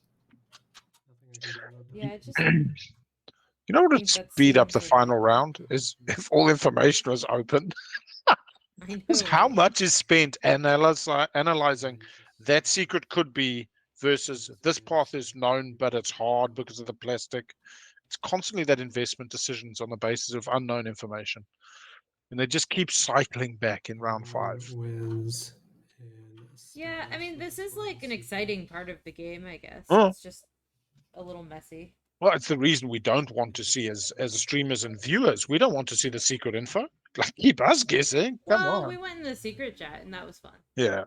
Nothing I can do about that. Yeah, I just You know what would think that speed up the seems final round is if all information was open. I Is know, how right? much is spent analyzing that secret could be versus this path is known but it's hard because of the plastic. It's constantly that investment decisions on the basis of unknown information, and they just keep cycling back in round 5. Wins in Yeah, I mean, this is like an exciting part of the game, I guess. Oh. It's just a little messy. Well, it's the reason we don't want to see as streamers and viewers. We don't want to see the secret info. Like, keep us guessing. Come Well, on. we went in the secret chat and that was fun. Yeah.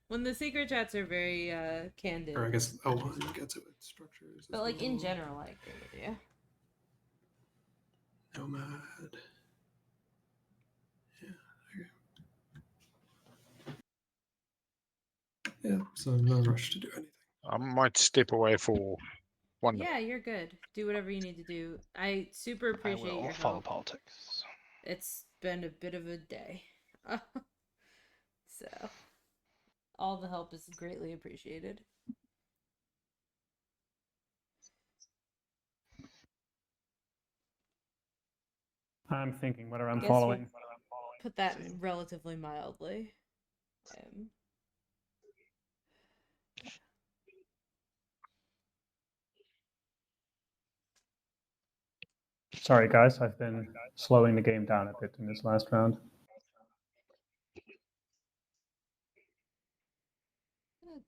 When the secret chats are very candid. Or I guess L1 gets it with structures. But as like in well. general, I agree with you. Nomad. Yeah, so no rush to do anything. I might step away for 1 minute. Yeah, you're good. Do whatever you need to do. I super I appreciate will your follow help. politics. It's been a bit of a day. So, all the help is greatly appreciated. I'm thinking whether I'm Guess following. Put that relatively mildly. Sorry, guys, I've been slowing the game down a bit in this last round.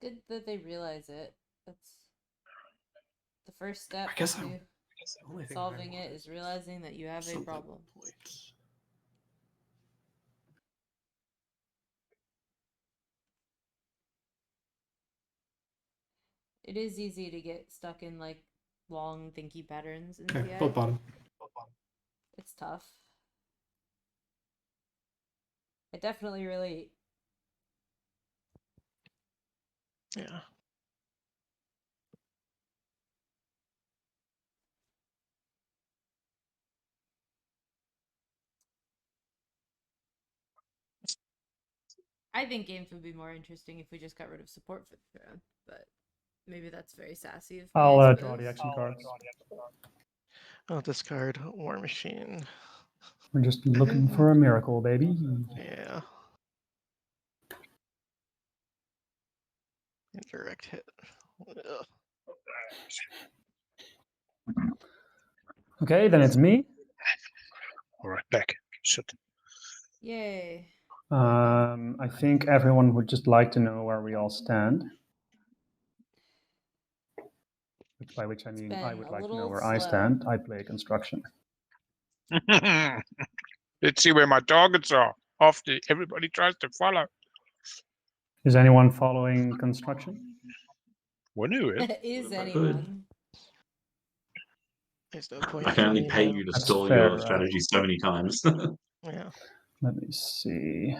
Good that they realize it. That's the first step I guess to the only thing I solving want it is realizing that you have a something problem. points. It is easy to get stuck in like long thinky patterns in Okay, TI. both bottom. It's tough. I definitely relate. Yeah. I think games would be more interesting if we just got rid of support for the throne, but maybe that's very sassy of me. I'll I draw the suppose. action cards. I'll discard War Machine. We're just looking for a miracle, baby. Yeah. Indirect hit. Ugh. Okay, then it's me. All right, back. Shit. Yay. I think everyone would just like to know where we all stand. By which I mean I been would a like to know little where I slow. stand. I play construction. Let's see where my targets are after everybody tries to follow. Is anyone following construction? We knew it. Is If I could. anyone? There's no point I can for only me pay now. you to That's stall fair, your strategy so many times. Yeah. Let me see.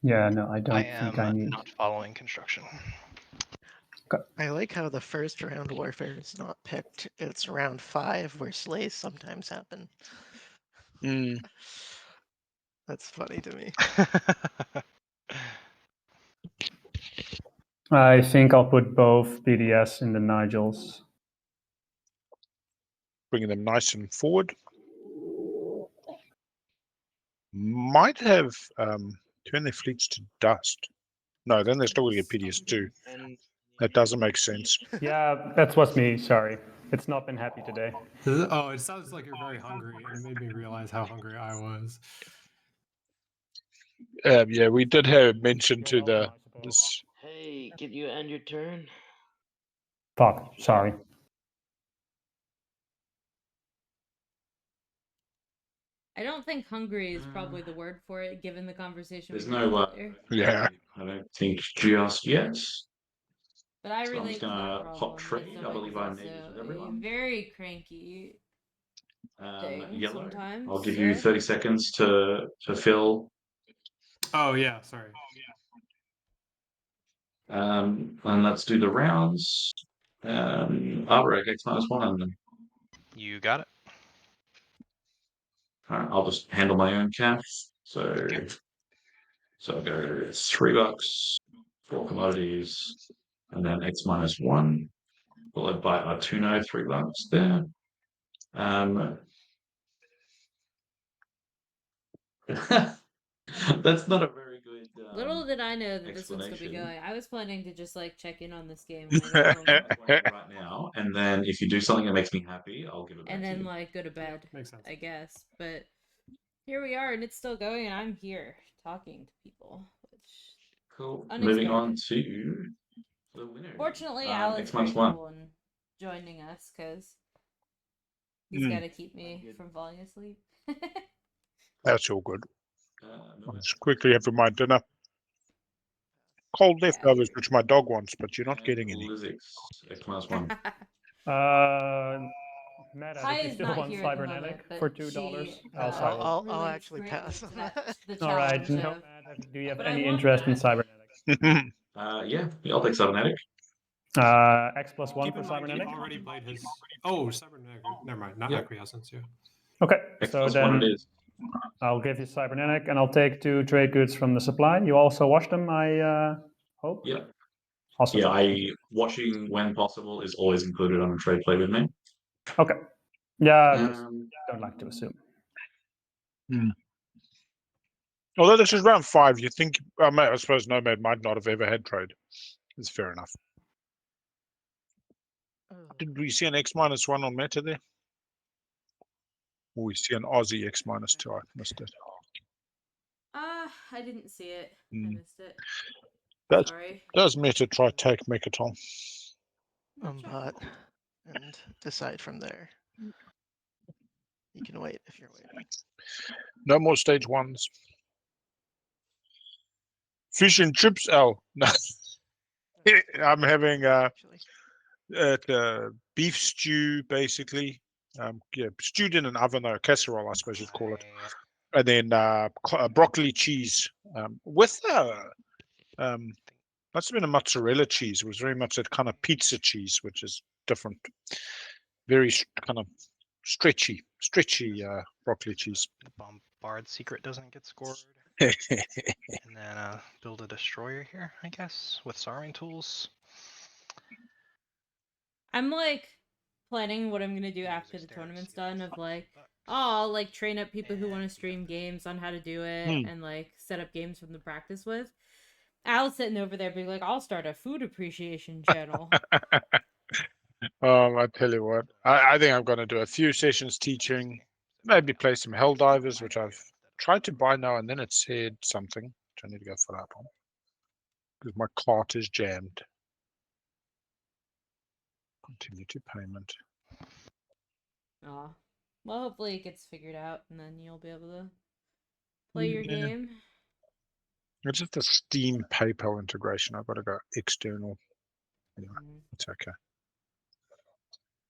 Yeah, no, I don't I think am I need. not following construction. I like how the first round warfare is not picked. It's round 5 where slays sometimes happen. Mm. That's funny to me. I think I'll put both BDS in the Nigels. Bringing them nice and forward. Might have turned their fleets to dust. No, then they're still going to get PDS2. And That doesn't make sense. Yeah, that was me. Sorry. It's not been happy today. Oh, it sounds like you're very hungry, and it made me realize how hungry I was. Yeah, we did have mention You're to welcome, the I suppose. this. hey, can you end your turn? Fuck, sorry. I don't think hungry is probably the word for it, given the conversation There's we had no earlier. Yeah. I don't think just yet. But I So I'm relate just to that gonna pop problem. My trade. I stomach believe is I also engage with a everyone. very cranky thing Yellow. sometimes. I'll give you So 30 seconds to fill. Oh yeah, sorry. And let's do the rounds. Artwork X -1. You got it. Alright, I'll just handle my own cash. So I'll go $3, 4 commodities, and then X -1, followed by Artuno, $3 there. That's not a very good little did I know that this would still be explanation. going. I was planning to just like check in on this game when I got home Right now, and then if you do something that makes me happy, I'll give it back and to then you. like go to bed, Makes sense. I guess. But here we are, and it's still going, and I'm here talking to people, which Cool. unexpected. Moving on to the winner. Fortunately, Al is X very -1. cool in joining us because he's Mm. got to keep me from falling asleep. That's all good. I'll Nomad. just quickly have my dinner. Cold leftovers, which my dog wants, but you're not And getting any. Lizix, X -1. Matt, Hi if you is still not want here at the cybernetic moment, for but $2, she I'll sign it. I'll relates actually greatly pass to on that that. the All right, challenge no, of. Matt, do you have But I any want interest in that. cybernetic? Yeah, I'll take cybernetic. X plus 1 Keep for in mind, he cybernetic? already played his. Oh, cybernetic. Never mind, not Yep. acquiescence. Yeah. Okay, X so +1 then it is. I'll give you cybernetic, and I'll take 2 trade goods from the supply. You also wash them, I hope? Yeah. Awesome. Yeah, washing when possible is always included on a trade play with me. Okay. Yeah, I just Um, don't like to assume. Although this is round 5, you think, I suppose Nomad might not have ever had trade. It's fair enough. Did we see an X -1 on meta there? Or we see an Aussie X -2? I missed it. I didn't see it. I Mm. missed it. Does Sorry. meta try take Mechatol? But and decide from there. You can wait if you're waiting. No more stage 1s. Fish and chips. Oh no, I'm having Actually, beef stew basically. Yeah, stewed in an oven or a casserole, I suppose you'd call it. And then broccoli cheese with must have been a mozzarella cheese. It was very much that kind of pizza cheese, which is different. Very kind of stretchy broccoli cheese. The bombard secret doesn't get scored. Yeah, And then build a destroyer here, I guess, with Sarin tools. I'm like planning what I'm gonna do after the tournament's done. Of like, oh, I'll like train up people who want to stream games on how to do it, and like set up games from the practice with. Al's sitting over there being like, I'll start a food appreciation channel. I tell you what, I think I'm going to do a few sessions teaching, maybe play some Helldivers, which I've tried to buy now and then. It said something, which I need to go follow up on because my cart is jammed. Continue to payment. Aw. Well, hopefully it gets figured out, and then you'll be able to play your Yeah. game. It's just a Steam PayPal integration. I've got to go external. Anyway, it's okay.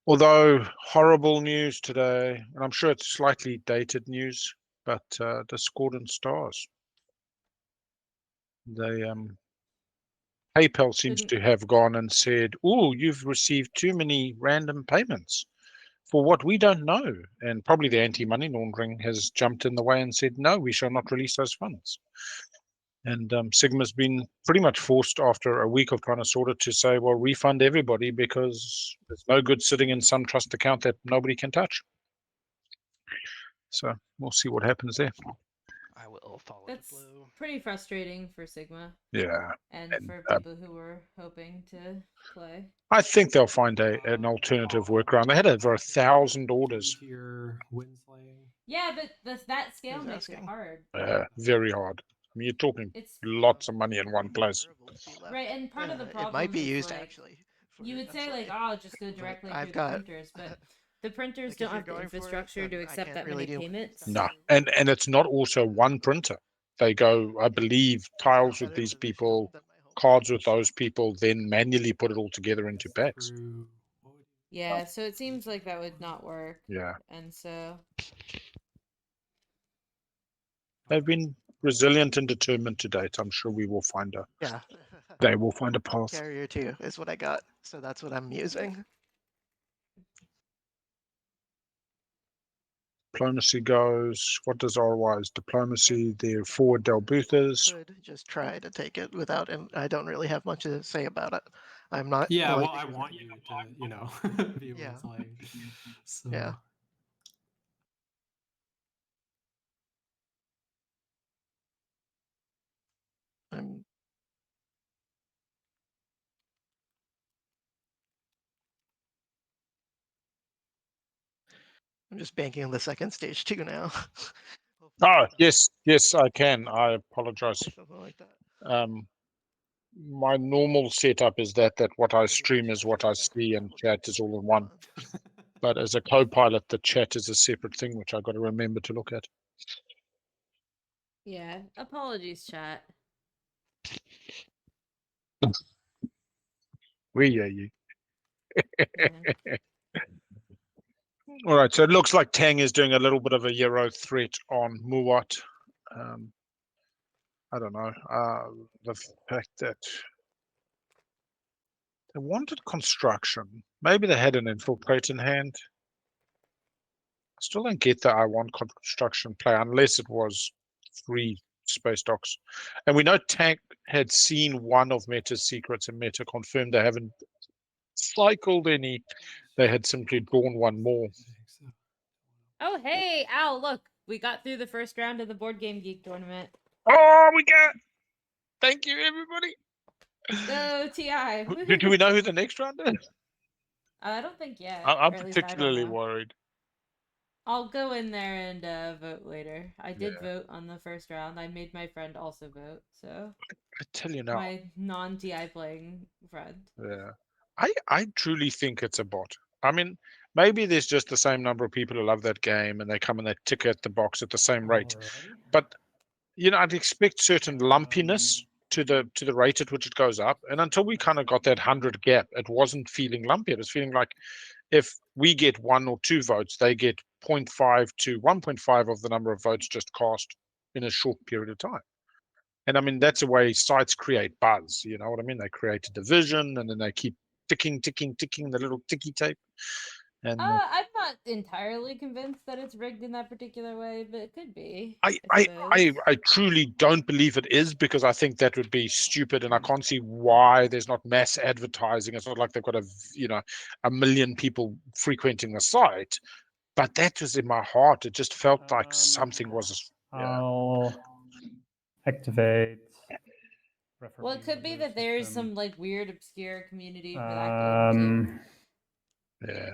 Although horrible news today, and I'm sure it's slightly dated news, but Discordant Stars. They PayPal seems to have gone and said, "Oh, you've received too many random payments for what we don't know," and probably the anti-money laundering has jumped in the way and said, "No, we shall not release those funds." And Sigma's been pretty much forced after a week of trying to sort it to say, well, refund everybody because it's no good sitting in some trust account that nobody can touch. So we'll see what happens there. I will follow That's the blue. pretty frustrating for Sigma. Yeah. And for people who were hoping to play. I think they'll find an alternative workaround. They had over 1,000 orders. Yeah, but that scale makes it hard. Very hard. I mean, you're talking lots of money in one place. Right, and part of the it problem might be is used like actually. You would say like, oh, just go directly through the printers, but The printers Like, if don't you're have the going for it, infrastructure to then I accept can't that really many do payments. stuff. No, and it's not also one printer. They go, I believe, tiles with Better these position people, than my home. cards with those people, then manually put it all together into packs. True. What would Yeah, so it seems like that would not work. Yeah, And so they've been resilient and determined to date. I'm sure we will find a. Yeah. They will find a path. Carrier 2 is what I got, so that's what I'm using. Diplomacy goes. What does RY's diplomacy? Their forward Delbuthas. Could just try to take it without, and I don't really have much to say about it. I'm not. Yeah, like, well, I want you to, be what Yeah. it's like. So Yeah. I'm just banking on the second stage too now. Hopefully Oh, it's yes, I can. I apologize. something like that. My normal setup is that what I Maybe stream the is chat what is I a see and chat is all in one. complicated But as a co-pilot, the chat is a separate thing, which I've got to remember to look at. yeah, apologies, chat. We hear you. Yeah. All right, so it looks like Tang is doing a little bit of a Euro threat on Muwat. I don't know. The fact that they wanted construction. Maybe they had an infiltrate in hand. I still don't get that I want construction play unless it was 3 space docks. And we know Tank had seen one of Meta's secrets and Meta confirmed they haven't cycled any. They had simply drawn one more. Oh, hey, Al, look. We got through the first round of the Board Game Geek tournament. Oh, we got. Thank you, everybody. Go, TI. Do we know who the next round is? I don't think yet. I'm Or at least I don't particularly know. worried. I'll go in there and vote later. I did Yeah. vote on the first round. I made my friend also vote, so I tell you now. my non-TI playing friend. Yeah. I truly think it's a bot. I mean, maybe there's just the same number of people who love that game and they come and they tick at the box at the same rate. Alrighty. But I'd expect certain lumpiness to the rate at which it goes up. And until we kind of got that 100 gap, it wasn't feeling lumpy. It was feeling like if we get 1 or 2 votes, they get 0.5 to 1.5 of the number of votes just cast in a short period of time. And I mean, that's the way sites create buzz. You know what I mean? They create a division and then they keep ticking the little ticky tape. And I'm not entirely convinced that it's rigged in that particular way, but it could be. I truly don't believe it is, because I think that would be stupid, and I can't see why there's not mass advertising. It's not like they've got a million people frequenting the site, but that was in my heart. It just felt like something was. Yeah. I'll activate. Well, it could be that there's some like weird obscure community for that game too. Yeah.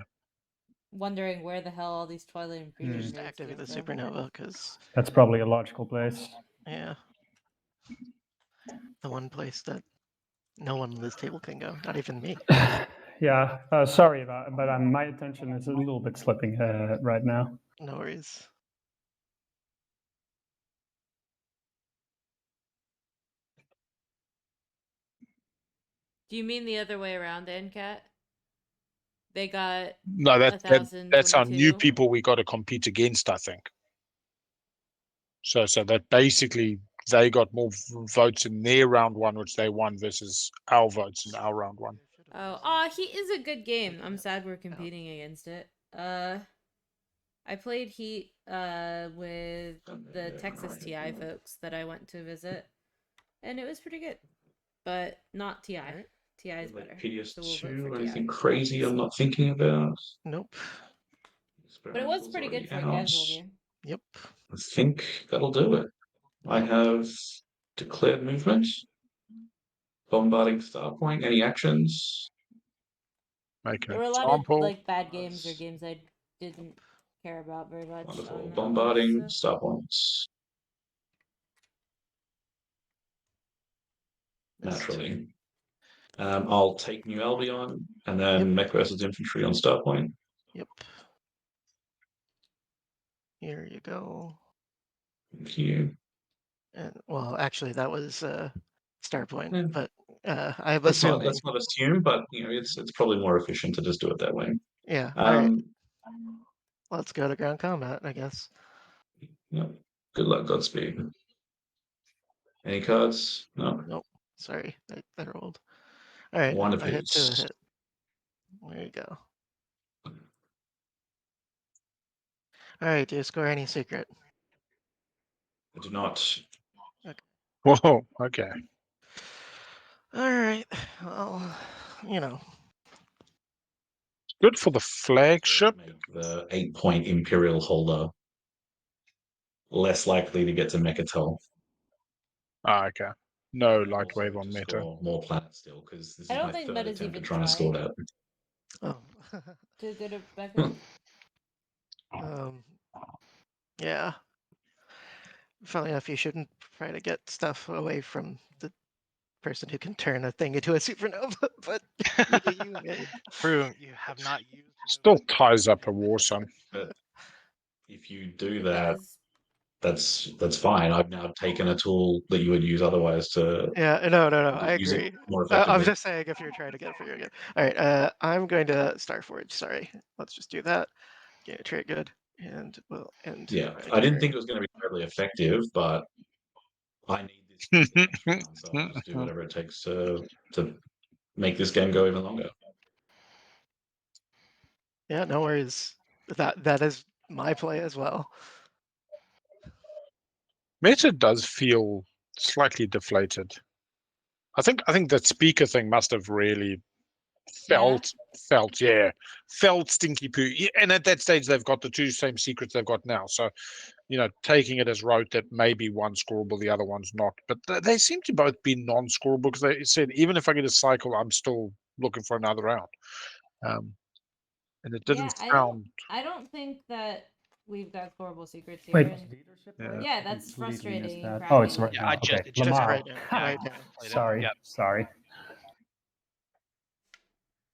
Wondering where the hell all these Twilight Imperium just nerds activate came the from. supernova because That's probably a logical place. yeah, the one place that no one on this table can go, not even me. Yeah, sorry about it, but my attention is a little bit slipping right now. No worries. Do you mean the other way around, NCAT? They got No, that's our new people we got to compete against, I think. So that basically they got more votes in their round 1, which they won, versus our votes in our round 1. Oh, he is a good game. I'm sad we're competing against it. I played Heat with the Texas TI folks that I went to visit, and it was pretty good, but not TI. TI is better. So we'll vote for TI. Anything crazy I'm not thinking about? Nope. But it was pretty good for a casual game. Yep. I think that'll do it. I have declared movement, bombarding Starpoint. Any actions? Make an There were a lot of example. like bad games or games I didn't care about very much. Wonderful. On that Bombarding one, so. Starpoints. Naturally. I'll take New Albion and then Mech versus Infantry on Starpoint. Yep. Here you go. Thank you. And well, actually, that was Starpoint, Yeah. but I'm Let's assuming. not assume, but it's probably more efficient to just do it that way. Yeah. All right. Um, Let's go to ground combat, I guess. yeah. Good luck, Godspeed. Any cards? No. Nope. Sorry, I rolled. All right. One of I hit 2 a his. hit. There you go. All right. Do you score any secret? I do not. Whoa. Okay. All right. Well, you know. Good for the flagship. Make the 8-point Imperial holder less likely to get to Mechatol. Okay. No And light also wave on to meta. score more planets still, because this I is don't my think third Meta's attempt at even trying to score tried that. Oh. to go to Becca. Yeah. Funnily enough, you shouldn't try to get stuff away from the person who can turn a thing into a supernova, but you do you, man. Prue, you have not used. Still ties up a war sun. But if you do It that, does. that's fine. I've now taken a tool that you would use otherwise to Yeah, no, I use it agree. more I was effectively. just saying if you're trying to get it for you again. All right, I'm going to Starforge. Sorry, let's just do that. Get a trade good, and we'll end. Yeah, my I didn't turn. think it was going to be totally effective, but I need this to the next round, so I'll just do whatever it takes to make this game go even longer. Yeah, no worries. That is my play as well. Meta does feel slightly deflated. I think that speaker thing must have really felt stinky poo. And at that stage, they've got the two same secrets they've got now. So, taking it as rote that maybe one's scoreable, the other one's not. But they seem to both be non-scoreable because they said even if I get a cycle, I'm still looking for another round. And it didn't sound. I don't think that we've got horrible secrets here. Wait, and leadership? Yeah. or yeah, that's completely missed frustrating and that. crappy. Oh, it's right Yeah, now. I just Okay, it just Lamar. right now. Yeah, Right now. played it. Sorry, Yep. sorry.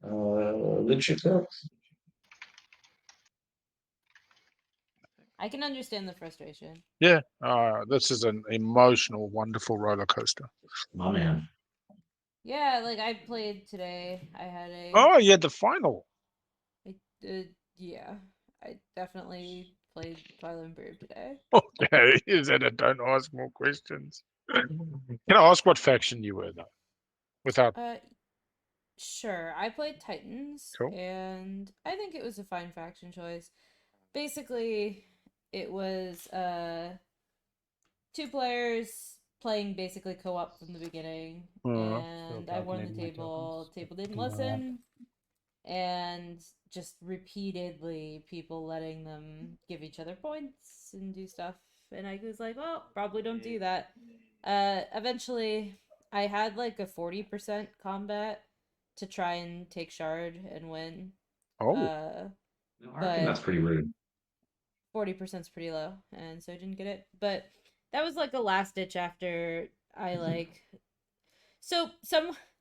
Literature. I can understand the frustration. Yeah, this is an emotional, wonderful roller coaster. My man. Yeah, like I played today. I had a. Oh, yeah, the final. Yeah, I definitely played Twilight Imperium today. Okay, is that a don't ask more questions? Can I ask what faction you were though? Without Sure. I played Titans, Cool. and I think it was a fine faction choice. Basically, it was 2 players playing basically co-op from the beginning, and I won the calculating my table. tokens. Table didn't listen, and just repeatedly people letting them give each other points and do stuff. And I was like, well, probably don't do that. Eventually, I had like a 40% combat to try and take Shard and win. oh, I reckon that's pretty rude. 40% is pretty low, and so I didn't get it. But that was like a last ditch after I like. So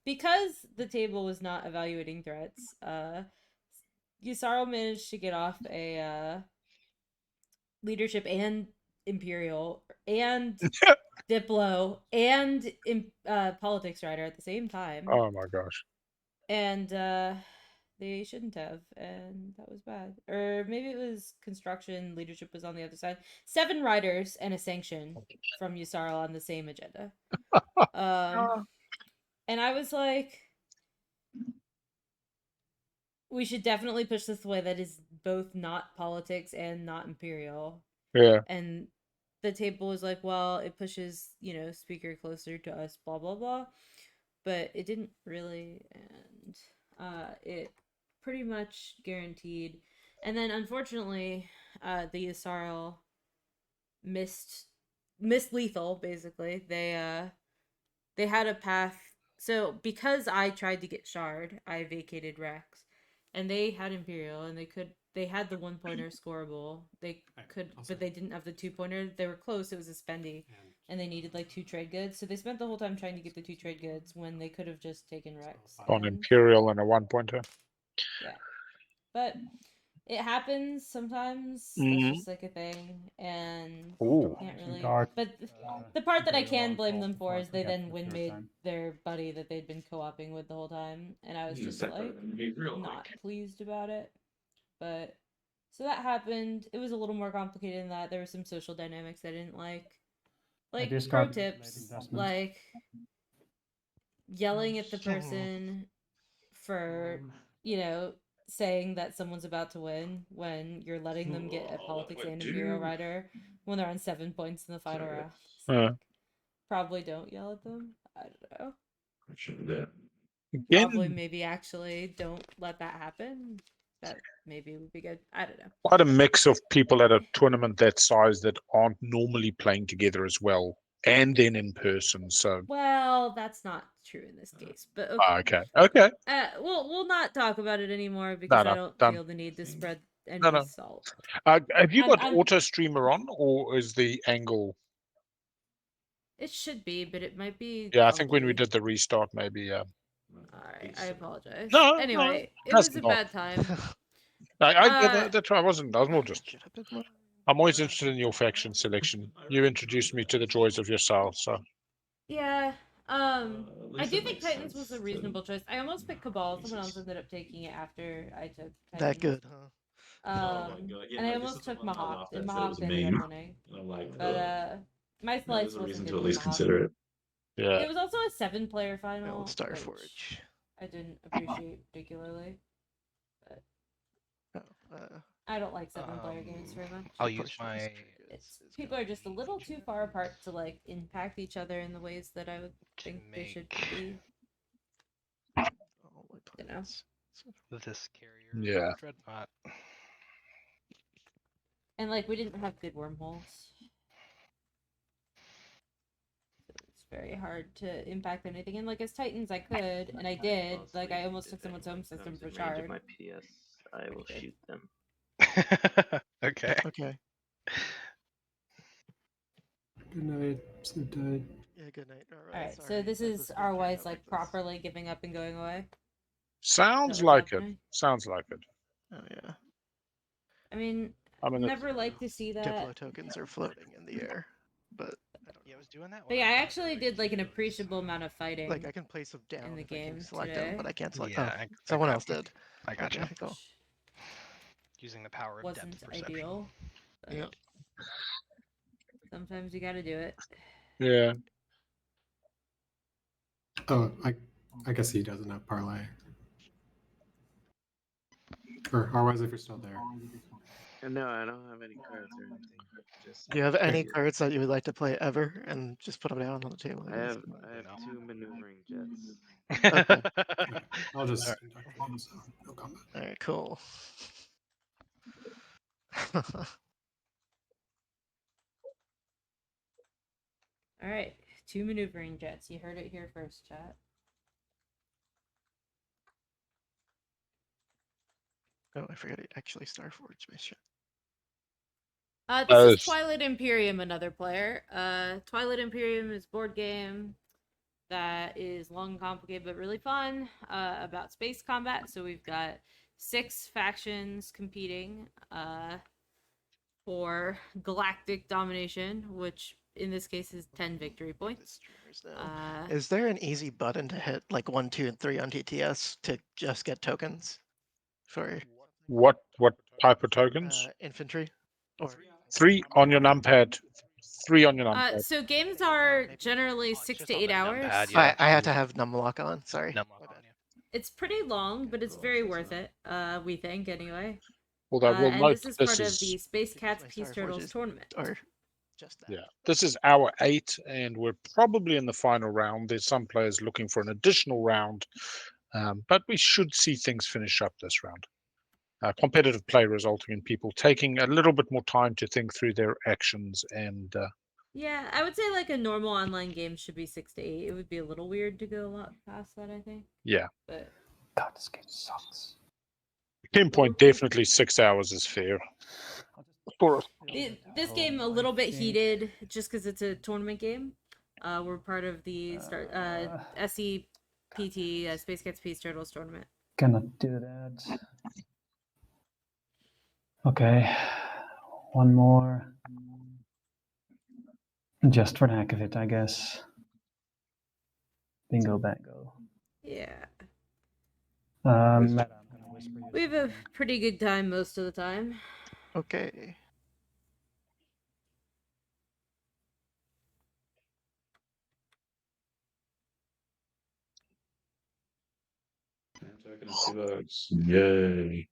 because the table was not evaluating threats, Yusaro managed to get off a leadership and Imperial and Diplo and politics writer at the same time. oh my gosh. And they shouldn't have, and that was bad. Or maybe it was construction, leadership was on the other side. 7 riders and a sanction from Yusaro on the same agenda. And I was like, we should definitely push this way that is both not politics and not Imperial. Yeah. And the table was like, well, it pushes, speaker closer to us, blah blah blah. But it didn't really, and it pretty much guaranteed. And then unfortunately, the Yusarl missed lethal. Basically, they had a path. So because I tried to get Shard, I vacated Rex, and they had Imperial, and they had the 1-pointer scoreable. They could, but they didn't have the 2-pointer. They were close. It was a spendy, and they needed like 2 trade goods. So they spent the whole time trying to get the 2 trade goods when they could have just taken Rex. On And Imperial and a 1-pointer. yeah, but It happens sometimes. That's Mhm. just like a thing, and Ooh. can't really. Guard, But the part that I Imperial can blame on them for before I is they forget then the win third made time. their buddy that they'd been co-oping with the whole time, and I was just like not pleased about it. But so that happened. It was a little more complicated than that. There were some social dynamics I didn't like. Like pro discard late tips, investment. like yelling at the person for, you know, saying that someone's about to win when you're letting them get a politics and Imperial rider when they're on 7 points in the final round. It's like, probably don't yell at them. I don't know. Probably Again, maybe actually don't let that happen. That maybe would be good. I don't know. quite a mix of people at a tournament that size that aren't normally playing together as well, and then in person. So, Well, that's not true in this case, but okay. okay. We'll not talk about it anymore No, because I no, don't done. feel the need to spread No, any no. salt. Have you got I'm auto streamer on, or is the angle? It should be, but it might be Yeah, I think when we funky. did the restart, maybe. Alright, I apologize. No, Anyway, it that's was a not. bad time. I get that. That's why I wasn't. I was more just. Should have been more. I'm always interested in your faction selection. You introduced me to the joys of your style, so. Yeah. I do think Titans was a reasonable choice. I almost picked Cabal. Someone else ended up taking it after I took Titans. That good, huh? And I almost took Mahawk, and Mahawk ended up winning. But my slice wasn't good with Mahawk. Yeah. It was also a 7-player final, Old Star which Forge. I didn't appreciate particularly. But I don't like 7-player games very much. I'll use my. People are just a little too far apart to like impact each other in the ways that I would think they should be. You know. This carrier. Yeah. Dreadnought. And like we didn't have good wormholes. So it's very hard to impact anything. And like as Titans I could, and I did. Like I almost took someone's home system for shard. My PS, I will shoot them. Okay. Okay. Good night. Sleep tight. Yeah, good night. Alright, so this is RY's like properly giving up and going away. Sounds like it. Sounds like it. Oh yeah. I mean, I mean, never like to see that. Diplo tokens are floating in the air, but Yeah, I was doing that. But yeah, I actually did like an appreciable amount of fighting. like I can place them down in the if I can game select today. them, but I can't select. Yeah, Oh, I someone got else you. did. I got you. Okay, cool. Using the power of Wasn't depth perception. ideal. But Yep. sometimes you gotta do it. Yeah. Oh, I guess he doesn't have parlay. Or otherwise, if you're still there. No, I don't have any cards or anything. Just Do you have any cards that you would like to play ever, and just put them down on the table? I have 2 maneuvering jets. Okay. I'll just indoctrinate him, so no combat. All right, cool. Alright, 2 maneuvering jets. You heard it here first, chat. Oh, I forgot it actually Starforge my shit. This is Twilight Imperium, another player. Twilight Imperium is a board game that is long and complicated but really fun, about space combat. So we've got 6 factions competing for galactic domination, which in this case is 10 victory points. Is there an easy button to hit like 1, 2, and 3 on TTS to just get tokens? For What type of tokens? Infantry. Or 3 on your numpad. 3 on your numpad. So games are generally 6 to 8 hours. Yeah. I had to have numlock on. Sorry. It's pretty long, but it's very worth it. We think anyway. Although we'll and note this is part of the Space Cats Peace Turtles tournament. Or just that. Yeah, this is hour 8, and we're probably in the final round. There's some players looking for an additional round, but we should see things finish up this round. Competitive play resulting in people taking a little bit more time to think through their actions and. Yeah, I would say like a normal online game should be 6 to 8. It would be a little weird to go a lot past that, I think. Yeah. But God, this game sucks. 10 point, definitely 6 hours is fair. For us. This game a little bit heated just because it's a tournament game. We're part of the SCPT Space Cats Peace Turtles tournament. Cannot do that. Okay, one more. Just for the heck of it, I guess. Bingo bango. Yeah. Meta, I'm gonna whisper you We have a something. pretty good time most of the time. Okay. Token of 2 votes. Yay.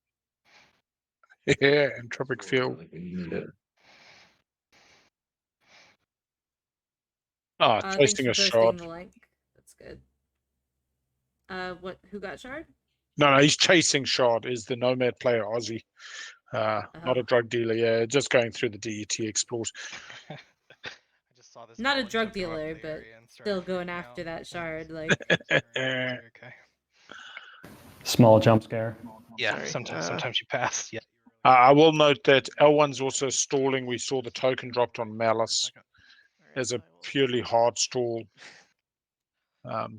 Yeah, entropic I field. think we need it. Ah, Thanks tasting for a posting shard. the link. That's good. Who got shard? No, he's chasing shard. Is the nomad player Aussie? Not a drug dealer. Yeah, just going through the DET explores. I just saw this. Not a goblin drug go up in dealer, the but area and still started going freaking after out. that I was shard. like, Like, okay. Small jump scare. Yeah, Sorry, sometimes you pass. Yeah. I will note that L1's also stalling. We saw the token dropped on Malice as a purely hard stall.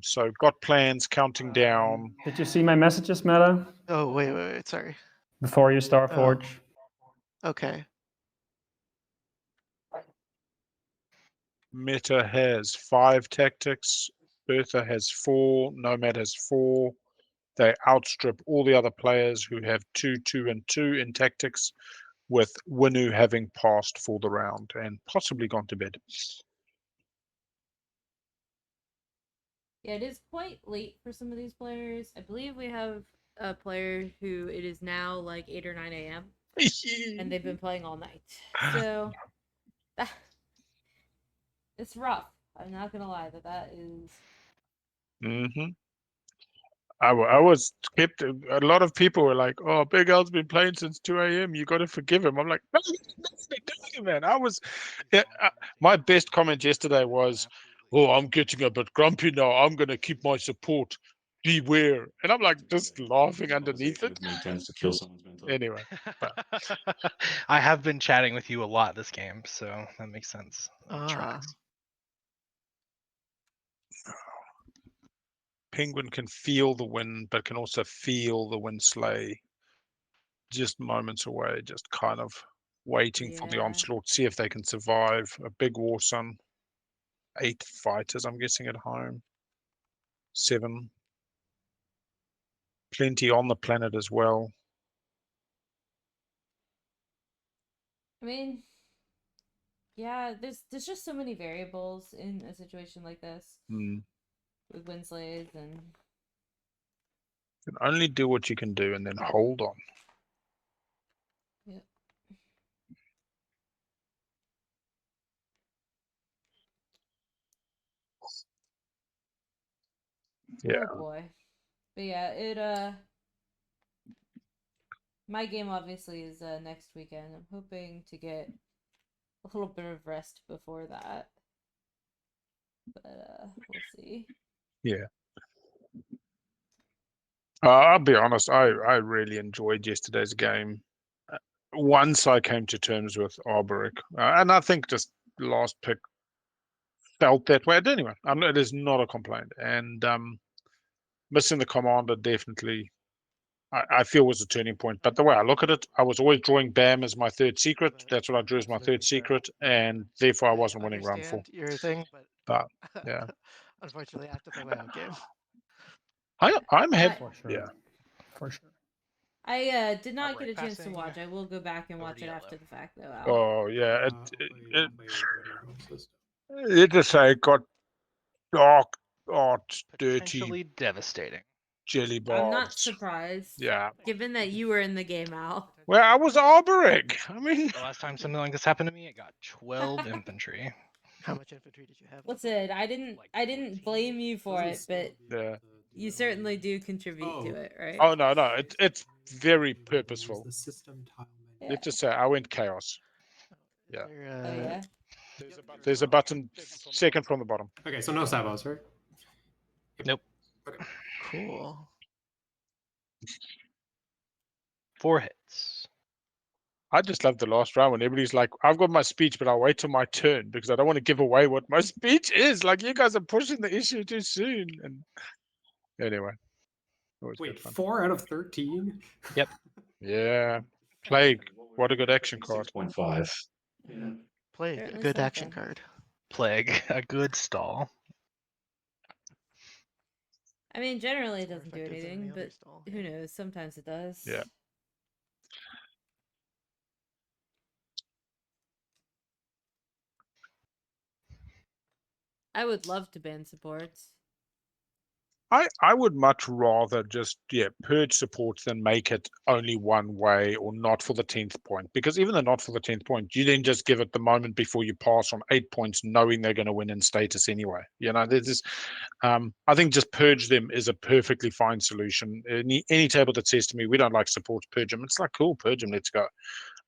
So got plans, counting down. Did you see my messages, Meta? Oh, wait, sorry. Before you Starforge? Okay. Meta has 5 tactics. Bertha has 4. Nomad has 4. They outstrip all the other players who have 2, 2, and 2 in tactics, with Winu having passed for the round and possibly gone to bed. yeah, it is quite late for some of these players. I believe we have a player who it is now like 8 or 9 a.m. and they've been playing all night. So it's rough. I'm not gonna lie that is. Mm-hmm. I was kept. A lot of people were like, "Oh, Big L's been playing since 2 a.m. You got to forgive him." I'm like, "No, that's not doing it, man." My best comment yesterday was, "Oh, I'm getting a bit grumpy now. I'm going to keep my support. Beware." And I'm like, just laughing underneath it. With me tends to kill someone's mental. Anyway, I have been chatting with you a lot this game, so that makes sense. Tracks. Penguin can feel the wind, but can also feel the wind slay. Just moments away, just kind of waiting for the Yeah. onslaught, see if they can survive. A big war sun. 8 fighters, I'm guessing, at home. 7. Plenty on the planet as well. I mean, yeah, there's just so many variables in a situation like this with Winslays and. You can only do what you can do and then hold on. Yep. Yeah. Oh boy. But yeah, my game obviously is next weekend. I'm hoping to get a little bit of rest before that. But we'll see. Yeah. I'll be honest, I really enjoyed yesterday's game. Once I came to terms with Arboric, and I think just last pick felt that way. But anyway, it is not a complaint. And missing the commander definitely, I feel, was a turning point. But the way I look at it, I was always drawing Bam as my third secret. That's what I drew as my third secret, and therefore I wasn't winning round 4. Your thing, But yeah, unfortunately, I have to play my own game. I'm happy. For sure. Yeah. For sure. I did not get a Arboric chance to passing watch. I will go back and over watch to it yellow. after the fact, though. Al. Oh yeah, Hopefully you can play with your own system. it just say it got dark, dirty Potentially devastating. jelly I'm not bars. surprised. Yeah. Given that you were in the game, Al. Well, I was Arboric. I mean, The last time something like this happened to me, it got 12 infantry. How much infantry did you have? Listen, I didn't blame you for it, but yeah. you certainly do contribute to it, right? Oh no, it's very purposeful. The system tile menu. Yeah. Let's just say I went chaos. Yeah. Oh yeah. There's a button second from the bottom. Okay, so no sabos, right? Nope. Okay. Cool. 4 hits. I just love the last round when everybody's like, I've got my speech, but I'll wait till my turn because I don't want to give away what my speech is. Like, you guys are pushing the issue too soon. And anyway. Wait, 4 out of 13? Yep. Yeah. Plague. What a good action card. 6.5. Yeah. Plague, a Certainly good action something. card. Plague, a good stall. I mean, generally it It's more doesn't do effective than anything, the other but stall, who yeah. knows? Sometimes it does. Yeah. I would love to ban supports. I would much rather just purge supports than make it only one way or not for the 10th point, because even the not for the 10th point, you then just give it the moment before you pass on 8 points, knowing they're going to win in status anyway. You know, there's this. I think just purge them is a perfectly fine solution. Any table that says to me we don't like supports, purge them. It's like, cool, purge them, let's go.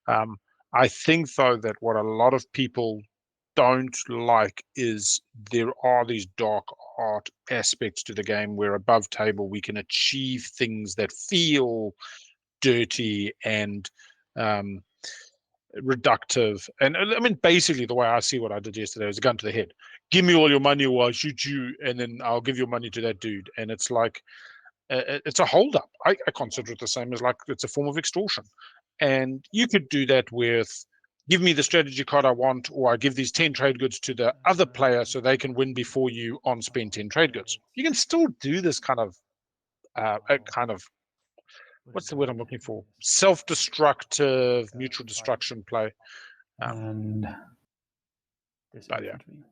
I think though that what a lot of people don't like is there are these dark art aspects to the game where above table we can achieve things that feel dirty and reductive. And I mean, basically, the way I see what I did yesterday was a gun to the head. Give me all your money or I'll shoot you, and then I'll give your money to that dude. And it's like, it's a holdup. I consider it the same as like it's a form of extortion. And you could do that with give me the strategy card I want, or I give these 10 trade goods to the other player so they can win before you on spend 10 trade goods. You can still do this kind of what's the word I'm looking for? Self-destructive, mutual destruction play. And this But yeah. infantry.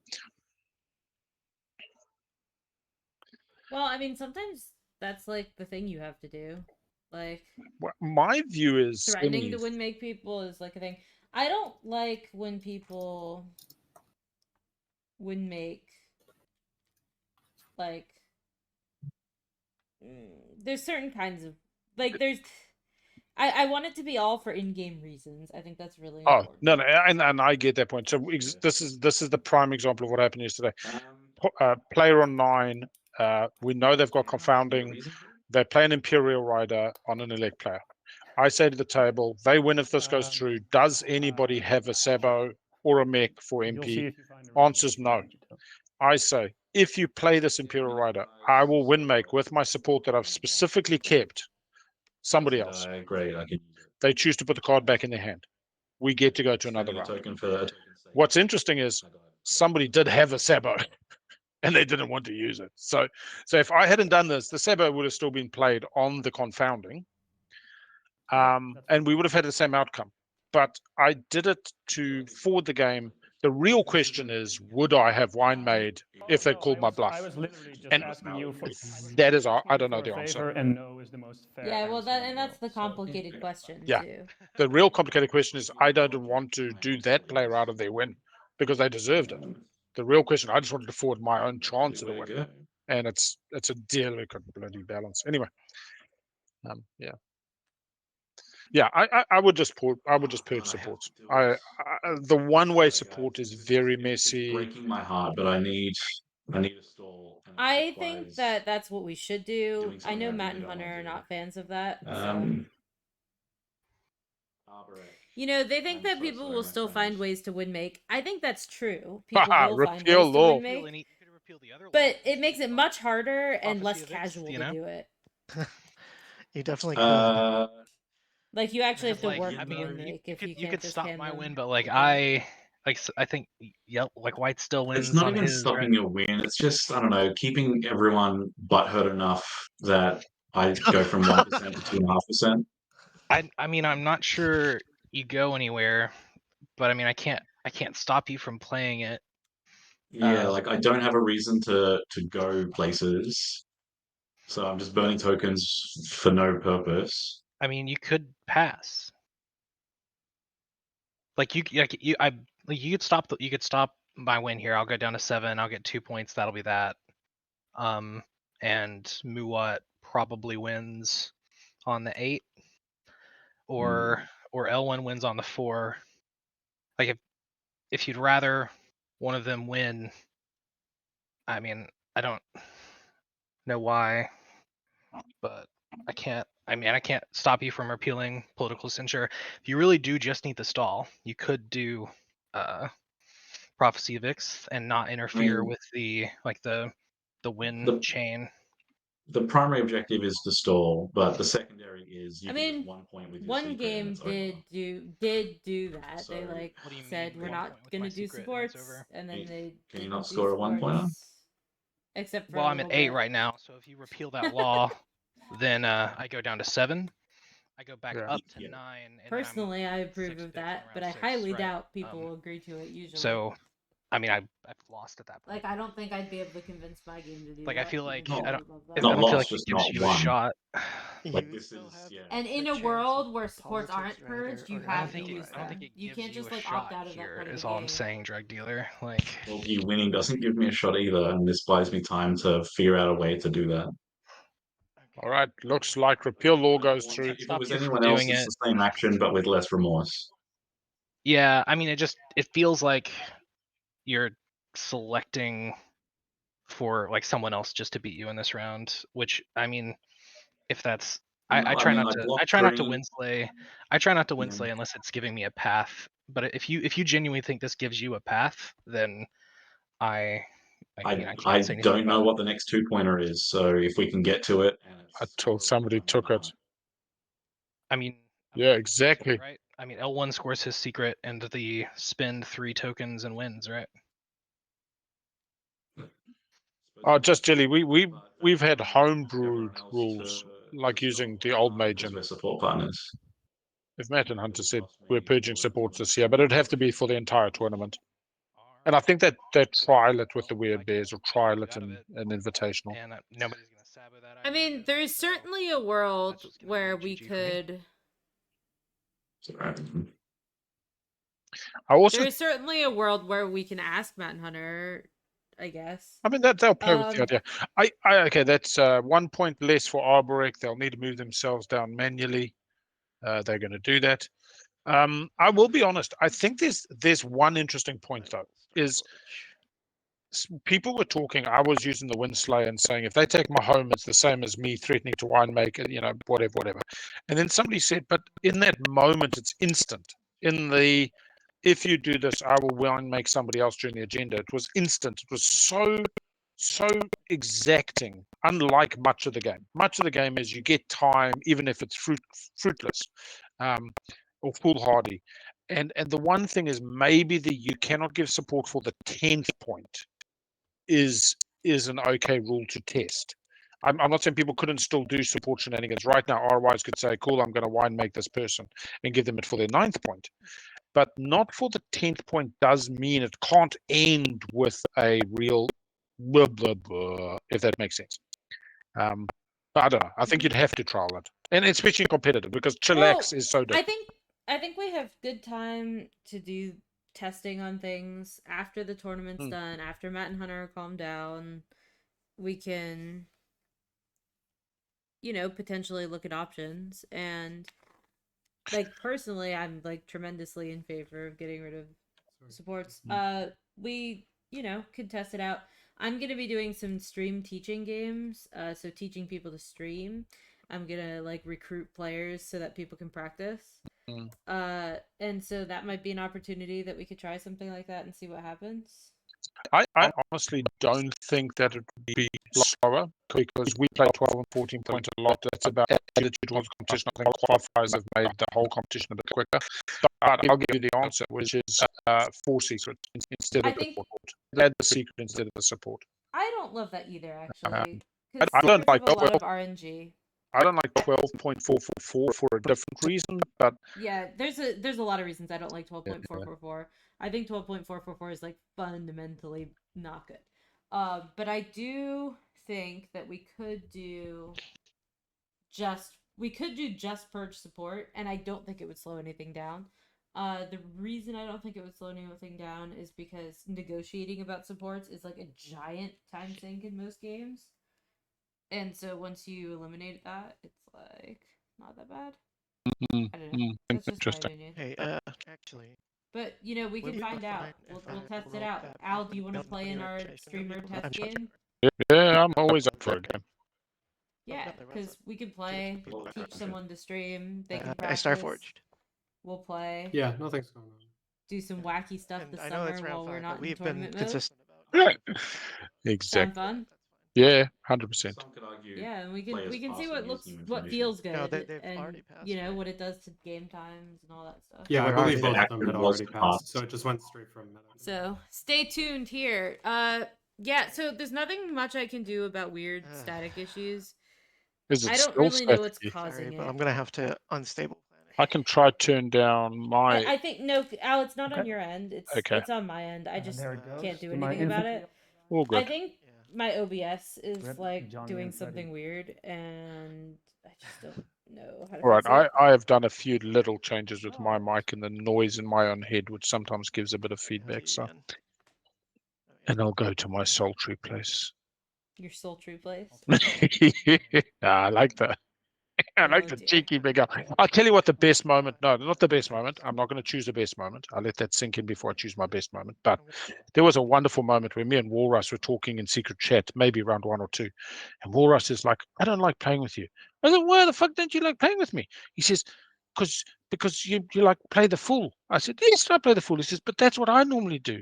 Well, I mean, sometimes that's like the thing you have to do. Like, Well, my view is threatening to win make people is like a thing. I don't like when people win make like there's certain kinds of like there's I want it to be all for in-game reasons. I think that's really important. no, and I get that point. So this is the prime example of what happened yesterday. Player on 9, we know they've got confounding. They play an Imperial Rider on an elect player. I say to the table, they win if this goes through. Does anybody have a Sabo or a mech for You'll see MP? if you find a reason Answers to no. change it. I say, if you play this Imperial Rider, I will win make with my support that I've specifically kept somebody else. Great, I can use it. They choose to put the card back in their hand. We get to go to another round. Token for that. What's interesting is somebody did have a Sabo and they didn't want to use it. So if I hadn't done this, the Sabo would have still been played on the confounding. And we would have had the same outcome. But I did it to forward the game. The real question is, would I have wine made if they called my bluff? I was literally just And asking you for that is, I don't know the favor, answer. and no is the most fair. Yeah, well, answer in and the that's the world, so- complicated question Yeah. too. The real complicated question is, I don't want to do that player out of their win because they deserved it. The real question, I just wanted to forward my own chance at a win, and it's a delicate bloody balance. Anyway, yeah, I would just purge support. The one-way support is very messy. Breaking my heart, but I need a stall. I think that that's what we should do. doing I something know I Matt really and don't Hunter wanna are do. not fans of that. So. Arborec. You know, they think I'm that so people sorry, will my still friend. find ways to win make. I think that's true. People Haha, will find repeal ways to law. win make. You could repeal the other law But it instead makes of it much harder and Prophecy less of Ix, casual you to know? do it. You definitely could. Like you actually have to Like, work I to mean, win make if you you can't could just stop hand my them win, but like the card. I think like White still wins It's not on even his. stopping your win. It's just, I don't know, keeping everyone butthurt enough that I go from 1% to 2.5%. I mean, I'm not sure you go anywhere, but I mean, I can't stop you from playing it. Yeah, like I don't have a reason to go places. So I'm just burning tokens for no purpose. I mean, you could pass. Like you could stop my win here. I'll go down to 7. I'll get 2 points. That'll be that. And Muwat probably wins on the 8, or L1 wins on the 4. Like if you'd rather one of them win, I mean, I don't know why, but I can't stop you from repealing political censure. If you really do just need the stall, you could do Prophecy of Ix and not interfere with the win chain. the primary objective is to stall, but the secondary is you I can get mean, 1 point with your one secret and game it's over. did do that. They So- like What do you said mean, we're 1 not point with gonna my do secret and it's supports, over? and then Can- they can you didn't not do score a 1 pointer? supports, except for Well, a I'm at little 8 bit. right now, so if you repeal that law, then I go down to 7. I go back Yeah. up to Yeah. 9. And Personally, I then approve 6 of picks in that, but round I 6, highly right? doubt people will agree to it usually. So, I mean, I've lost at that point. like, I don't think I'd be able to convince my game to do Like, that. I feel even like though I don't. love I that. Not don't feel lost, like it just gives not you a won. shot. Like, You this still is- have yeah. And the in a chance of world where supports aren't politics, right, purged, you or I have don't to think use I don't them. think it You gives can't you just a like shot opt out of that here. part of Is the all game. I'm saying, drug dealer. Like, Well, you winning doesn't give me a shot either, and this buys me time to figure out a way to do that. All right, looks like repeal law goes through. If it stop was you from anyone else, doing it's it. the same action, but with less remorse. Yeah, I mean, it feels like you're selecting for like someone else just to beat you in this round. Which, I mean, if that's No, I I try mean, not I to blocked I try not to 3. win slay. I try not to win Yeah. slay unless it's giving me a path. But if you genuinely think this gives you a path, then I mean, I I can't say anything don't know about what the next 2-pointer is, so if we can get to it, and it's Until somebody I'm took it. behind. I mean, Yeah, exactly. right? I mean, L1 scores his secret and the spend 3 tokens and wins, right? Oh, just Jelly, But we've had everyone homebrewed else rules, to like using the old mage, and we're support partners. if Matt and Hunter said we're purging supports this year, but it'd have to be for the entire tournament. And I think that they trial it with the weird bears or trial it in an invitational. And nobody's gonna sabo that. I mean, there's certainly a world where we could. I also, There's certainly a world where we can ask Matt and Hunter, I guess. I mean, that they'll play with the idea. Okay, that's 1 point less for Arborek. They'll need to move themselves down manually. They're going to do that. I will be honest. I think there's one interesting point though. Is people were talking. I was using the Winslay and saying if they take my home, it's the same as me threatening to winemaker. Whatever. And then somebody said, but in that moment, it's instant. If you do this, I will wine make somebody else during the agenda. It was instant. It was so exacting, unlike much of the game. Much of the game is you get time, even if it's fruitless, or foolhardy. And the one thing is maybe you cannot give support for the 10th point is an okay rule to test. I'm not saying people couldn't still do support shenanigans. Right now, RYs could say, cool, I'm going to wine make this person and give them it for their 9th point. But not for the 10th point does mean it can't end with a real blah, blah, blah, if that makes sense. But I don't know. I think you'd have to trial it. And especially competitive, because chillax is so different. I think we have good time to do testing on things after the tournament's done, after Matt and Hunter calm down. We can, potentially look at options. And like personally, I'm like tremendously in favor of getting rid of supports. We, could test it out. I'm gonna be doing some stream teaching games, so teaching people to stream. I'm gonna like recruit players so that people can practice. And so that might be an opportunity that we could try something like that and see what happens. I honestly don't think that it would be slower because we play 12 and 14 points a lot. That's about attitude towards competition. I think qualifiers have made the whole competition a bit quicker. But I'll give you the answer, which is 4 secrets instead of the support. Add the secret instead of the support. I don't love that either, actually. I don't like a lot of RNG. I don't like 12.444 for a different reason, but yeah, there's a lot of reasons I don't like 12.444. I think 12.444 is like fundamentally not good. But I do think that we could do just purge support, and I don't think it would slow anything down. The reason I don't think it would slow anything down is because negotiating about supports is like a giant time sink in most games. And so once you eliminate that, it's like not that bad. I don't know. That's just my opinion. Hey, actually. But we can find out. We'll test it out. Al, do you want to play in our streamer test game? yeah, I'm always up for a game. Yeah, because we can play, teach someone to stream. They can practice. I Starforged. We'll play. Yeah, nothing's going on. Do some wacky stuff And this I know summer it's round while we're 5, not but in we've tournament been mode. consistent about Right. Sound Exactly. fun? Yeah, 100%. Some could argue. Yeah, and we players can see passing is human what condition. feels No, good, they've and already passed, right? what it does to game times and all that stuff. Yeah, I Where are believe they? both of them Action had was already to passed, pass. so it just went straight from meta. So stay tuned here. Yeah. So there's nothing much I can do about weird static issues. Is it I don't still really know what's staticky? causing Sorry, it. but I'm gonna have to unstable planet. I can try turn down my. I think no, Al. It's not on Okay. your end. Okay. It's on my end. I just there it goes. can't do To my anything about infantry. it. All I good. think Yeah. my OBS is Good. like Johnny doing and Freddy. something weird, and I just don't know how to All right, fix it. I have done a few little changes with my Oh. mic and the noise in my own head, which sometimes gives a bit of How do feedback. you So, again? Oh, yeah. and I'll go to my sultry place. Your sultry place. I like that. I like Oh, the dear. cheeky big up. I'll tell you what the best moment. No, not the best moment. I'm not going to choose the best moment. I'll let that sink in before I choose my best moment. But there was a wonderful moment where me and Walrus were talking in secret chat, maybe round 1 or 2. And Walrus is like, I don't like playing with you. I said, why the fuck don't you like playing with me? He says, because you like play the fool. I said, yes, I play the fool. He says, but that's what I normally do.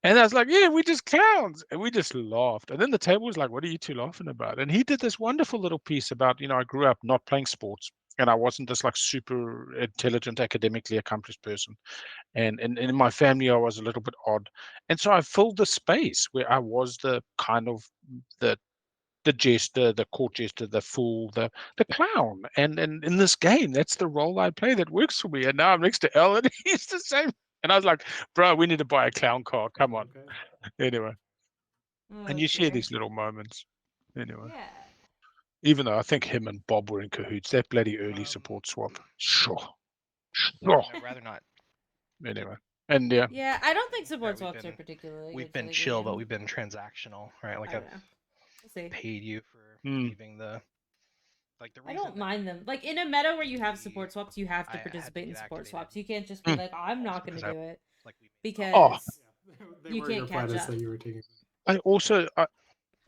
And I was like, yeah, we're just clowns. And we just laughed. And then the table was like, what are you two laughing about? And he did this wonderful little piece about, I grew up not playing sports and I wasn't this like super intelligent, academically accomplished person. And in my family, I was a little bit odd. And so I filled the space where I was the kind of the jester, the court jester, the fool, the clown. And in this game, that's the role I play that works for me. And now I'm next to Ellen, and he's the same. And I was like, bro, we need to buy a clown car. Come on. Okay. Anyway, Oh, and you share dear. these little moments. Anyway, Yeah. even though I think him and Bob were in cahoots, that bloody early support swap. Sure. Sure. I'd rather not. Anyway, and yeah, Yeah, I don't think support we've swaps are been- particularly We've good been for the chill, game. but we've been transactional, right? Like I I've don't know. We'll see. paid you for Hmm. leaving the. Like the I reason don't that mind them. Like in a meta where you have we- support swaps, you have to I had to participate in get support activated swaps. You can't just be Mm. like, I'm not going to because I- do it like we because They You were can't your catch planets up. that you were taking. I also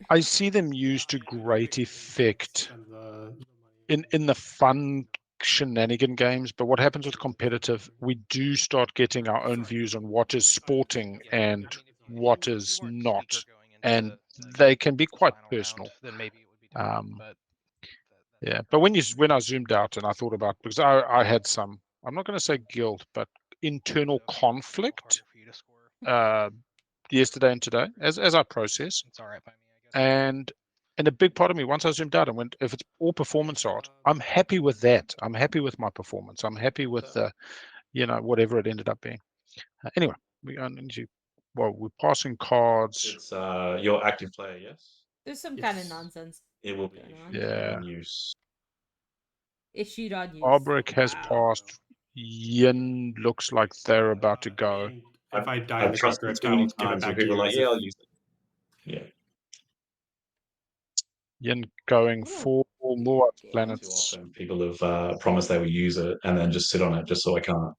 I see them used to great effect Spend the in the fun shenanigan games, but what happens with competitive, we do start getting our own views on what is sporting and what is not, and they can be quite personal. Then maybe it would be different, Um, but Yeah, but when I zoomed out and I thought about, because I had some, I'm not going to say guilt, but internal conflict yesterday and today as I process, it's all right by me, I guess. and a big part of me, once I zoomed out and went, if it's all performance art, I'm happy with that. I'm happy with my performance. I'm happy with the, whatever it ended up being. Anyway, we are into, well, we're passing cards. It's your active player, yes. there's some kind of Yes. nonsense It will be going on. issued Yeah. in use. Issued on use. Arbrick has Wow. passed. Yin looks like they're about to go. And if I die I've to trusted Decrypt, too many I'll give it times where back to people you are like, as yeah, if I'll use it. Yeah. Yin going What a for more game. Too planets. often people have promised they will use it and then just sit on it just so I can't.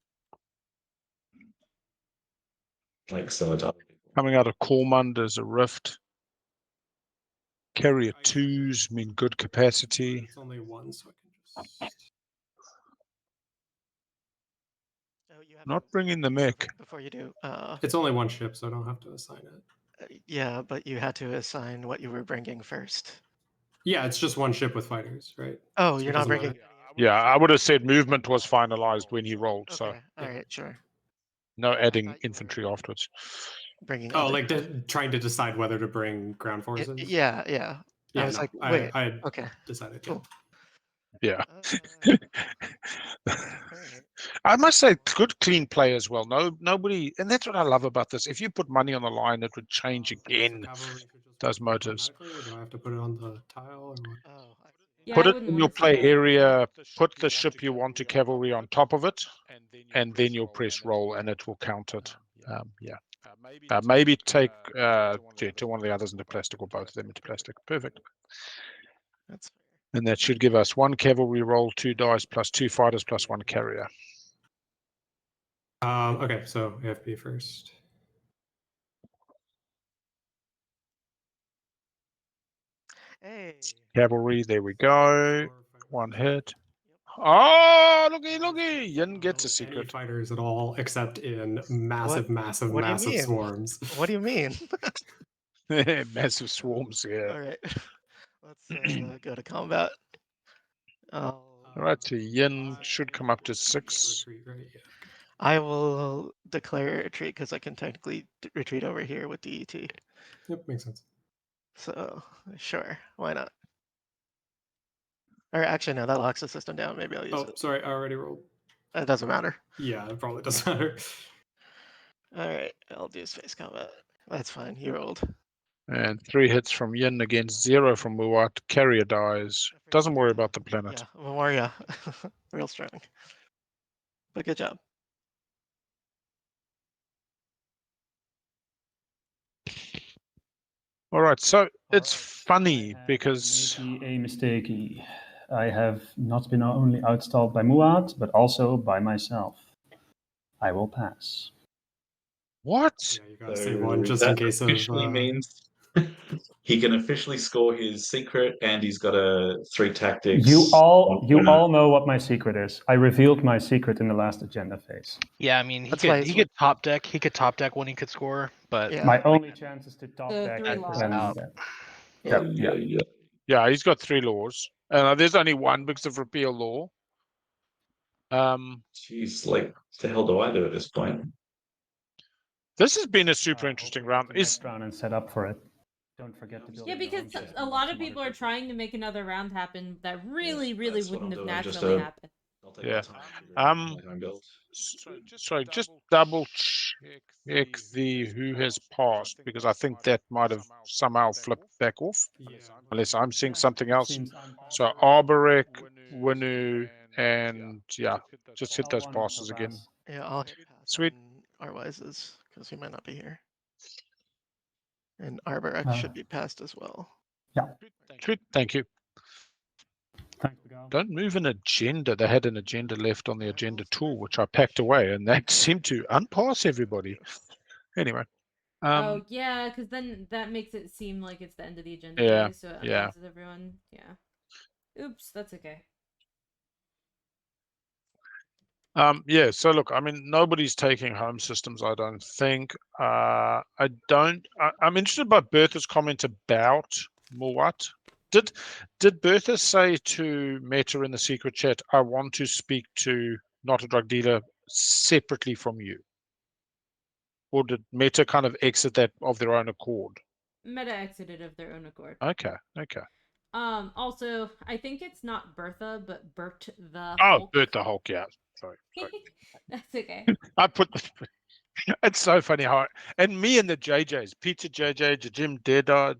Like sell it to other people. Coming out of Cormund as a rift. Carrier 2s mean good capacity. it's only one, so I can just. Oh, you have Not to bringing the mech. before you do. It's only one ship, so I don't have to assign it. Yeah, but you had to assign what you were bringing first. Yeah, it's just one ship with fighters, right? Oh, So you're it not doesn't bringing. matter. Yeah, I would have said movement was finalized when he rolled, so Okay, all right, sure. no adding thought you infantry were- afterwards. Bringing. Oh, other like stuff. trying to decide whether to bring ground forces. Yeah, yeah. Yeah, I was no, like, wait. I had Okay, decided. cool. Yeah. All right. I must say, good clean play as well. Nobody, and that's what I love about this. If you put money on the line, it would change again. Cavalry should just Those work motors. automatically, or do I have to put it on the tile, or what? Oh, I see. Yeah, Put I it wouldn't in want your to see play that. area, put the ship you want to cavalry on top of it, and then you'll press roll and it will count it. Yeah. Maybe take to one of the others into plastic or both of them into plastic. Perfect. That's fair. And that should give us 1 cavalry roll, 2 dice, plus 2 fighters, plus 1 carrier. Okay, so AFP first. Hey. Cavalry, there we go. 1 hit. Oh, looky. Yin gets a Any secret. fighters at all, except in massive What do you mean? swarms. What do you mean? Massive swarms, yeah. All right. Let's go to combat. All right, so Yin should come up to 6. Retreat, right? Yeah. I will declare a retreat because I can technically retreat over here with the ET. Yep, makes sense. So sure, why not? Or actually, no, that locks the system down. Maybe I'll use Oh, it. sorry, I already rolled. It doesn't matter. Yeah, it probably doesn't matter. All right, I'll do space combat. That's fine. You rolled. And 3 hits from Yin against 0 from Muat. Carrier dies. Doesn't worry about the planet. Yeah, Memoria. Real strong. But good job. All right, so it's I funny have because made a mistake. I have not been only outstalled by Muad, but also by myself. I will pass. what? Yeah, you gotta save one just in that case of. officially means he can officially score his secret, and he's got a 3 tactics. You all 1.0. know what my secret is. I revealed my secret in the last agenda phase. Yeah, I mean, That's why he it's could top deck. He could top deck when he could score, but Yeah. My only chance is to top The deck 3 That's laws. when out. yeah. Yeah, he's got 3 laws. There's only 1 because of repeal law. Jeez, like, what the hell do I do at this point? This has been a super interesting round. Next round and set up for it. Don't forget to build. Yeah, your because own system a like lot some of people other are trying to make another round happen that really that's what wouldn't I'll have do. I'm just naturally a- happened. I'll take Yeah. my time figuring out my own build. So just double check the who has passed because I think that might have somehow flipped back off. Yeah. Unless I'm seeing something else. Seems So Arborek, Winu, and yeah, just hit those L1 passes shall again. pass. Yeah, I'll hit pass Sweet. on Arwise's because he might not be here. And Arborek Uh, should be passed as well. Sweet, thank you. Thanks, Miguel. Don't move an agenda. They had an agenda left on the agenda tool, which I packed away, and that seemed to unpass everybody. Anyway. Oh yeah, because then that makes it seem like it's the end of the agenda Yeah, phase, so it yeah. unpauses everyone. Yeah. Oops, that's okay. Yeah, so look, I mean, nobody's taking home systems, I don't think. I'm interested by Bertha's comment about Muat. Did Bertha say to Meta in the secret chat, I want to speak to not a drug dealer separately from you? Or did Meta kind of exit that of their own accord? Meta exited of their own accord. Okay. Also, I think it's not Bertha, but Bert the Oh, Hulk. Bert the Hulk, yeah. Sorry. That's okay. I put it's so funny how and me and the JJs, Pizza JJ, Jim Dead, oh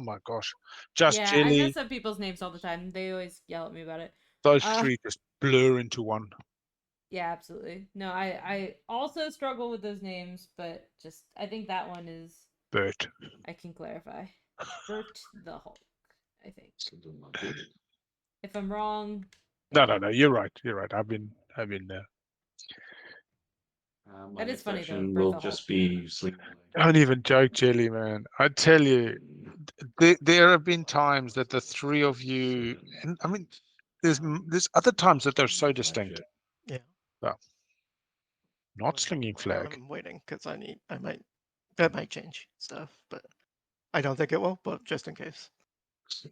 my gosh. Just Yeah, I Jelly, mess up people's names all the time. They always yell at me about it. those 3 just blur into one. Yeah, absolutely. No, I also struggle with those names, but just I think that one is Bert. I can clarify. Bert the Hulk, I think. If I'm wrong. No, you're right. I've been there. My That is next funny, though, action Bertha will Hulk. just be sleep. Don't even joke, Jelly, man. I tell you, there have been times that the 3 of you, and I mean, there's other times that they're so distinct. Yeah. Well, not slinging flag. I'm waiting because that might change stuff, but I don't think it will, but just in case. Is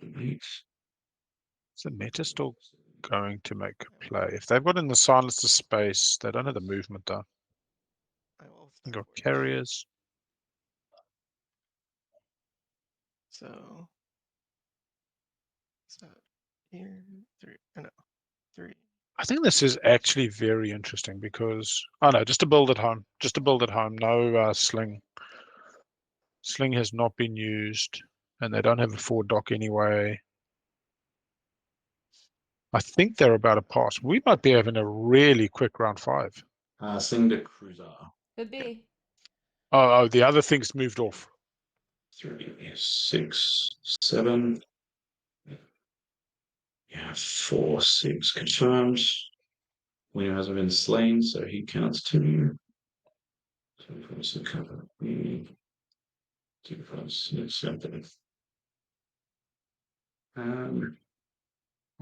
the Meta still going to make a play? If they've got in the silence of space, they don't have the movement though. I will They've start got forge. carriers. So here, 3. No, 3. I think this is actually very interesting because no, just to build at home. No sling. Sling has not been used, and they don't have a forward dock anyway. I think they're about to pass. We might be having a really quick round 5. Sling the cruiser. Could be. Oh, the other thing's moved off. 3, 6, 7. Yeah, 4, 6 confirmed. William hasn't been slain, so he counts 2. 2, 4, 6, 2, 4, 6, 7.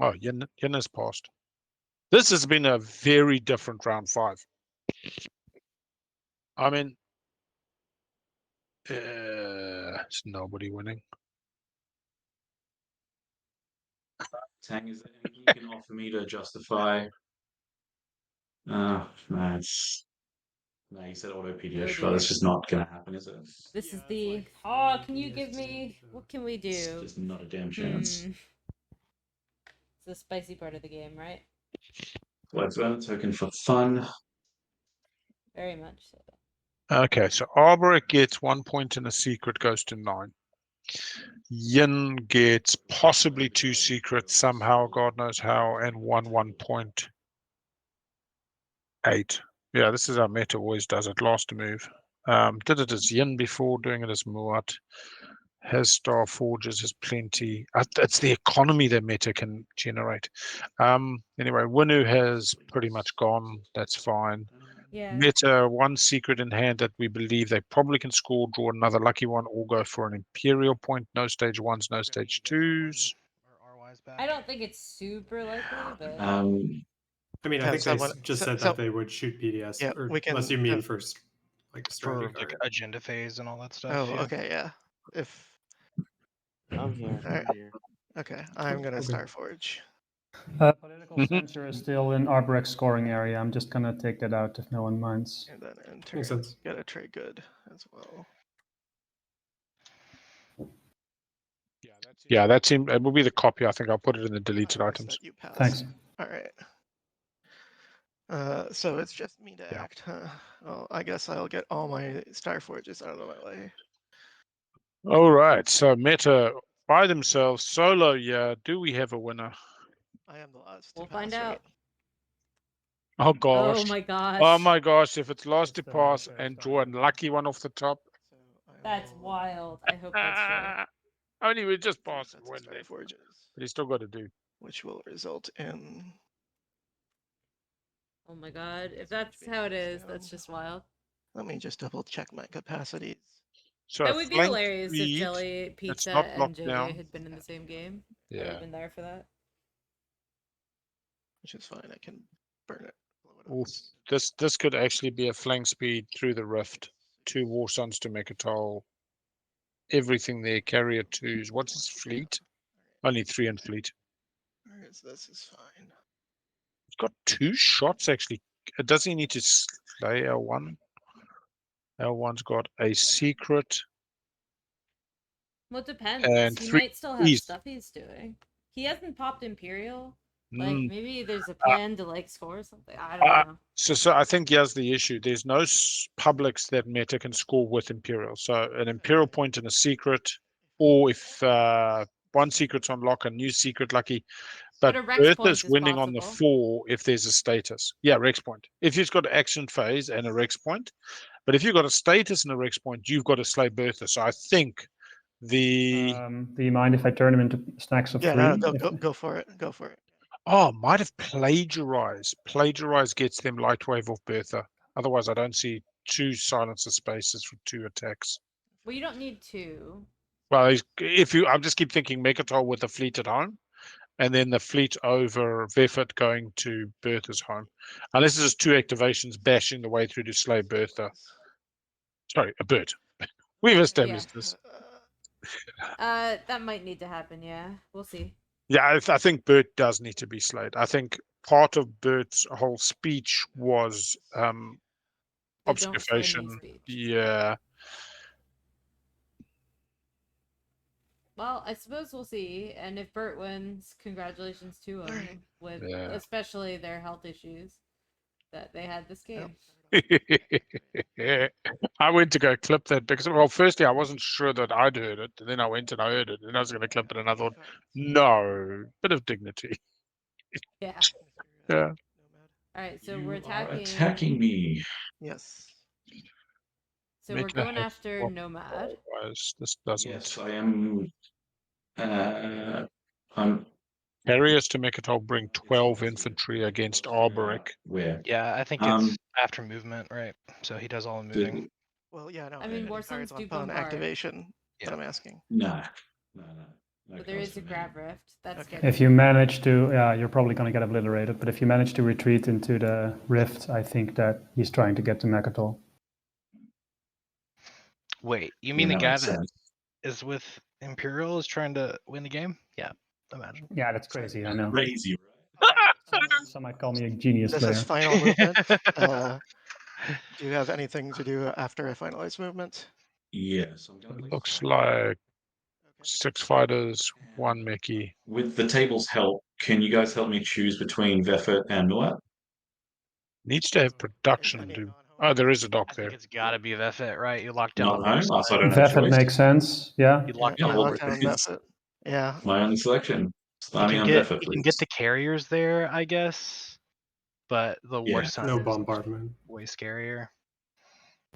Oh, Yin has passed. This has been a very different round 5. I mean, It's nobody winning. Tang, is there anything you can offer me to justify? No, it's no. You said auto PDS, Oh, but dear. that's just not gonna happen, is it? This Yeah, is it's the. like Oh, three can you give PDS me? to What can we It's do? just not a damn chance. It's the spicy part of the game, right? Let's earn a token for fun. Very much so. Okay, so Arboric gets 1 point and a secret goes to 9. Yin gets possibly 2 secrets somehow, God knows how, and 1 point. 8. Yeah, this is how meta always does it. Last move. Did it as Yin before, doing it as Muat. Has Star Forges, has plenty. It's the economy that meta can generate. Anyway, Winu has pretty much gone. That's fine. Yeah. Meta, 1 secret in hand that we believe they probably can score, draw another lucky one, or go for an Imperial point. No stage 1s, no stage 2s. Or RY's back. I don't think it's super likely, but I mean, I Yeah, think they someone- just so- said so- that they would shoot PDS, Yeah, or we can- unless you mean first, like a strategy For like card. agenda phase and all that stuff. Oh, yeah. okay, yeah. If I'm here. Alright. I'm here. okay, I'm gonna Okay. Starforge. Political Mhm. censure is still in Arboric's scoring area. I'm just gonna take that out if no one minds. And then in turn, Makes sense. get a trade good as well. Yeah, that's him. It will be the copy. I think I'll put it in the deleted Iris items. that you pass. Thanks. All right. So it's just me to Yeah. act, huh? Well, I guess I'll get all my Starforges out of my way. All right. So meta by themselves, solo. Yeah. Do we have a winner? I am the last to we'll pass, find right? out. Oh gosh. Oh my gosh. Oh my gosh! If it's last to It's the pass sheriff's and draw a diamond. lucky one off the top. So I That's will wild. I hope that's true. Only we just do pass and defensive win then. Starforges, But he's still got to do. which will result in. Oh my god. If So much that's being how it closed is, down. that's just wild. Let me just double check my capacities. So That would be flank hilarious if speed, Jelly, Pizza, not and locked JJ down. had been in the same game. I would Yeah. have been there for that. Which is fine. I can burn it. Blow it up. Oof. This could actually be a flank speed through the rift. 2 War Suns to make a toll. Everything there. Carrier 2s. What's his fleet? Only 3 in fleet. Alright, so this is fine. He's got 2 shots actually. Does he need to slay L1? L1's got a secret. Well, it depends. And He 3 might still have east. stuff he's doing. He hasn't popped Imperial. Like, Mm. maybe there's a plan to, like, score something. I don't know. So I think here's the issue. There's no publics that meta can score with Imperial. So an Imperial point and a secret, or if 1 secret's unlock, a new secret lucky. But a Rex point Bertha's is winning on the possible. 4 if there's a status. Yeah, Rex point. If you've got action phase and a Rex point. But if you've got a status and a Rex point, you've got to slay Bertha. So I think the Do you mind if I turn them into stacks of Yeah, 3? no, go for it. Go for it. might have plagiarized. Plagiarize gets them light wave off Bertha. Otherwise, I don't see 2 silencer spaces for 2 attacks. Well, you don't need 2. Well, I just keep thinking Mechatol with the fleet at home, and then the fleet over Vefit going to Bertha's home. Unless there's 2 activations bashing the way through to slay Bertha. Sorry, a bird. We've established this. That might need to happen, yeah. We'll see. Yeah, I think Bert does need to be slayed. I think part of Bert's whole speech was The don't slay me obfuscation. speech. Yeah. Well, I suppose we'll see. And if Bert wins, congratulations to him. Alright. With Yeah. especially their health issues that they had this game. I went to go clip that because, well, firstly, I wasn't sure that I'd heard it. And then I went and I heard it. And I was going to clip it. And I thought, no, bit of dignity. Yeah. Yeah. Alright, so You we're are attacking. attacking me. Yes. So we're Meta going has after swapped Nomad. otherwise this doesn't. Yes, I am. I'm. Harriers to Mechatol bring 12 infantry against Arboric. Where? Yeah, I think it's after movement, right? So he does all the moving. Well, yeah, no. I mean, any War cards Suns on do phone bombard. activation. Yeah. That I'm asking. No. But there is a grab rift. That's Okay. scary. If you manage to, yeah, you're probably going to get obliterated. But if you manage to retreat into the rift, I think that he's trying to get to Mechatol. Wait, you mean the guy that is with Imperial is trying to win the game. Yeah, imagine. Yeah, that's crazy. I know. Crazy, Some might call me a genius This player. is final movement. Do you have anything to do after a finalized movement? Yes, I'm going to Looks like 6 fighters, 1 Mickey. With the table's help, can you guys help me choose between Veffet and Muat? Needs to have production. Do oh, there is a dock I there. think it's got to be Veffet, right? You locked down Not the home, horse. so I don't have a Veffet choice. makes sense. Yeah. You Yeah, locked Yeah, down. well, lock down it's method. Yeah. my only selection. You Stymie can on get Veffet, you please. can get the carriers there, I guess, but the Yeah. war sun No is bombardment. way scarier.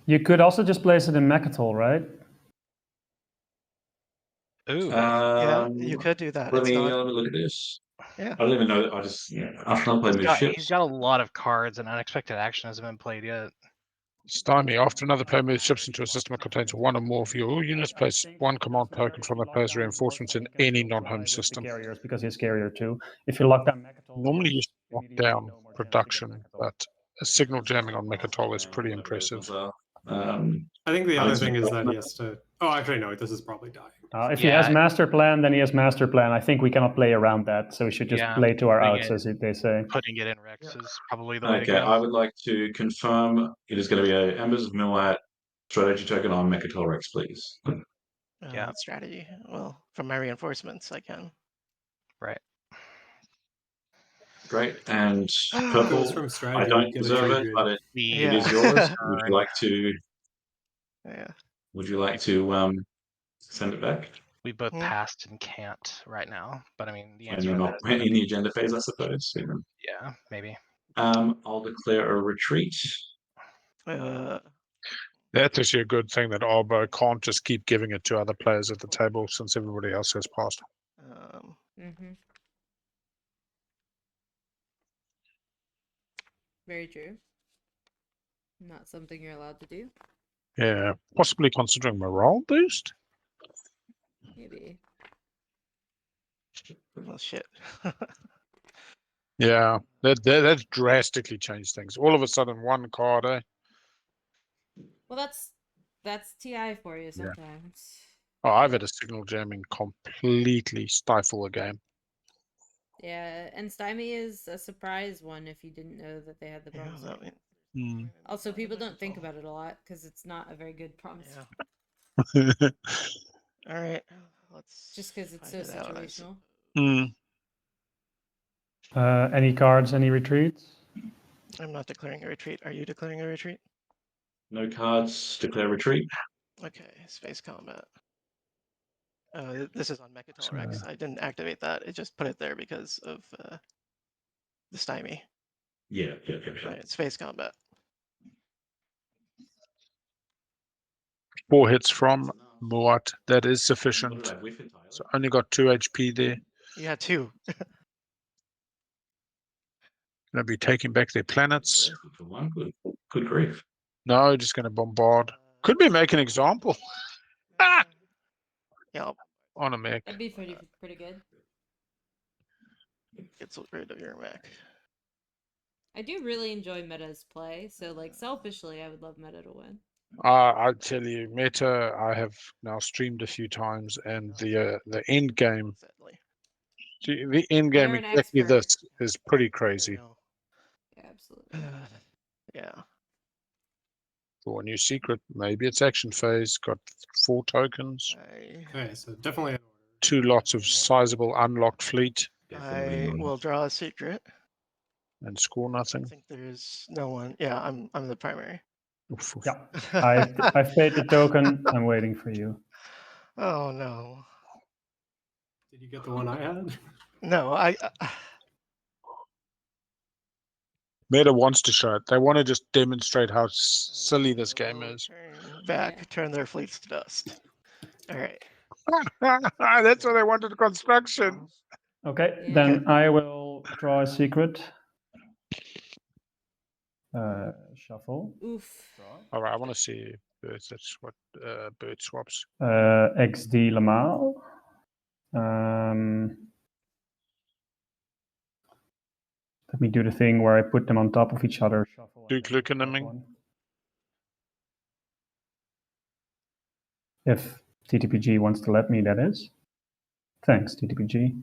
You could also just place it in Mechatol, right? Ooh, Yeah, you could do that. Let It's me not. look at this. Yeah. I don't even know. I just after I played with he's ships. got a lot of cards, and unexpected action hasn't been played yet. Stymie. After another player moves ships into a system that contains 1 or more of your units, place 1 command token from the player's reinforcements in any non-home system. Carriers because he's carrier too. If you lock down Mechatol, Normally you lock immediately down no more chance to get production, Mechatol. but a signal jamming on Mechatol is pretty impressive. I think the I other think thing is so. that he has to. Oh, actually, no. This is probably dying. If he has Yeah. master plan, then he has master plan. I think we cannot play around that, so we should just Yeah, play to our putting outs, it- as they say. Putting it in Rex is probably the way to Okay, go. I would like to confirm it is going to be a Embers of Muat strategy token on Mechatol Rex, please. Yeah. Strategy. Well, from my reinforcements, I can. Right. Great. And Goes purple, from I strategy. don't You get a deserve trade it, grid. but it The is yours. Would turn. you like to? Yeah. Would you like to send it back? We both Hmm. passed and can't right now, but I mean the When answer you're to not that is in the agenda phase, I suppose. yeah, maybe. I'll declare a retreat. That's actually a good thing that Arbo can't just keep giving it to other players at the table since everybody else has passed. Mm-hmm. Very true. Not something you're allowed to do. Yeah, possibly considering morale boost. Maybe. Well, shit. Yeah, that's drastically changed things. All of a sudden, 1 card, eh? Well, that's TI for you sometimes. Oh, I've had a signal jamming completely stifle a game. Yeah, and Stymie is a surprise one if you didn't know that they had the Yeah, promise. that means Hmm. Also, people don't think about it a lot because it's not a very good promise. Yeah. All right. Let's Just because it's so fight it out, I situational. Hmm. Any cards, any retreats? I'm not declaring a retreat. Are you declaring a retreat? No cards. Declare retreat. Okay, space combat. This is on Mechatol Rex. I didn't activate that. It just put it there because of the stymie. Yeah. All right, space combat. 4 hits from Muat. That is sufficient. So only got 2 HP there. Yeah, 2. Gonna be taking back their planets. For one, good grief. No, just gonna bombard. Could be make an example Yeah, on a mech. That'd be pretty good. get rid of your mech. I do really enjoy Meta's play, so like selfishly, I would love Meta to win. I'll tell you, Meta, I have now streamed a few times, and the end game, Sadly. the end game They're an exactly expert. this is pretty I crazy. know. Yeah, absolutely. Yeah. For a new secret, maybe it's action phase. Got 4 tokens, Okay, so definitely. 2 lots of sizable unlocked fleet, I will draw a secret. and score I nothing. think there's no one. Yeah, I'm the primary. Oof, oof. Yeah, I've paid the token. I'm waiting for you. Oh no. Did you get the one I had? No, I Meta wants to show it. They want to just demonstrate how silly this game will is. turn back, Yeah. turn their fleets to dust. All right. That's why they wanted construction. Okay, Yeah. then I will draw a secret. Shuffle. Oof. All right, I want to see birds. That's what bird swaps. XD Lamal. Let me do the thing where I put them on top of each other. Shuffle. Duke Lukeneming. If TTPG wants to let me, that is. Thanks, TTPG.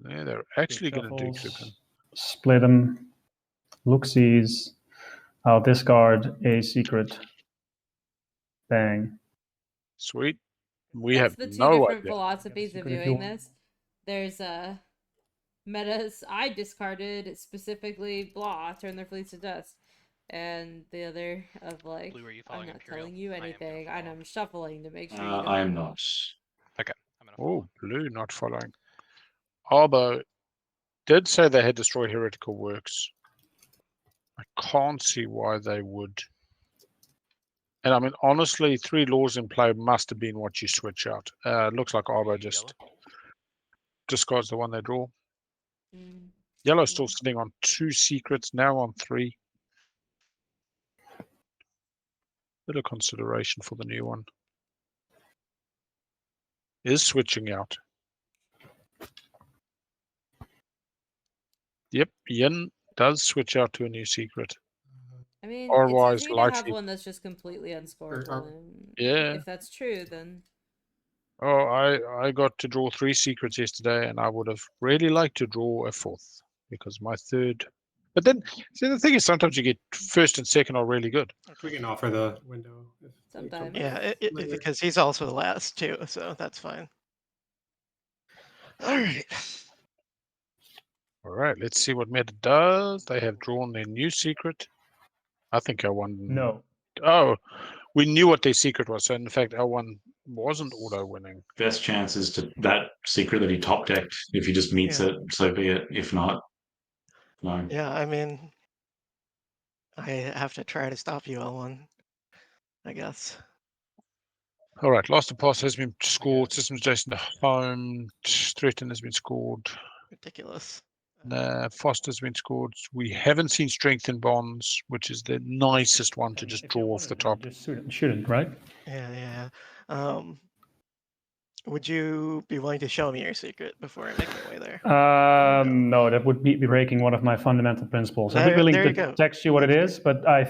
Yeah, they're actually Big going to do shuffles, Clipping. split them, look-sees. I'll discard a secret. Bang. Sweet. We That's have the two no different idea. philosophies of secret if you doing want. this. There's metas I discarded specifically blah, turn their fleets to dust. And the other of like, Blue, are you I'm following not Imperial? telling you I am gonna anything, and follow. I'm shuffling to make sure you don't. I am not. Okay, I'm gonna follow. Oh, Blue not following. Arbo did say they had destroyed heretical works. I can't see why they would. And I mean, honestly, 3 laws in play must have been what you switch out. Looks like Are Arbo you just yellow? discards the one they draw. Mm. Yellow's still sitting on 2 secrets, now on 3. Bit of consideration for the new one. Is switching out. Yep, Yin does switch out to a new secret. I mean, it's Otherwise, easy to have likely. one that's just completely unscoreable. And Yeah. if that's true, then Oh, I got to draw 3 secrets yesterday, and I would have really liked to draw a 4th because my 3rd. But then, see, the thing is, sometimes you get 1st and 2nd are really good. We can offer the window if they come Sometimes. Yeah, later. because he's also the last too, so that's fine. All right. All right, let's see what Meta does. They have drawn their new secret. I think L1. No. Oh, we knew what their secret was. So in fact, L1 wasn't auto winning. Best chance is to that secret that he top decked. If he just meets Yeah. it, so be it. If not, no. Yeah, I mean, I have to try to stop you, L1, I guess. All right, Last of Pass has been scored. Systems adjacent to home. Threaten has been scored. Ridiculous. Foster's been scored. We haven't seen Strength in Bonds, which is the nicest one to just If you draw off wanted the to, top. just shouldn't, right? Yeah. Would you be willing to show me your secret before I make my way there? No, that would be breaking one of my fundamental principles. I'd be There willing you to go. text you what it That's is, but I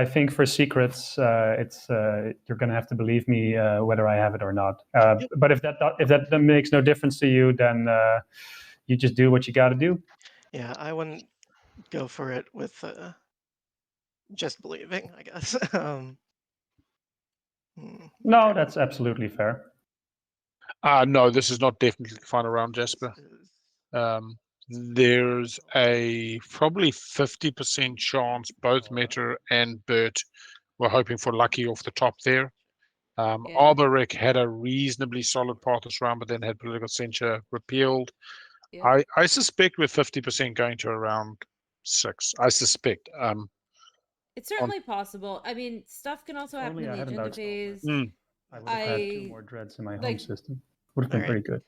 think for secrets, you're going to have to believe me whether I have it or not. Yep. But if that makes no difference to you, then you just do what you got to do. Yeah, I wouldn't go for it with just believing, I guess. No, that's absolutely fair. No, this is not definitely the final round, Jasper. There's a probably 50% chance both Meta and Bert were hoping for lucky off the top there. Yeah. Arboric had a reasonably solid part this round, but then had political censure repealed. yeah. I suspect we're 50% going to around 6. I suspect. It's certainly possible. I mean, stuff can also happen Only in I the hadn't agenda outsold phase. I would have had 2 more dreads in my home like- system. Would have been Alright. pretty good.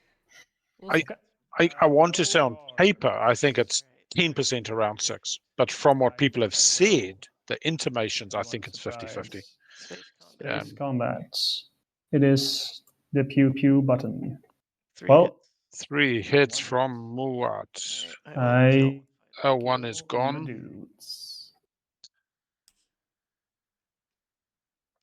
We'll I want to say on paper, I think it's 10% around 6. But from what people have said, the intimations, I think it's 50-50. Space Yeah. Space combat. It is the pew pew button. 3 Well, hits. 3 hits from Muat. Alright, I will kill L1 is kill the gone. dudes.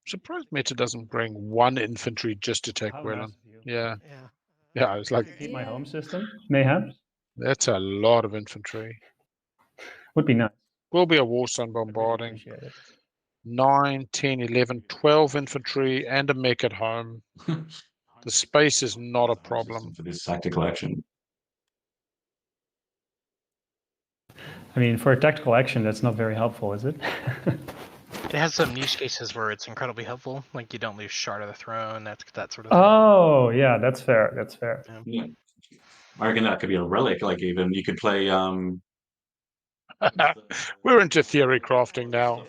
Surprised Meta doesn't bring 1 infantry just to take How Welland. nice of you. Yeah. Yeah. Yeah, it's like, Keep my Yeah. home system, mayhem. that's a lot of infantry. Would be nice. Will be a Warsun I'd really bombarding. appreciate it. 9, 10, 11, 12 infantry and a mech at home. The space is not a problem. For this tactical action. I mean, for a tactical action, that's not very helpful, is it? It has some use cases where it's incredibly helpful, like you don't lose Shard of the Throne, that sort of thing. Oh, yeah, that's fair. That's fair. Yeah. I reckon that could be a relic. Like even you could play. We're into theory crafting now.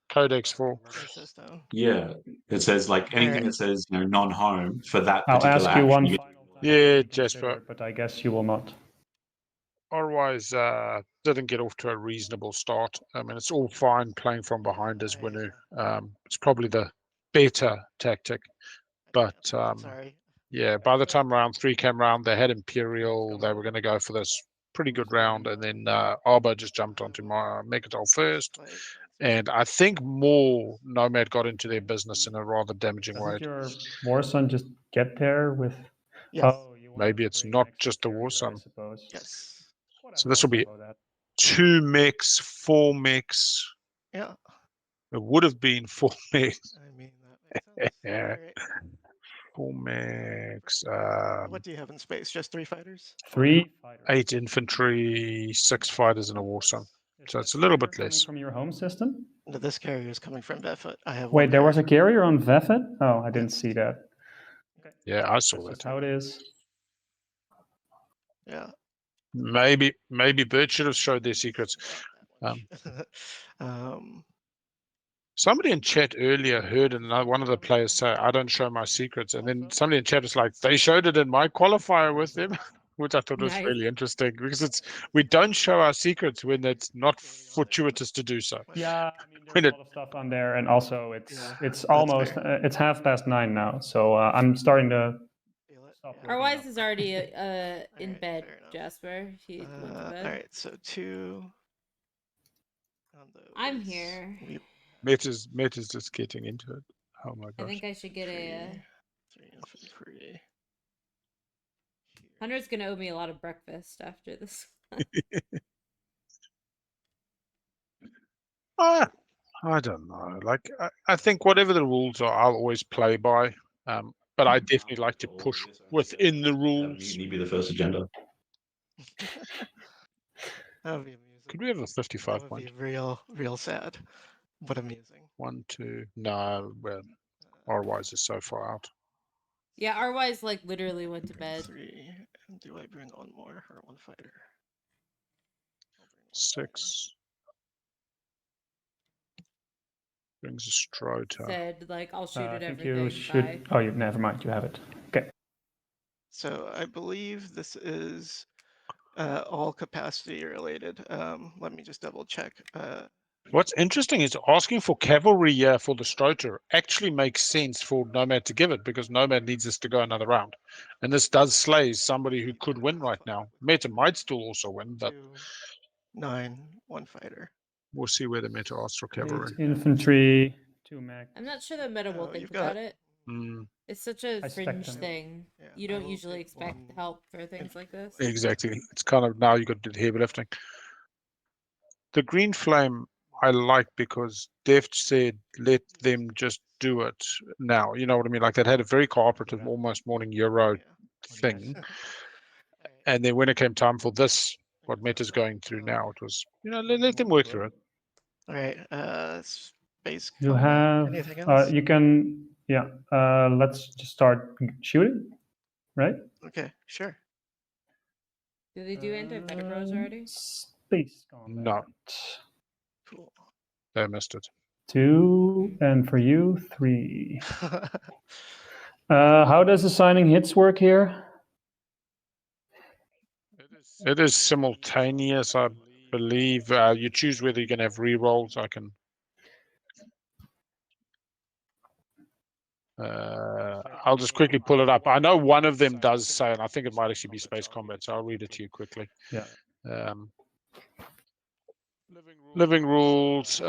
Codex 4. System. Yeah, it says like anything that says non-home for that I'll particular ask you one action. final time. Yeah, to consider, Jasper. but I guess you will not. Otherwise, didn't get off to a reasonable start. I mean, it's all fine playing from behind as winner. It's probably the better tactic. But Sorry. yeah, by the time round 3 came round, they had Imperial. They were going to go for this pretty good round, and then Arbo just jumped onto my Megatol first. And I think more Nomad got into their business in a rather damaging way. Doesn't your War Sun just get there with? Yes. Oh, you want Maybe to it's bring not an extra just a War carrier, I Sun. suppose. Yes. Whatever, So this will I'll be follow that. 2 mechs, 4 mechs. Yeah. It would have been 4 mechs. I mean, that makes sense. Yeah. All right. 4 mechs. What do you have in space? Just 3 fighters? 3 fighters. 8 infantry, 6 fighters, and a War Sun. Is So this it's a little carrier bit coming less. from your home system? No, this carrier is coming from Bedfoot. I have Wait, one there was a carrier. carrier on Vefet? Oh, I didn't Yes. see that. Okay. Yeah, I saw That's that. just how it is. Yeah. Maybe Bert should have showed their secrets. Not that much. Somebody in chat earlier heard one of the players say, "I don't show my secrets," and then somebody in chat was like, "They showed it in my qualifier with them," which I thought was Nice. really interesting because we don't show our secrets when it's not fortuitous to do so. Yeah, I mean, When there's a it- lot of stuff on there, and also it's Yeah, it's that's almost fair. it's 9:30 now, so I'm starting to Feel it? stop Yeah. waking Our Wise up. is already in Alright, bed, fair enough. Jasper. He went to bed. Alright, so 2 on those. I'm here. Meta's just getting into it. Oh my I gosh. think I should get a. 3 infantry. Hunter's gonna owe me a lot of breakfast after this. I don't know. Like I think whatever the rules are, I'll always play by. But I definitely like to push within the rules. Mutiny be the first agenda. That would be amusing. Could we have a That 55 would point? be real sad, but amusing. 1, 2. No, well, otherwise it's so far out. Yeah, our Wise like literally went to bed. 3. And do I bring one more or one fighter? I'll bring one 6. Brings a Strota. Said like I'll shoot I at think everything. you should. Bye. Oh, you never mind. You have it. Okay. So I believe this is all capacity related. Let me just double check. What's interesting is asking for cavalry for the Strota actually makes sense for Nomad to give it because Nomad needs us to go another round. And this does slay somebody who could win right now. Meta might still also win, but 2, 9, 1 fighter. we'll see where the meta asks for 8 cavalry. infantry, 2 mech. I'm not sure the meta will Oh, think you've got- about it. Mm, It's such a I stacked fringe them. thing. Yeah, You I don't will usually take expect one help for things like this. exactly. It's kind of now you got to do the heavy lifting. The green flame I like because Deft said let them just do it now. You know what I mean? Like that had a very cooperative, almost morning Euro thing. And then when it came time for this, what Meta's going through now, it was, let them work through it. All right. Space. You combat. have. Anything else? You can. Yeah. Let's just start shooting. Right. Okay. Sure. Do they do anti-venom bros already? Space combat. No, Cool. they missed it. 2, and for you 3. How does assigning hits work here? It is simultaneous, I believe. You choose whether you're going to have re-rolls. I can. I'll just quickly pull it up. I know one of them does say, and I think it might actually be space combat, so I'll read it to you quickly. Yeah. Living rules,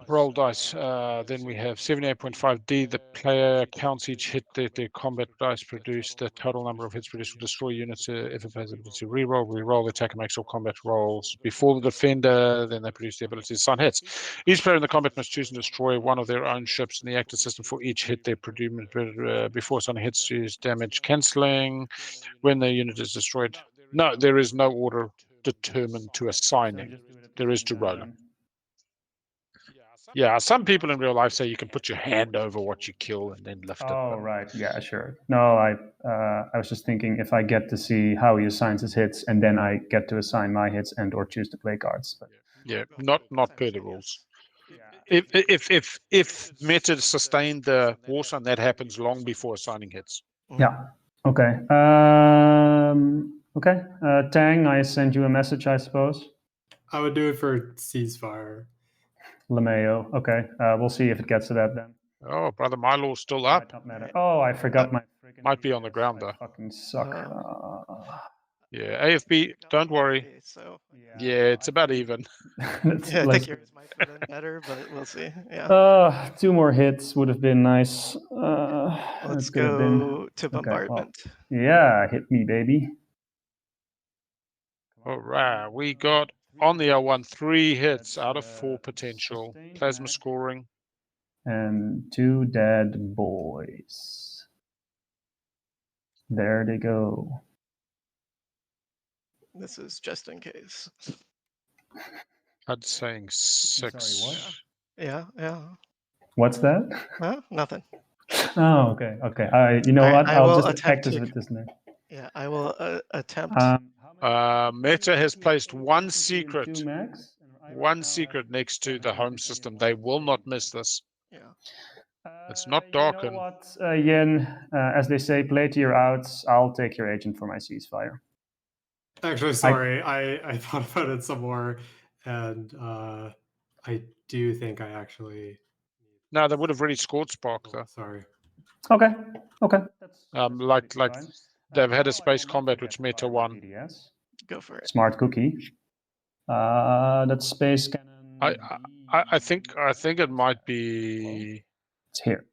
roll dice. Then we have 78.5D. The player counts each hit that their combat dice produce. The total number of hits produced will destroy units if it has the ability to reroll. Reroll the attacker makes all combat rolls. Before the defender, then they produce the ability to assign hits. Each player in the combat must choose and destroy one of their own ships in the active system for each hit they produce. Before assigning hits, use damage cancelling. When the unit is destroyed, no, there is no order determined to assigning. There is to rolling. Yeah, some people in real life say you can put your hand over what you kill and then lift it. Oh, right. Yeah, sure. No, I was just thinking if I get to see how he assigns his hits, and then I get to assign my hits and or choose to play cards. But yeah, not per the rules. If Meta sustained the war sun, that happens long before assigning hits. Yeah. Okay. Okay. Tang, I send you a message, I suppose. I would do it for ceasefire. LeMayo. Okay. We'll see if it gets to that then. Oh, brother Milo's still Might up. not matter. Oh, I forgot my freaking. Might be on the ABS. ground I though. fucking suck. Yeah, AFB, don't worry. AFB, so Yeah, it's about even. That's yeah, I like, think yours might have been better, but we'll see. Yeah. 2 more hits would have been nice. Let's That could have been. go to Okay, well, bombardment. yeah, hit me, baby. All right, we got on the L1 3 hits out of 4 potential. Plasma scoring. And 2 dead boys. There they go. This is just in case. HUD saying 6. Sorry, what? Yeah. What's that? Huh? Nothing. Oh, okay, okay. You know what? I I'll will just attempt act as to. with this name. Yeah, I will attempt. Meta has placed one Two secret. max. One secret next to the home system. They will not miss this. Yeah. It's not You darkened. know what, Yin? As they say, play to your outs. I'll take your agent for my ceasefire. Actually, sorry, I thought about it some more, and I do think I actually. No, they would have really scored Spark though. Sorry. Okay, okay. Like they've had a space combat which Meta won. Go for it. Smart cookie. That space cannon. I think it might be. It's here.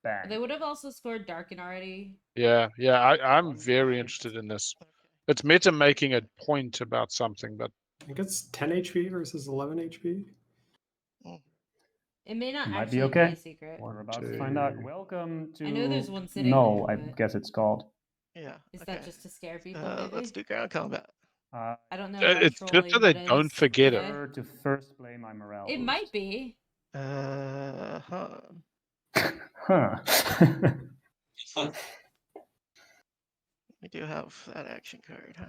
Bang. They would have also scored Darken already. Yeah. I'm very interested in this. It's Meta making a point about something, but I think it's 10 HP versus 11 HP. It may not Might actually be okay. be a secret. We're about to find out. Welcome to. I know there's one sitting No, there, I but- guess it's called. Yeah. Is okay. that just to scare people? Let's Maybe. do ground combat. I don't know. it's how good that trolly they meta don't is forget it. today. To first play my morale. It boost. might be. Huh. Huh. We do have that action card, huh?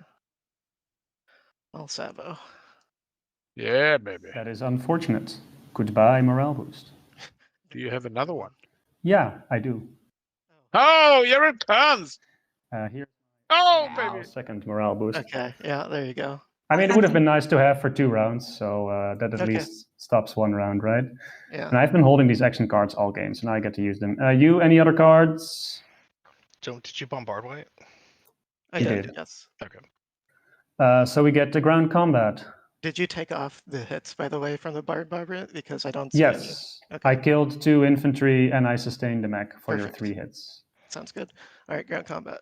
Well, Sabo. Yeah, baby. That is unfortunate. Goodbye, morale boost. Do you have another one? Yeah, I do. Oh, here it comes. Here. Oh, Wow. baby. Second morale boost. Okay, yeah, there you go. I mean, it would have been nice to have for 2 rounds, so that at Okay. least stops 1 round, right? Yeah. And I've been holding these action cards all game, so now I get to use them. You, any other cards? So did you bombard white? I You did, did. yes. Okay. So we get to ground combat. Did you take off the hits, by the way, from the barbarian? Because I don't see any. Yes. Okay. I killed 2 infantry and I sustained the mech for Perfect. your 3 hits. Sounds good. All right, ground combat.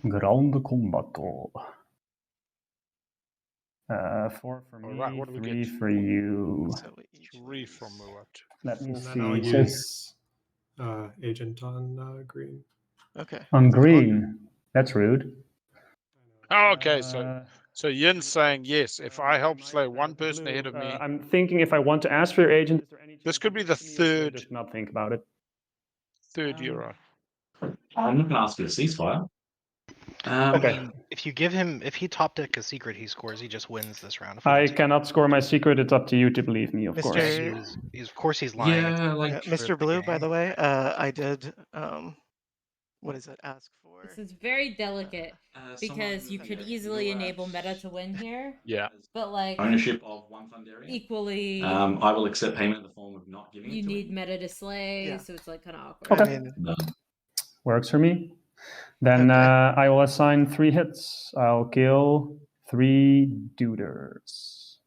Ground combat. 4 for me, Alright, what do we 3 get? for you. So we each 3 from use- Muat. Let me And then I'll see. use agent on green. Okay. On green. That's rude. Oh, okay, so Uh, Yin's saying yes. If I help slay one person ahead of me, I'm thinking if I want to ask for your agent, is there any this chance could you be the give me, or should I third just not think about it. euro. I'm not going to ask for a ceasefire. Okay. I mean, if he top deck a secret, he scores. He just wins this round. If we I don't take- cannot score my secret. It's up to you to believe me, of Mr. course. Of course he's lying. It's Yeah, like Mr. Blue, by the way, I did. What is it? Ask for. This is very delicate because you could easily enable meta to win here, Yeah. but like ownership of one Thunderian. equally, I will accept payment in the form of not giving you it to need him. meta to slay, Yeah. so it's like kind of awkward. I Okay. mean, Works for me. Then Okay. I will assign 3 hits. I'll kill 3 duders.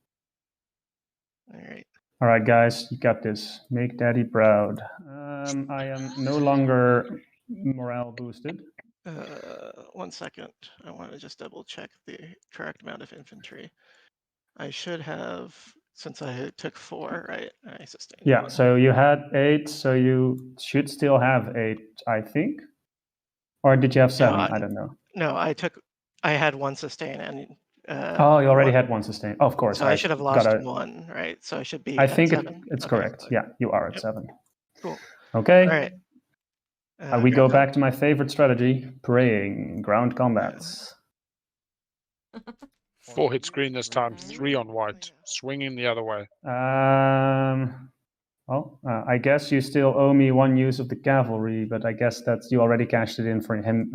all right. All right, guys, you got this. Make daddy proud. I am no longer morale boosted. 1 second. I want to just double check the correct amount of infantry. I should have, since I took 4, right? I sustained. Yeah, 1. so you had 8, so you should still have 8, I think. Or did you have 7? I don't know. No, I had 1 sustain and. Oh, you already 1. had 1 sustain. Oh, of course. So I should have lost gotta- 1, right? So I should be. I at think 7. it's Okay. correct. Yeah, you are at Yep. 7. Cool. Okay. All right. We go ground back to my favorite strategy, praying, ground combats. 4 hit screen this time, 3 on white, swinging the other way. Well, I guess you still owe me 1 use of the cavalry, but I guess that you already cashed it in for him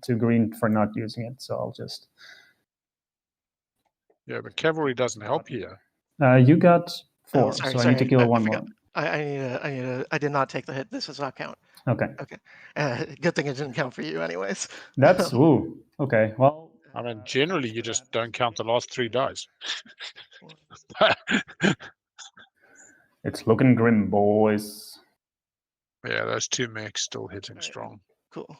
to green for not using it. So I'll just. Yeah, but cavalry doesn't help here. You got 4, sorry, so I need to kill 1 forgot. more. I did not take the hit. This does not count. Okay. Okay. Good thing it didn't count for you, anyways. That's ooh. Okay. Well, I mean, generally you just don't count the last 3 dice. It's looking grim, boys. Yeah, those 2 mechs still hitting Alright. strong. Cool.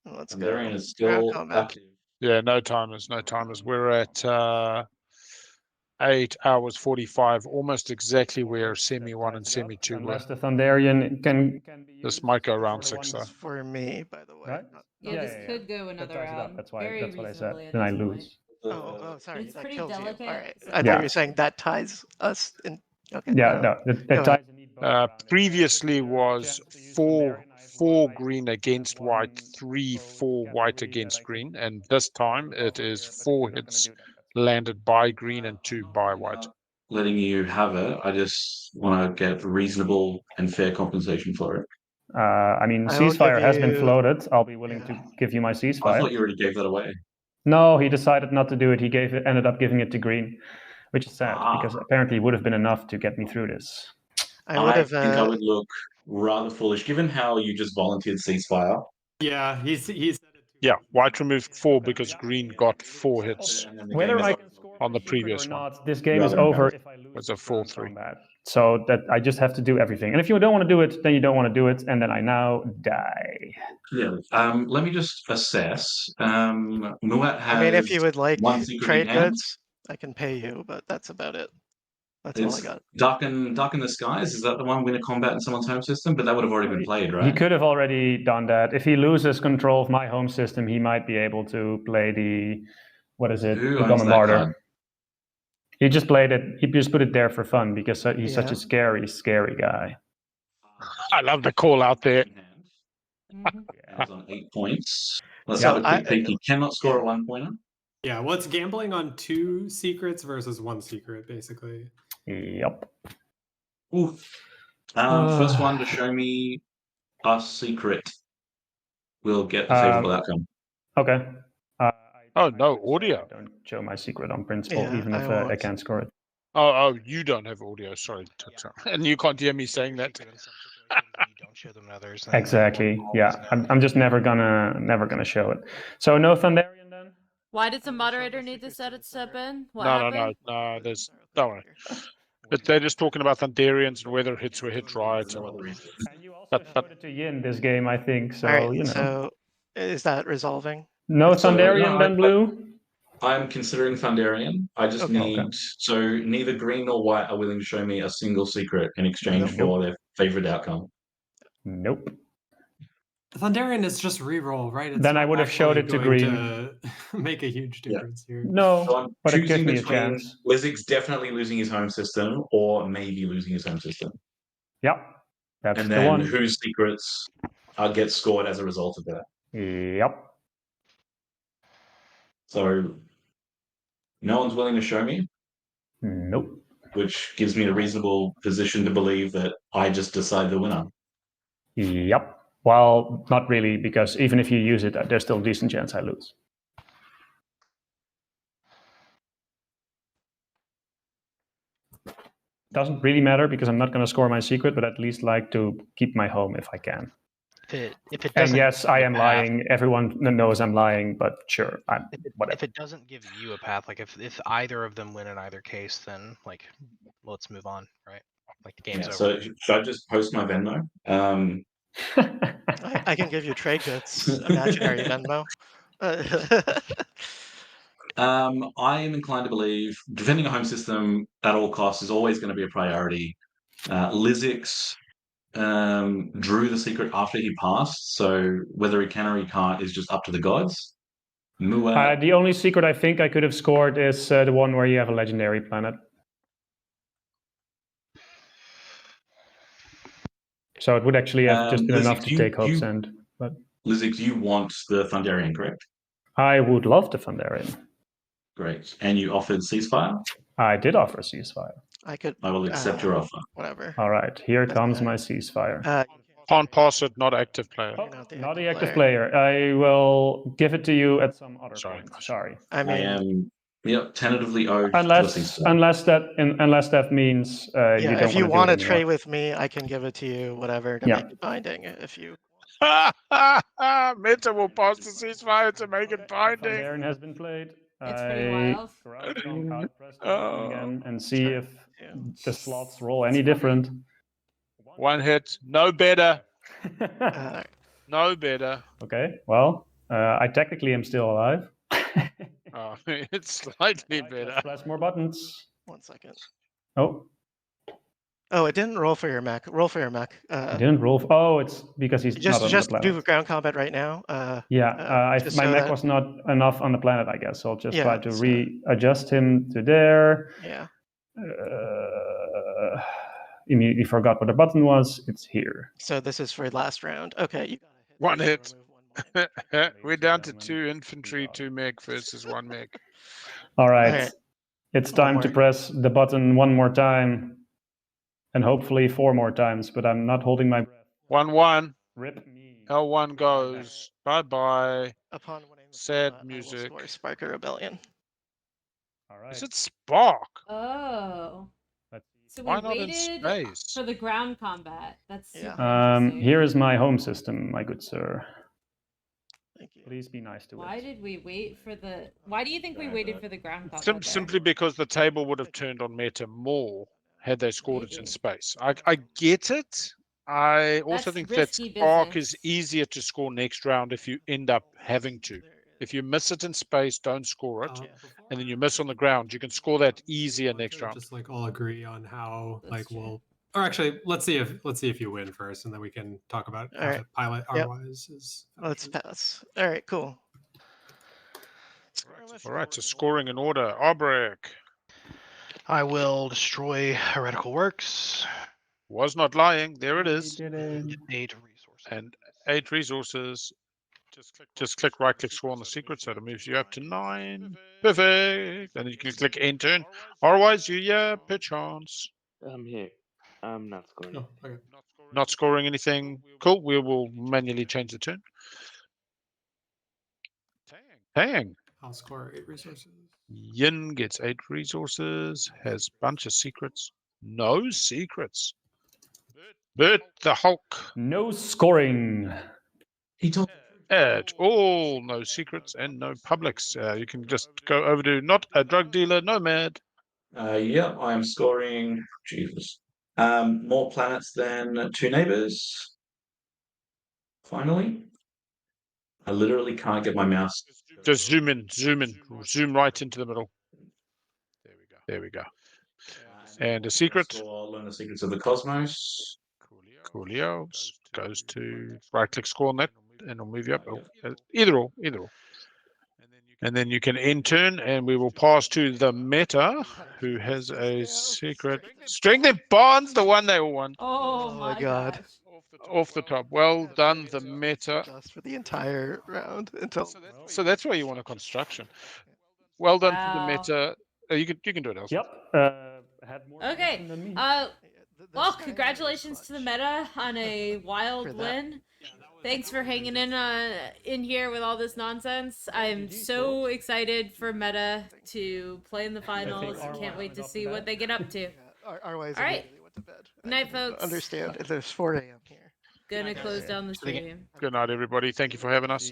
Let's Thunderian go. is Ground still combat. active. Yeah, no timers. We're at 8 hours 45, almost exactly where Semi 1 and Semi 2 were. Unless the Thunderian can be This used might go for around the 6 though. It's for me, by the way. Right? Yeah, this could go That another ties it up. round. That's why. Very That's what I said. reasonably at Then I this point. lose. Oh, sorry, it's that pretty killed you. delicate, All right, so- I thought Yeah. you were saying that ties us in. Okay. Yeah, no, Go that ahead. ties a neat bow around it. Previously If you was chance to use 4 Thunderian, I have one green knight, against white, one 3 bow 4 white cavalry against that I green, could and this time go it for is here, but if 4 you're not gonna hits do that, that's fine. landed by green and 2 by white. Letting you have it. I just want to get reasonable and fair compensation for it. I mean, I will give ceasefire has been you- floated. I'll be willing to yeah. give you my I ceasefire. thought you already gave that away. No, he decided not to do it. He ended up giving it to green, which is sad Ah. because apparently it would have been enough to get me through this. I would have. think I would look rather foolish, given how you just volunteered ceasefire. Yeah, he said it. Yeah, white removed 4 because green got 4 hits And then the Whether game is I up. can score on my the secret previous or one. not, this game is Rather over embarrassing. if I lose Was a this ground 4-3. combat. So that I just have to do everything. And if you don't want to do it, then you don't want to do it, and then I now die. Yeah. Let me just assess. Muat has I mean, if you would like one secret in trade hand. goods, I can pay you, but that's about it. That's all I It's got. Dark in the Skies. Is that the one winner combat in someone's home system? But that would have already been played, right? He could have already done that. If he loses control of my home system, he might be able to play the, what is it? Who The owns that Bombardar. card? He just played it. He just put it there for fun because he's such Yeah. a scary, scary guy. I love the call out there. Mhm. He's on 8 points. Let's So have a quick peek. He cannot score a yeah. 1-pointer. Yeah, well, it's gambling on 2 secrets versus 1 secret, basically. Yep. Oof. First one to show me a secret will get the favorable outcome. Okay. Oh, no audio. I don't show my secret on principle, Yeah, even if I I won't. can't score it. Oh, you don't have audio. Sorry, and you can't hear me saying that. You don't show them in others. then Exactly. always Yeah. know. I'm just never gonna show it. So no Thunderian then. Why did the moderator need to step in? What No, happened? no. There's don't worry. But they're just talking about Thunderians and whether hits were hit right. No other reason. And you also showed it to Yin this game, I think. So All right. you know. So is that resolving? No So, Thunderian no, then blue. I'm considering Thunderian. I just Okay. need so neither green nor white are willing to show me a single secret in exchange Nope. for their favorite outcome. Nope. Thunderian is just reroll, right? It's Then I not would have showed actually it to going green. to make a huge Yeah. difference here. No, So I'm but it gives choosing me a between chance. Lizig's definitely losing his home system or maybe losing his home system. Yep. That's And the then one. whose secrets get scored as a result of that. Yep. So no one's willing to show me, Nope. which gives me a reasonable position to believe that I just decide the winner. Yep. Well, not really, because even if you use it, there's still a decent chance I lose. Doesn't really matter because I'm not going to score my secret, but at least like to keep my home if I can. If it And doesn't yes, give I you a am path- lying. Everyone knows I'm lying, but sure, If whatever. it doesn't give you a path, like if either of them win in either case, then like let's move on, right? Like the game's Yeah, over. so should I just post my Venmo? I can give you trade goods, imaginary Venmo. I am inclined to believe defending a home system at all costs is always going to be a priority. Lizix drew the secret after he passed, so whether he can or he can't is just up to the gods. Muat, The only secret I think I could have scored is the one where you have a legendary planet. So it would actually have just been Lizix, enough to take Hope's End. But Lizix, you want the Thunderian, correct? I would love the Thunderian. Great. And you offered ceasefire? I did offer a ceasefire. I could. I will accept your offer. Whatever. All right, here That's comes fine. my ceasefire. Can't pass it, not active player. You're not the Not the active active player. I will give it to you at some other Sorry. point. Sorry. I I mean, am tentatively owed Unless the ceasefire. unless that means yeah, you don't if you want want to to do it trade anymore. with me, I can give it to you, whatever, to Yeah. make it binding. If you Meta will pass the ceasefire to make it Okay, binding. Baron has been played. It's pretty I wild. go out press the button again and see Sure. if Yeah. the slots roll any different. One hit, no better, Uh, no better. Okay, well, I technically am still alive. Oh, it's slightly Alright, better. let's press more buttons. 1 second. Oh, Oh, it didn't roll for your mech. Roll for your mech. I didn't roll. Oh, it's because he's not on the Just planet. do ground combat right now. Yeah, just my so mech that- was not enough on the planet, I guess. So I'll just Yeah, try to so- readjust him to there. Yeah. Immediately forgot what the button was. It's here. So this is for last round. Okay. You got a hit. One So hit. remove 1 mech. We're down to 2 infantry, 2 mech versus 1 mech. All right. Alright. It's One time to more. press the button one more time. And hopefully 4 more times, but I'm not holding my breath. 1-1. Rip me. L1 goes. Bye bye. Upon winning the Sad combat, I will music. score Spark a Rebellion. All right. Is it Spark? Oh. Let's see. So we Why not in waited space? for the ground combat. That's Yeah. super interesting. Here is my home system, my good sir. Thank you. Please be nice to Why it. did we wait for the? Why do you think we waited for the ground combat? there? Simply because the table would have turned on meta more had they scored it in Maybe. space. I get it. I also That's think that risky Spark is business. easier to score next round if you end up having to. If you miss it in space, don't score it. Before And then you miss on the ground, you can score that easier want next to round. just like all agree on how That's like true. we'll. Or actually, let's see if you win first, and then we can talk about how Alright. to pilot Yep. otherwise. Is Let's pass. All right, cool. All right, so scoring in order. Arbrek I will destroy Heretical Works. was not lying. There it is. Did it. 8 resources. And 8 resources. Just click right click score on the secret, so it moves you up to 9. Perfect. And then you can click enter. Otherwise, perchance. I'm here. I'm not scoring. oh, okay. Not scoring anything. Cool. We will manually change the turn. Tang. I'll score 8 resources. Yin gets 8 resources, has bunch of secrets. No secrets. Bert the Hulk. No scoring. He told At all, no secrets and no publics. You can just go over to not a drug dealer, nomad. yeah, I am scoring. Jesus. More planets than 2 neighbors. Finally. I literally can't get my mouse. Just zoom in, zoom right into the middle. There we go. And a secret. So I'll learn the secrets of the cosmos. Coolio goes to right click score on that and it'll move you up. Either or. And then you can end turn and we will pass to the meta who has a secret. Strength and bonds, the one they all want. Oh, Oh my my God. gosh. Off the top. Well done, the meta. Just for the entire round until. So that's why you want a construction. Well done to the Wow. meta. You can do it else. Yep. Had more Okay. function than me. Well, congratulations to the meta on a wild For that. win. Thanks for hanging in here with all this nonsense. I'm so excited for meta to play in the finals. Can't wait to see what they get up to. Our ways All right. immediately went to bed. Good night, I can folks. Understand if there's 4 a.m. here. Gonna close down the stream. Good night, everybody. Thank you for having us.